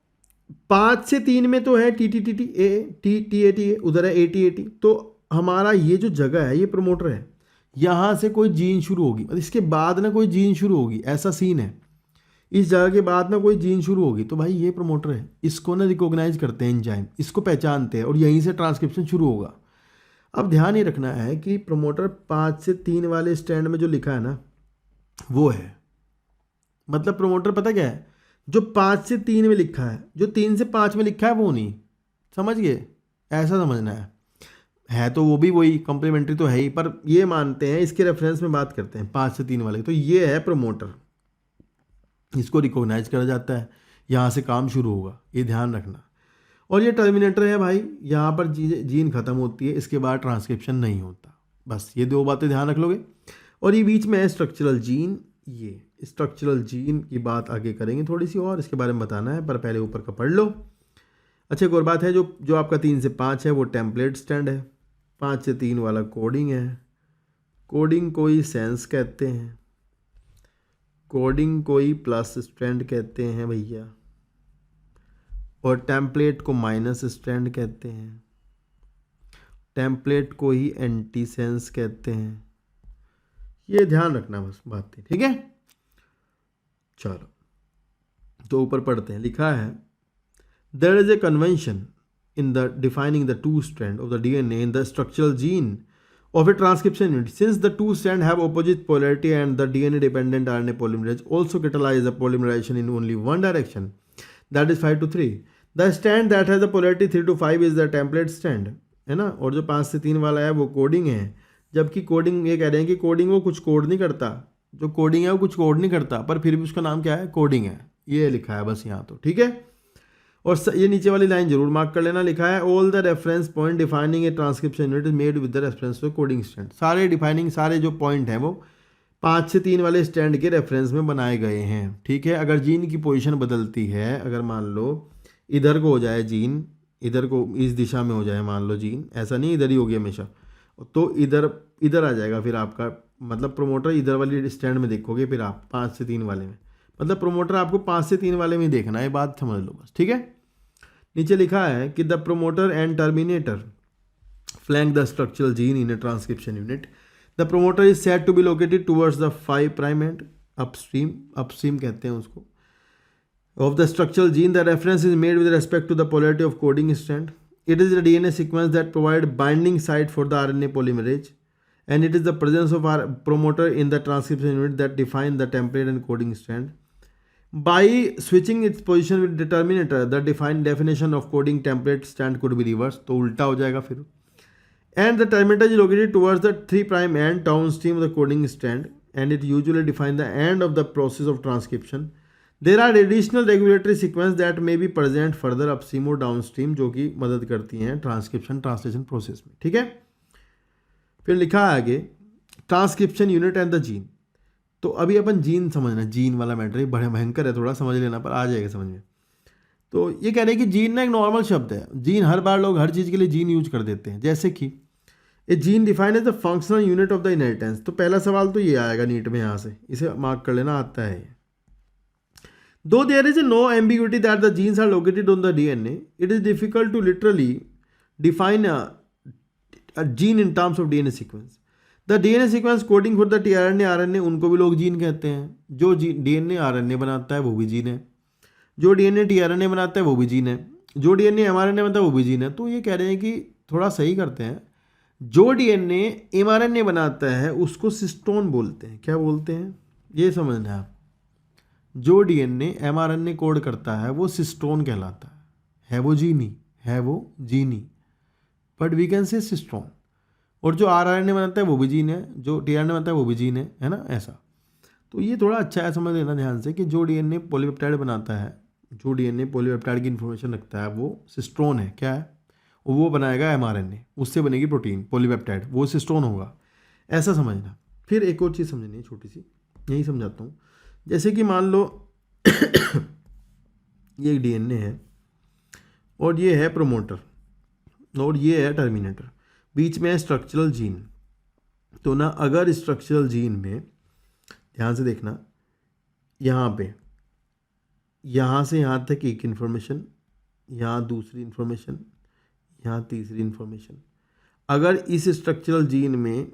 [SPEAKER 1] 5 से 3 में तो है TTTA, उधर है AT, तो हमारा ये जो जगह है ये प्रमोटर है। यहाँ से कोई जीन शुरू होगी, इसके बाद ना कोई जीन शुरू होगी, ऐसा सीन है। इस जगह के बाद ना कोई जीन शुरू होगी, तो भाई ये प्रमोटर है। इसको ना रिकॉग्नाइज करते हैं एंजाइम, इसको पहचानते हैं, और यहीं से ट्रांसक्रिप्शन शुरू होगा। अब ध्यान ये रखना है कि प्रमोटर 5 से 3 वाले स्टैंड में जो लिखा है ना, वो है मतलब प्रमोटर। पता क्या है, जो 5 से 3 में लिखा है, जो 3 से 5 में लिखा है वो नहीं, समझ गए? ऐसा समझना है तो वो भी वही कॉम्प्लीमेंट्री तो है ही, पर ये मानते हैं, इसके रेफरेंस में बात करते हैं 5 से 3 वाले। तो ये है प्रमोटर, इसको रिकॉग्नाइज करा जाता है, यहाँ से काम शुरू होगा, ये ध्यान रखना। और ये टर्मिनेटर है भाई, यहाँ पर जीन ख़त्म होती है, इसके बाद ट्रांसक्रिप्शन नहीं होता। बस ये दो बातें ध्यान रख लोगे। और ये बीच में है स्ट्रक्चरल जीन। ये स्ट्रक्चरल जीन की बात आगे करेंगे थोड़ी सी, और इसके बारे में बताना है, पर पहले ऊपर का पढ़ लो। अच्छा, एक और बात है, जो आपका 3 से 5 है वो टेम्पलेट स्टैंड है। 5 से 3 वाला कोडिंग है। कोडिंग कोई सेंस कहते हैं, कोडिंग कोई प्लस स्ट्रैंड कहते हैं भैया, और टेम्पलेट को माइनस स्ट्रैंड कहते हैं। टेम्पलेट को ही एंटी सेंस कहते हैं। ये ध्यान रखना बस बातें, ठीक है। चलो, तो ऊपर पढ़ते हैं। लिखा है, there is a convention in the defining the two strand of the DNA in the structural gene और फिर transcription unit, since the two strand have opposite polarity and the DNA dependent RNA polymerase also catalyse the polymerisation in only one direction, that is 5 to 3. The strand that has the polarity 3 to 5 is the template strand, है ना, और जो 5 से 3 वाला है वो coding है, जबकि कोडिंग ये कह रहे हैं कि कोडिंग वो कुछ कोड नहीं करता, जो कोडिंग है वो कुछ कोड नहीं करता, पर फिर भी उसका नाम क्या है, कोडिंग है, ये लिखा है बस यहाँ तो, ठीक है। और ये नीचे वाली लाइन जरूर मार्क कर लेना, लिखा है all the reference point defining a transcription unit is made with the reference to coding stand, सारे डिफाइनिंग सारे जो पॉइंट हैं वो 5 से 3 वाले स्टैंड के रेफरेंस में बनाए गए हैं, ठीक है। अगर जीन की पोजीशन बदलती है, अगर मान लो इधर को हो जाए जीन, इधर को इस दिशा में हो जाए मान लो जीन, ऐसा नहीं इधर ही होगी हमेशा, तो इधर आ जाएगा फिर आपका, मतलब प्रोमोटर इधर वाली स्टैंड में देखोगे फिर आप 5 से 3 वाले में, मतलब प्रोमोटर आपको 5 से 3 वाले में देखना है, बात समझ लो बस, ठीक है। नीचे लिखा है कि the promoter and terminator flank the structural gene in a transcription unit, the promoter is said to be located towards the 5' end upstream कहते हैं उसको of the structural gene. The reference is made with respect to the polarity of coding strand. It is the DNA sequence that provide binding site for the RNA polymerase, and it is the presence of our promoter in the transcription unit that define the template and coding strand. By switching its position with determinator, the defined definition of coding template strand could be reversed. तो उल्टा हो जाएगा फिर. And the terminator is located towards the 3' end downstream of the coding strand, and it usually defines the end of the process of transcription. There are additional regulatory sequence that may be present further upstream और downstream जो कि मदद करती हैं transcription translation process में, ठीक है। फिर लिखा है आगे transcription unit and the gene. तो अभी अपन जीन समझना, जीन वाला मैटर है, बड़ा भयंकर है, थोड़ा समझ लेना पर आ जाएगा समझ में। तो ये कह रहे हैं कि जीन ना एक नॉर्मल शब्द है, जीन हर बार लोग हर चीज़ के लिए जीन यूज कर देते हैं, जैसे कि a gene define as the functional unit of the inheritance. तो पहला सवाल तो ये आएगा नीट में, यहाँ से इसे मार्क कर लेना, आता है। Though there is no ambiguity that the genes are located on the DNA, it is difficult to literally define a gene in terms of DNA sequence. The DNA sequence coding for the tRNA, RNA उनको भी लोग gene कहते हैं। जो DNA RNA बनाता है वो भी जीन है, जो DNA tRNA बनाता है वो भी जीन है, जो DNA mRNA बनाता है वो भी जीन है। तो ये कह रहे हैं कि थोड़ा सही करते हैं, जो DNA mRNA बनाता है उसको सिस्टोन बोलते हैं। क्या बोलते हैं ये समझना है आप। जो डीएनए एमआरएनए कोड करता है वो सिस्टोन कहलाता है वो जीनी, है वो जीनी, but we can say cistron. और जो आरआरएनए बनाता है वो भी जीन है, जो टीआरएनए बनाता है वो भी जीन है ना, ऐसा। तो ये थोड़ा अच्छा है समझ लेना ध्यान से कि जो डीएनए पॉलीपेप्टाइड बनाता है, जो डीएनए पॉलीपेप्टाइड की इन्फॉर्मेशन रखता है वो सिस्टोन है। क्या है वो बनाएगा एमआरएनए, उससे बनेगी प्रोटीन पॉलीपेप्टाइड, वो सिस्टोन होगा, ऐसा समझना। फिर एक और चीज़ समझनी है छोटी सी, यही समझाता हूँ। जैसे कि मान लो ये एक डीएनए है और ये है प्रोमोटर और ये है टर्मिनेटर, बीच में है स्ट्रक्चरल जीन। तो ना अगर स्ट्रक्चरल जीन में ध्यान से देखना, यहाँ पे यहाँ से यहाँ तक एक इन्फॉर्मेशन, यहाँ दूसरी इन्फॉर्मेशन, यहाँ तीसरी इन्फॉर्मेशन। अगर इस स्ट्रक्चरल जीन में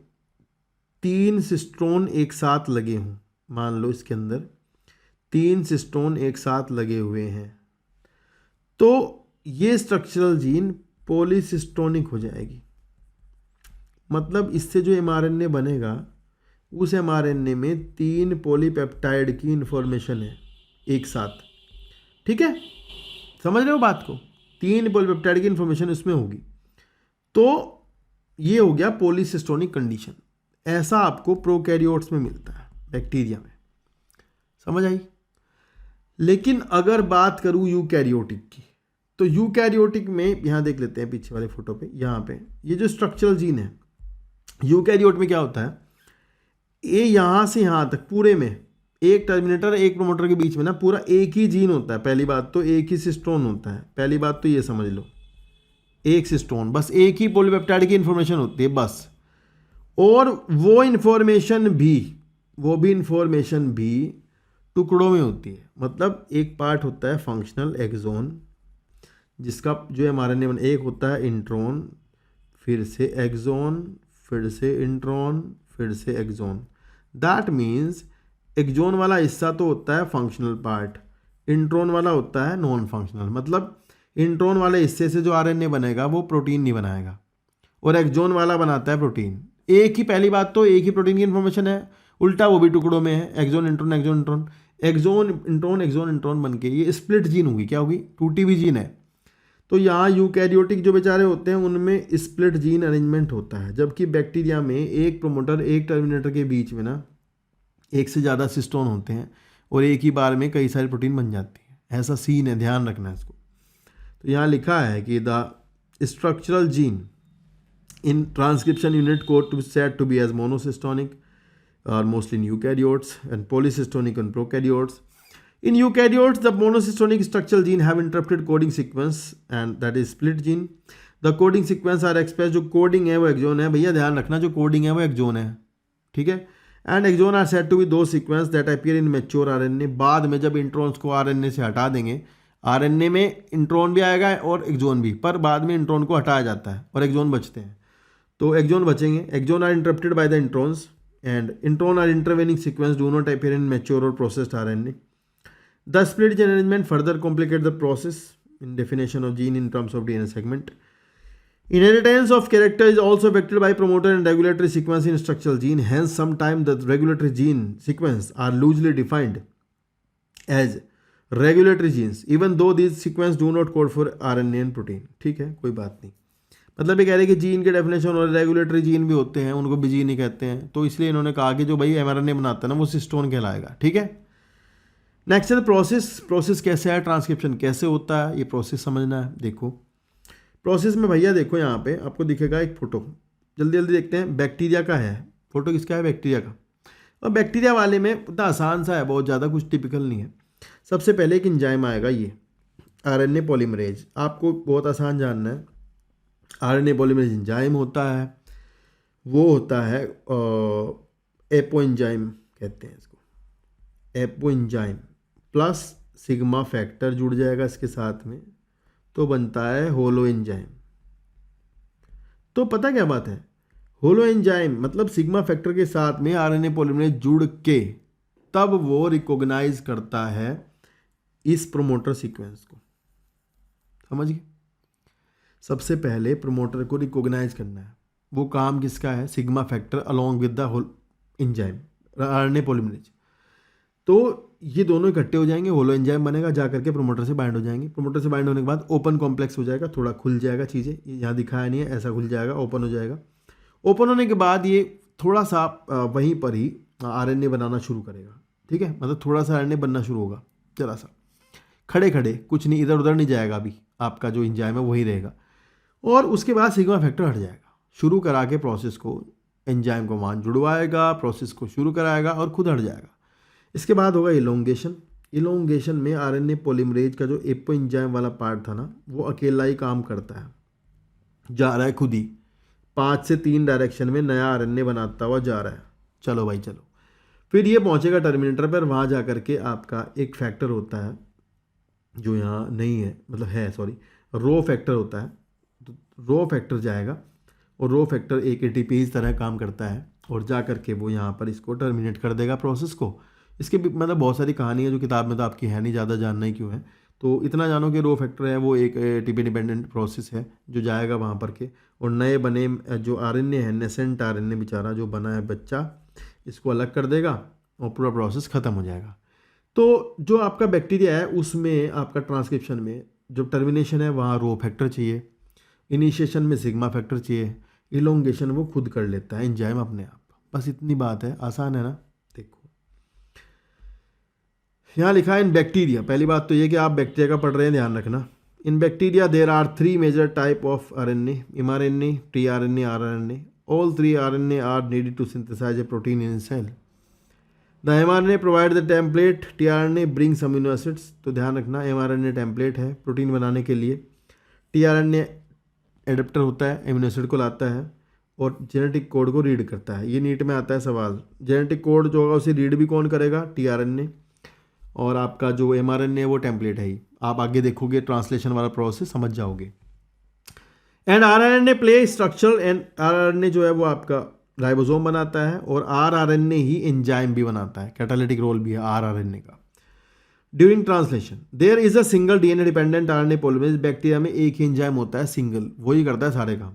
[SPEAKER 1] 3 सिस्टोन एक साथ लगे हों, मान लो इसके अंदर 3 सिस्टोन एक साथ लगे हुए हैं, तो ये स्ट्रक्चरल जीन पॉलीसिस्टोनिक हो जाएगी। मतलब इससे जो एमआरएनए बनेगा उस एमआरएनए में 3 पॉलीपेप्टाइड की इन्फॉर्मेशन है एक साथ, ठीक है, समझ रहे हो बात को। 3 पॉलीपेप्टाइड की इन्फॉर्मेशन उसमें होगी, तो ये हो गया पॉलीसिस्टोनिक कंडीशन। ऐसा आपको प्रोकैरियोट्स में मिलता है, बैक्टीरिया में, समझ आई। लेकिन अगर बात करूं यूकैरियोटिक की, तो यूकैरियोटिक में यहाँ देख लेते हैं पीछे वाले फोटो पे, यहाँ पे ये जो स्ट्रक्चरल जीन है यूकैरियोट में क्या होता है, ये यहाँ से यहाँ तक पूरे में एक टर्मिनेटर एक प्रोमोटर के बीच में ना पूरा एक ही जीन होता है। पहली बात तो एक ही सिस्टोन होता है, पहली बात तो ये समझ लो, एक सिस्टोन, बस एक ही पॉलीपेप्टाइड की इन्फॉर्मेशन होती है बस। और वो इन्फॉर्मेशन भी टुकड़ों में होती है। मतलब एक पार्ट होता है फंक्शनल एक्सोन, जिसका जो एमआरएनए बना, एक होता है इंट्रॉन, फिर से एक्सोन, फिर से इंट्रॉन, फिर से एक्सोन। दैट मीन्स एक्सोन वाला हिस्सा तो होता है फंक्शनल पार्ट, इंट्रॉन वाला होता है नॉन फंक्शनल। मतलब इंट्रॉन वाले हिस्से से जो आरएनए बनेगा वो प्रोटीन नहीं बनाएगा, और एक्सोन वाला बनाता है प्रोटीन। एक ही, पहली बात तो एक ही प्रोटीन की इन्फॉर्मेशन है, उल्टा वो भी टुकड़ों में है, exon intron exon intron exon intron बन के ये स्प्लिट जीन होगी, क्या होगी, टूटी हुई जीन है। तो यहाँ यूकैरियोटिक जो बेचारे होते हैं उनमें स्प्लिट जीन अरेंजमेंट होता है, जबकि बैक्टीरिया में एक प्रमोटर एक टर्मिनेटर के बीच में ना एक से ज़्यादा सिस्टोन होते हैं और एक ही बार में कई सारी प्रोटीन बन जाती है, ऐसा सीन है, ध्यान रखना है इसको। तो यहाँ लिखा है कि the structural gene in transcription unit code to be said to be as monocystonic are mostly in eukaryotes and polysystonic in prokaryotes. In eukaryotes, the monocystonic structural gene have interrupted coding sequence and that is split gene. The coding sequence are expressed, जो coding है वो axon है, भैया ध्यान रखना, जो coding है वो एक्सोन है, ठीक है। And exon are said to be those sequence that appear in mature RNA. बाद में जब इंट्रॉन्स को RNA से हटा देंगे, RNA में इंट्रॉन भी आएगा और एक्सोन भी, पर बाद में इंट्रॉन को हटाया जाता है और एक्सोन बचते हैं, तो एक्सोन बचेंगे। Exon are interrupted by the introns and intron are intervening sequence do not appear in mature और processed RNA. The split gene arrangement further complicate the process in definition of gene in terms of DNA segment. Inheritance of character is also affected by promoter and regulatory sequence in structural gene. Hence, sometimes the regulatory gene sequence are loosely defined as regulatory genes, even though these sequence do not code for RNA and protein. ठीक है, कोई बात नहीं। मतलब ये कह रहे हैं कि जीन के डेफिनेशन और रेगुलेटरी जीन भी होते हैं, उनको भी जीन ही कहते हैं, तो इसलिए इन्होंने कहा कि जो भाई mRNA बनाता है ना वो सिस्टोन कहलाएगा, ठीक है। नेक्स्ट है प्रोसेस कैसे है, ट्रांसक्रिप्शन कैसे होता है, ये प्रोसेस समझना है। देखो प्रोसेस में भैया देखो यहाँ पे आपको दिखेगा एक फोटो, जल्दी जल्दी देखते हैं। बैक्टीरिया का है फोटो, किसका है, बैक्टीरिया का। और बैक्टीरिया वाले में उतना आसान सा है, बहुत ज़्यादा कुछ टिपिकल नहीं है। सबसे पहले एक एंजाइम आएगा, ये आरएनए पॉलीमरेज, आपको बहुत आसान जानना है। आरएनए पॉलीमरेज एंजाइम होता है, वो होता है एपो एंजाइम कहते हैं इसको, apo enzyme plus sigma factor जुड़ जाएगा इसके साथ में, तो बनता है होलो एंजाइम। तो पता क्या बात है, होलो एंजाइम मतलब सिग्मा फैक्टर के साथ में आरएनए पॉलीमरेज जुड़ के तब वो रिकॉग्नाइज करता है इस प्रोमोटर सीक्वेंस को, समझ गए। सबसे पहले प्रोमोटर को रिकॉग्नाइज करना है, वो काम किसका है, sigma factor along with the whole enzyme RNA polymerase. तो ये दोनों इकट्ठे हो जाएंगे, होलो एंजाइम बनेगा, जा करके प्रोमोटर से बाइंड हो जाएंगे। प्रोमोटर से बाइंड होने के बाद ओपन कॉम्प्लेक्स हो जाएगा, थोड़ा खुल जाएगा, चीज़ें यहाँ दिखाया नहीं है, ऐसा खुल जाएगा, ओपन हो जाएगा। ओपन होने के बाद ये थोड़ा सा वहीं पर ही आरएनए बनाना शुरू करेगा, ठीक है, मतलब थोड़ा सा आरएनए बनना शुरू होगा, जरा सा खड़े खड़े, कुछ नहीं इधर उधर नहीं जाएगा, अभी आपका जो एंजाइम है वही रहेगा। और उसके बाद सिग्मा फैक्टर हट जाएगा, शुरू करा के प्रोसेस को, एंजाइम को वहाँ जुड़वाएगा, प्रोसेस को शुरू कराएगा और खुद हट जाएगा। इसके बाद होगा इलोंगेशन। इलोंगेशन में आरएनए पॉलीमरेज का जो एपो एंजाइम वाला पार्ट था ना, वो अकेला ही काम करता है, जा रहा है खुद ही 5 से 3 डायरेक्शन में नया आरएनए बनाता हुआ जा रहा है। चलो भाई चलो, फिर ये पहुंचेगा टर्मिनेटर पर, वहाँ जा करके आपका एक फैक्टर होता है जो यहाँ नहीं है, मतलब है सॉरी, रो फैक्टर होता है। तो रो फैक्टर जाएगा और रो फैक्टर एक एटीपी तरह काम करता है और जा करके वो यहाँ पर इसको टर्मिनेट कर देगा प्रोसेस को। इसके मतलब बहुत सारी कहानी है जो किताब में तो आपकी है नहीं, ज़्यादा जानना ही क्यों है। तो इतना जानो कि रो फैक्टर है वो एक एटीपी डिपेंडेंट प्रोसेस है जो जाएगा वहाँ पर के, और नए बने जो आरएनए है, नेसेंट आरएनए बेचारा जो बना है बच्चा, इसको अलग कर देगा और पूरा प्रोसेस ख़त्म हो जाएगा। तो जो आपका बैक्टीरिया है उसमें आपका ट्रांसक्रिप्शन में जो टर्मिनेशन है वहाँ रो फैक्टर चाहिए, इनिशिएशन में सिग्मा फैक्टर चाहिए, इलोंगेशन वो खुद कर लेता है एंजाइम अपने आप। बस इतनी बात है, आसान है ना। देखो यहाँ लिखा है इन बैक्टीरिया, पहली बात तो ये कि आप बैक्टीरिया का पढ़ रहे हैं, ध्यान रखना। In bacteria there are 3 major type of RNA, mRNA, tRNA, rRNA. All 3 RNA are needed to synthesize a protein in cell. The mRNA provide the template, tRNA brings amino acids. तो ध्यान रखना mRNA template है protein बनाने के लिए, tRNA adapter होता है, amino acid को लाता है और जेनेटिक कोड को रीड करता है। ये नीट में आता है सवाल, जेनेटिक कोड जो होगा उसे रीड भी कौन करेगा, tRNA, और आपका जो mRNA है वो टेम्पलेट है ही। आप आगे देखोगे ट्रांसलेशन वाला प्रोसेस समझ जाओगे। And rRNA play structural, and rRNA जो है वो आपका राइबोसोम बनाता है और rRNA ही एंजाइम भी बनाता है, कैटालिटिक रोल भी है rRNA का। During translation there is a single DNA dependent RNA polymerase. Bacteria में एक ही एंजाइम होता है, सिंगल, वही करता है सारे काम।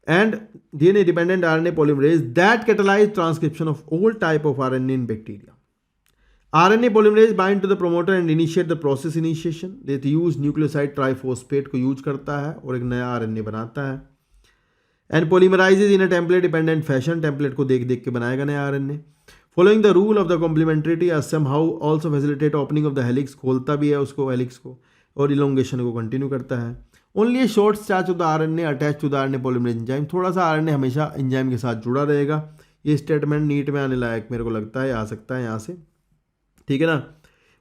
[SPEAKER 1] and DNA dependent RNA polymerase that catalyze transcription of all type of RNA in bacteria. RNA polymerase bind to the promoter and initiate the process initiation. They use nucleoside triphosphate को use करता है और एक नया RNA बनाता है. And polymerizes in a template dependent fashion. Template को देख देख के बनाएगा नया RNA. Following the rule of the complementarity as somehow also facilitate opening of the helix. खोलता भी है उसको helix को और elongation को कंटिन्यू करता है. Only a short stretch of the RNA attached to the RNA polymerase enzyme. थोड़ा सा RNA हमेशा एंजाइम के साथ जुड़ा रहेगा. ये स्टेटमेंट नीट में आने लायक मेरे को लगता है, आ सकता है यहाँ से, ठीक है ना.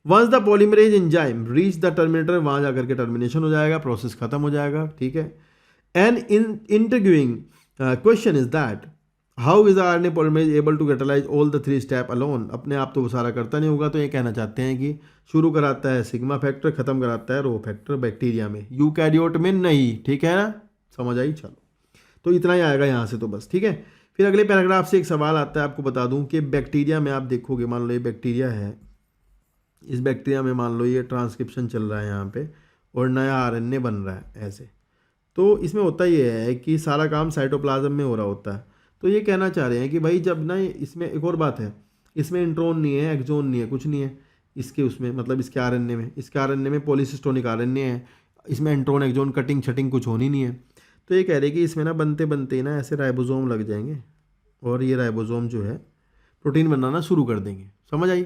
[SPEAKER 1] Once the polymerase enzyme reach the terminator, वहाँ जाकर के टर्मिनेशन हो जाएगा, प्रोसेस खत्म हो जाएगा, ठीक है. An interviewing question is that how is the RNA polymerase able to catalyse all the 3 step alone. अपने आप तो वो सारा करता नहीं होगा, तो ये कहना चाहते हैं कि शुरू कराता है सिग्मा फैक्टर, खत्म कराता है रो फैक्टर बैक्टीरिया में, यूकैरियोट में नहीं, ठीक है ना, समझ आई. चलो तो इतना ही आएगा यहाँ से तो बस, ठीक है. फिर अगले पैराग्राफ से एक सवाल आता है, आपको बता दूं कि बैक्टीरिया में आप देखोगे, मान लो ये बैक्टीरिया है, इस बैक्टीरिया में मान लो ये ट्रांसक्रिप्शन चल रहा है यहाँ पे और नया आरएनए बन रहा है ऐसे. तो इसमें होता ये है कि सारा काम साइटोप्लाज्म में हो रहा होता है. तो ये कहना चाह रहे हैं कि भाई जब ना इसमें एक और बात है, इसमें इंट्रोन नहीं है, एक्सोन नहीं है, कुछ नहीं है इसके उसमें, मतलब इसके आरएनए में, इसके आरएनए में पॉलीसिस्टोनिक आरएनए है, इसमें इंट्रोन एक्सोन कटिंग छटिंग कुछ होनी नहीं है. तो ये कह रहे हैं कि इसमें ना बनते बनते ना ऐसे राइबोसोम लग जाएंगे और ये राइबोसोम जो है प्रोटीन बनाना शुरू कर देंगे. समझ आई.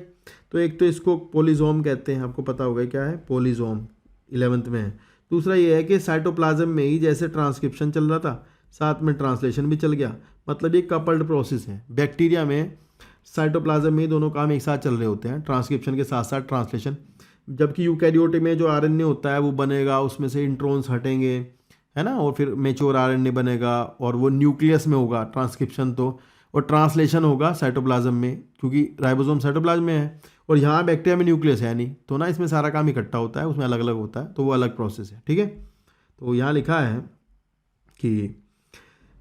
[SPEAKER 1] तो एक तो इसको पोलिसोम कहते हैं, आपको पता होगा क्या है पोलिसोम, 11th में है. दूसरा ये है कि साइटोप्लाज्म में ही जैसे ट्रांसक्रिप्शन चल रहा था साथ में ट्रांसलेशन भी चल गया, मतलब ये कपल्ड प्रोसेस है. बैक्टीरिया में साइटोप्लाज्म में दोनों काम एक साथ चल रहे होते हैं, ट्रांसक्रिप्शन के साथ साथ ट्रांसलेशन. जबकि यूकैरियोट में जो आरएनए होता है वो बनेगा, उसमें से इंट्रोन्स हटेंगे, है ना, और फिर मेच्योर आरएनए बनेगा और वो न्यूक्लियस में होगा ट्रांसक्रिप्शन तो, और ट्रांसलेशन होगा साइटोप्लाज्म में, क्योंकि राइबोसोम साइटोप्लाज्म में है और यहाँ बैक्टीरिया में न्यूक्लियस है नहीं, तो ना इसमें सारा काम इकट्ठा होता है, उसमें अलग अलग होता है, तो वो अलग प्रोसेस है, ठीक है. तो यहाँ लिखा है कि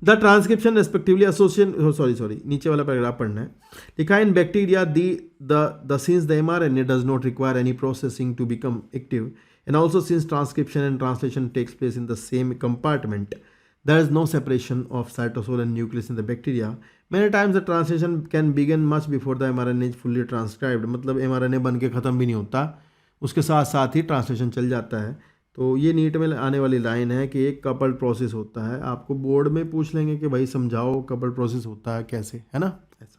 [SPEAKER 1] the transcription respectively association, sorry नीचे वाला पैराग्राफ पढ़ना है. लिखा है in bacteria the since the mRNA does not require any processing to become active and also since transcription and translation takes place in the same compartment, there is no separation of cytosol and nucleus in the bacteria. Many times the translation can begin much before the mRNA is fully transcribed. मतलब mRNA बन के ख़त्म भी नहीं होता, उसके साथ साथ ही ट्रांसलेशन चल जाता है. तो ये नीट में आने वाली लाइन है कि एक कपल्ड प्रोसेस होता है. आपको बोर्ड में पूछ लेंगे कि भाई समझाओ कपल्ड प्रोसेस होता है कैसे, है ना, ऐसा.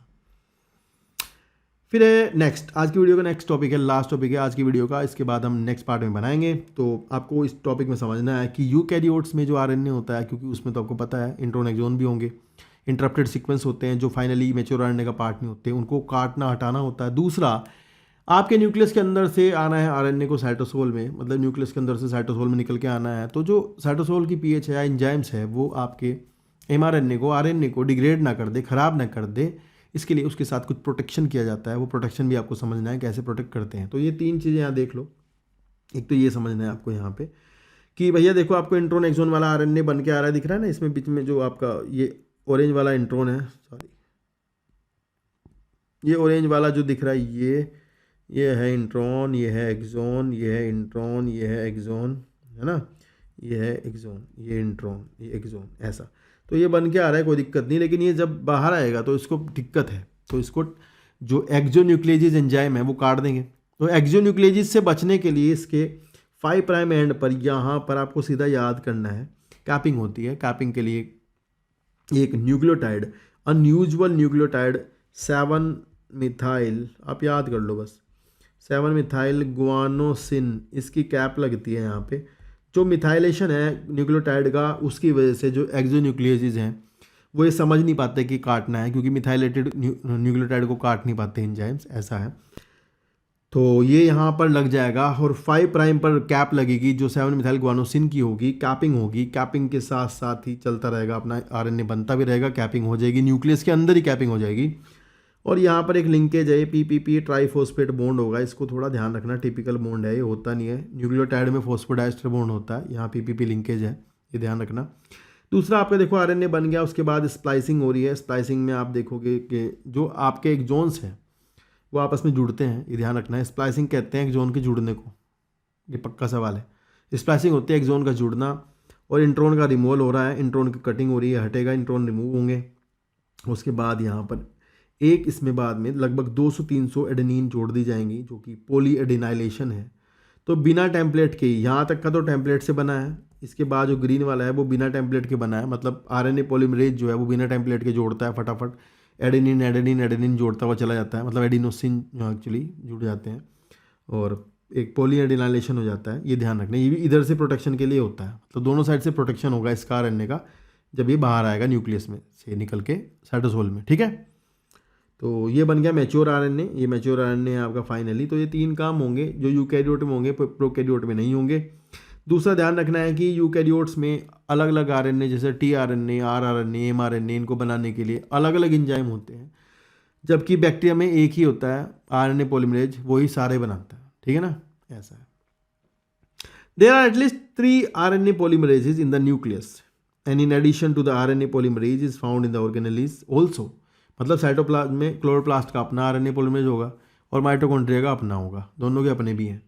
[SPEAKER 1] फिर नेक्स्ट, आज की वीडियो का नेक्स्ट टॉपिक है, लास्ट टॉपिक है आज की वीडियो का, इसके बाद हम नेक्स्ट पार्ट में बनाएंगे. तो आपको इस टॉपिक में समझना है कि यूकैरियोट्स में जो आरएनए होता है, क्योंकि उसमें तो आपको पता है इंट्रोन एक्सोन भी होंगे, इंटरप्टेड सीक्वेंस होते हैं जो फाइनली मैच्योर आरएनए का पार्ट नहीं होते, उनको काटना हटाना होता है. दूसरा, आपके न्यूक्लियस के अंदर से आना है आरएनए को साइटोसोल में, मतलब न्यूक्लियस के अंदर से साइटोसोल में निकल के आना है. तो जो साइटोसोल की पीएच है या एंजाइम्स है वो आपके एमआरएनए को, आरएनए को डिग्रेड ना कर दे, ख़राब ना कर दे, इसके लिए उसके साथ कुछ प्रोटेक्शन किया जाता है. वो प्रोटेक्शन भी आपको समझना है कैसे प्रोटेक्ट करते हैं. तो ये 3 चीज़ें यहाँ देख लो. एक तो ये समझना है आपको यहाँ पे कि भैया देखो आपको इंट्रोन एक्सोन वाला आरएनए बन के आ रहा है, दिख रहा है ना, इसमें बीच में जो आपका ये ऑरेंज वाला इंट्रोन है, सॉरी ये ऑरेंज वाला जो दिख रहा है ये है इंट्रोन, ये है एक्सोन, ये है इंट्रोन, ये है एक्सोन, है ना, ये है एक्सोन, ये इंट्रोन, ये एक्सोन, ऐसा. तो ये बन के आ रहा है, कोई दिक्कत नहीं. लेकिन ये जब बाहर आएगा तो इसको दिक्कत है, तो इसको जो एक्सोन्यूक्लियेजेस एंजाइम है वो काट देंगे. तो एक्सोन्यूक्लियेजेस से बचने के लिए इसके 5 प्राइम एंड पर यहाँ पर आपको सीधा याद करना है कैपिंग होती है. कैपिंग के लिए एक न्यूक्लियोटाइड, अनयूजुअल न्यूक्लियोटाइड 7 मिथाइल, आप याद कर लो बस, 7 मिथाइल गुआनोसिन, इसकी कैप लगती है यहाँ पे. जो मिथाइलेशन है न्यूक्लियोटाइड का, उसकी वजह से जो एक्सोन्यूक्लियेजेस हैं वो ये समझ नहीं पाते कि काटना है, क्योंकि मिथाइलेटेड न्यूक्लियोटाइड को काट नहीं पाते एंजाइम्स, ऐसा है. तो ये यहाँ पर लग जाएगा और 5 प्राइम पर कैप लगेगी जो 7 मिथाइल गुआनोसिन की होगी. कैपिंग होगी, कैपिंग के साथ साथ ही चलता रहेगा अपना आरएनए बनता भी रहेगा, कैपिंग हो जाएगी, न्यूक्लियस के अंदर ही कैपिंग हो जाएगी. और यहाँ पर एक लिंकेज है, पीपीपी ट्राईफॉस्फेट बॉन्ड होगा, इसको थोड़ा ध्यान रखना. टिपिकल बॉन्ड है, ये होता नहीं है. न्यूक्लियोटाइड में फॉस्फोडाइस्टर बॉन्ड होता है, यहाँ पीपीपी लिंकेज है, ये ध्यान रखना. दूसरा आपका देखो आरएनए बन गया, उसके बाद स्प्लाइसिंग हो रही है. स्प्लाइसिंग में आप देखोगे कि जो आपके एक्सोन्स हैं वो आपस में जुड़ते हैं, ये ध्यान रखना है. स्प्लाइसिंग कहते हैं एक्सोन के जुड़ने को, ये पक्का सवाल है. स्प्लाइसिंग होती है एक्सोन का जुड़ना और इंट्रॉन का रिमूवल हो रहा है, इंट्रॉन की कटिंग हो रही है, हटेगा, इंट्रॉन रिमूव होंगे। उसके बाद यहाँ पर एक इसमें बाद में लगभग 200-300 एडेनिन जोड़ दी जाएंगी जो कि पॉली एडिनाइलेशन है। तो बिना टेम्पलेट के, यहाँ तक का तो टेम्पलेट से बना है, इसके बाद जो ग्रीन वाला है वो बिना टेम्पलेट के बना है, मतलब आरएनए पॉलीमरेज जो है वो बिना टेम्पलेट के जोड़ता है फटाफट, एडेनिन एडेनिन एडेनिन जोड़ता हुआ चला जाता है, मतलब एडिनोसिन जो एक्चुअली जुड़ जाते हैं और एक पॉली एडिनाइलेशन हो जाता है। ये ध्यान रखना, ये भी इधर से प्रोटेक्शन के लिए होता है, तो दोनों साइड से प्रोटेक्शन होगा इसका आरएनए का जब ये बाहर आएगा न्यूक्लियस में से निकल के साइटोसोल में, ठीक है। तो ये बन गया मैच्योर आरएनए, ये मैच्योर आरएनए है आपका फाइनली। तो ये 3 काम होंगे जो यूकैरियोट में होंगे, प्रोकैरियोट में नहीं होंगे। दूसरा ध्यान रखना है कि यूकैरियोट्स में अलग अलग आरएनए जैसे टीआरएनए, आरआरएनए, एमआरएनए, इनको बनाने के लिए अलग अलग एंजाइम होते हैं, जबकि बैक्टीरिया में एक ही होता है आरएनए पॉलीमरेज, वही सारे बनाता है, ठीक है ना, ऐसा है। There are at least 3 RNA polymerases in the nucleus and in addition to the RNA polymerase is found in the organelles also, मतलब साइटोप्लाज्म में क्लोरोप्लास्ट का अपना आरएनए पॉलीमरेज होगा और माइटोकॉन्ड्रिया का अपना होगा, दोनों के अपने भी हैं।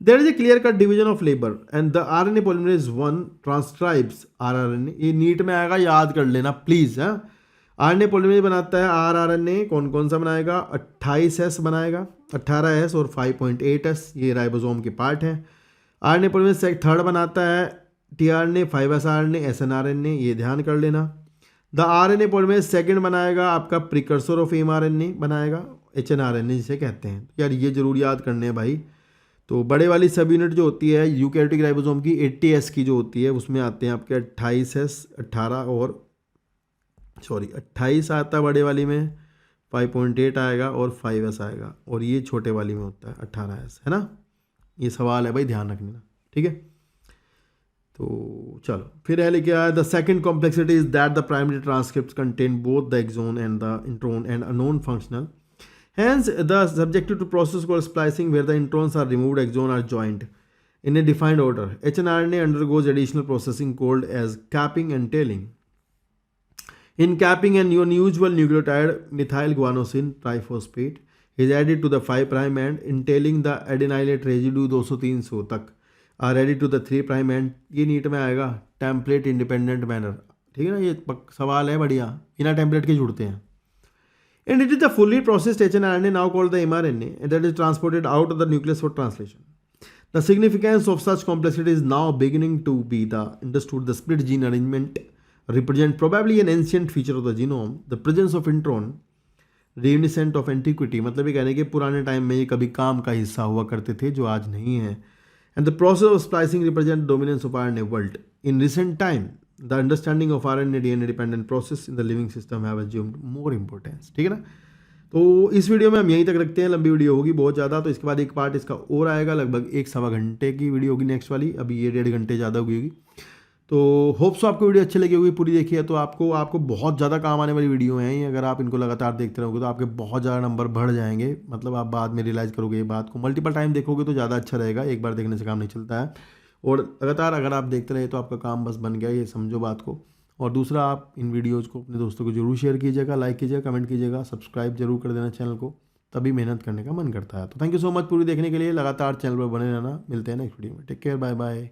[SPEAKER 1] There is a clear cut division of labour and the RNA polymerase 1 transcribes rRNA. ये नीट में आएगा, याद कर लेना प्लीज। आरएनए पॉलीमरेज बनाता है आरआरएनए, कौन कौन सा बनाएगा, 28S बनाएगा, 18S और 5.8S, ये राइबोसोम के पार्ट हैं। आरएनए पॉलीमरेज थर्ड बनाता है टीआरएनए, 5S आरएनए, एसएनआरएनए, ये ध्यान कर लेना। द आरएनए पॉलीमरेज सेकंड बनाएगा आपका प्रिकर्सर ऑफ एमआरएनए बनाएगा, एचएनआरएनए जिसे कहते हैं। यार ये जरूर याद करने हैं भाई। तो बड़े वाली सब यूनिट जो होती है यूकैरियोटिक राइबोसोम की 80S की जो होती है, उसमें आते हैं आपके 28S, 28 आता है बड़े वाली में, 5.8 आएगा और 5S आएगा, और ये छोटे वाली में होता है 18S, है ना। ये सवाल है भाई, ध्यान रखना, ठीक है। तो चलो फिर है लिखा है the second complexity is that the primary transcripts contain both the exon and the intron and unknown functional, hence the subjective to process called splicing where the introns are removed, exons are joined in a defined order. hnRNA undergoes additional processing called as capping and tailing. In capping, an unusual nucleotide methyl guanosine triphosphate is added to the 5' end. In tailing, the adenylate residue 200-300 तक are added to the 3' end. ये NEET में आएगा template independent manner, ठीक है ना। ये सवाल है बढ़िया, बिना टेम्पलेट के जुड़ते हैं। And it is the fully processed hnRNA, now called the mRNA, that is transported out of the nucleus for translation. The significance of such complexity is now beginning to be understood. The split gene arrangement represent probably an ancient feature of the genome. The presence of intron reminiscent of antiquity, मतलब ये कहने के पुराने time में ये कभी काम का हिस्सा हुआ करते थे जो आज नहीं है. And the process of splicing represent dominance of RNA world. In recent time, the understanding of RNA DNA dependent process in the living system have assumed more importance. ठीक है ना. तो इस वीडियो में हम यहीं तक रखते हैं, लंबी वीडियो होगी बहुत ज़्यादा, तो इसके बाद एक पार्ट इसका और आएगा, लगभग 1-1.25 घंटे की वीडियो होगी नेक्स्ट वाली, अभी ये 1.5 घंटे ज़्यादा होगी. तो होप्स आपको वीडियो अच्छी लगी होगी, पूरी देखिए तो आपको बहुत ज़्यादा काम आने वाली वीडियो हैं ये. अगर आप इनको लगातार देखते रहोगे तो आपके बहुत ज़्यादा नंबर बढ़ जाएंगे, मतलब आप बाद में रियलाइज़ करोगे ये बात को. मल्टीपल टाइम देखोगे तो ज़्यादा अच्छा रहेगा, एक बार देखने से काम नहीं चलता है. और लगातार अगर आप देखते रहे तो आपका काम बस बन गया, ये समझो बात को. और दूसरा, आप इन वीडियोज़ को अपने दोस्तों को जरूर शेयर कीजिएगा, लाइक कीजिएगा, कमेंट कीजिएगा, सब्सक्राइब जरूर कर देना चैनल को, तभी मेहनत करने का मन करता है. तो थैंक यू सो मच पूरी देखने के लिए, लगातार चैनल पर बने रहना. मिलते हैं नेक्स्ट वीडियो में. Take care, bye bye.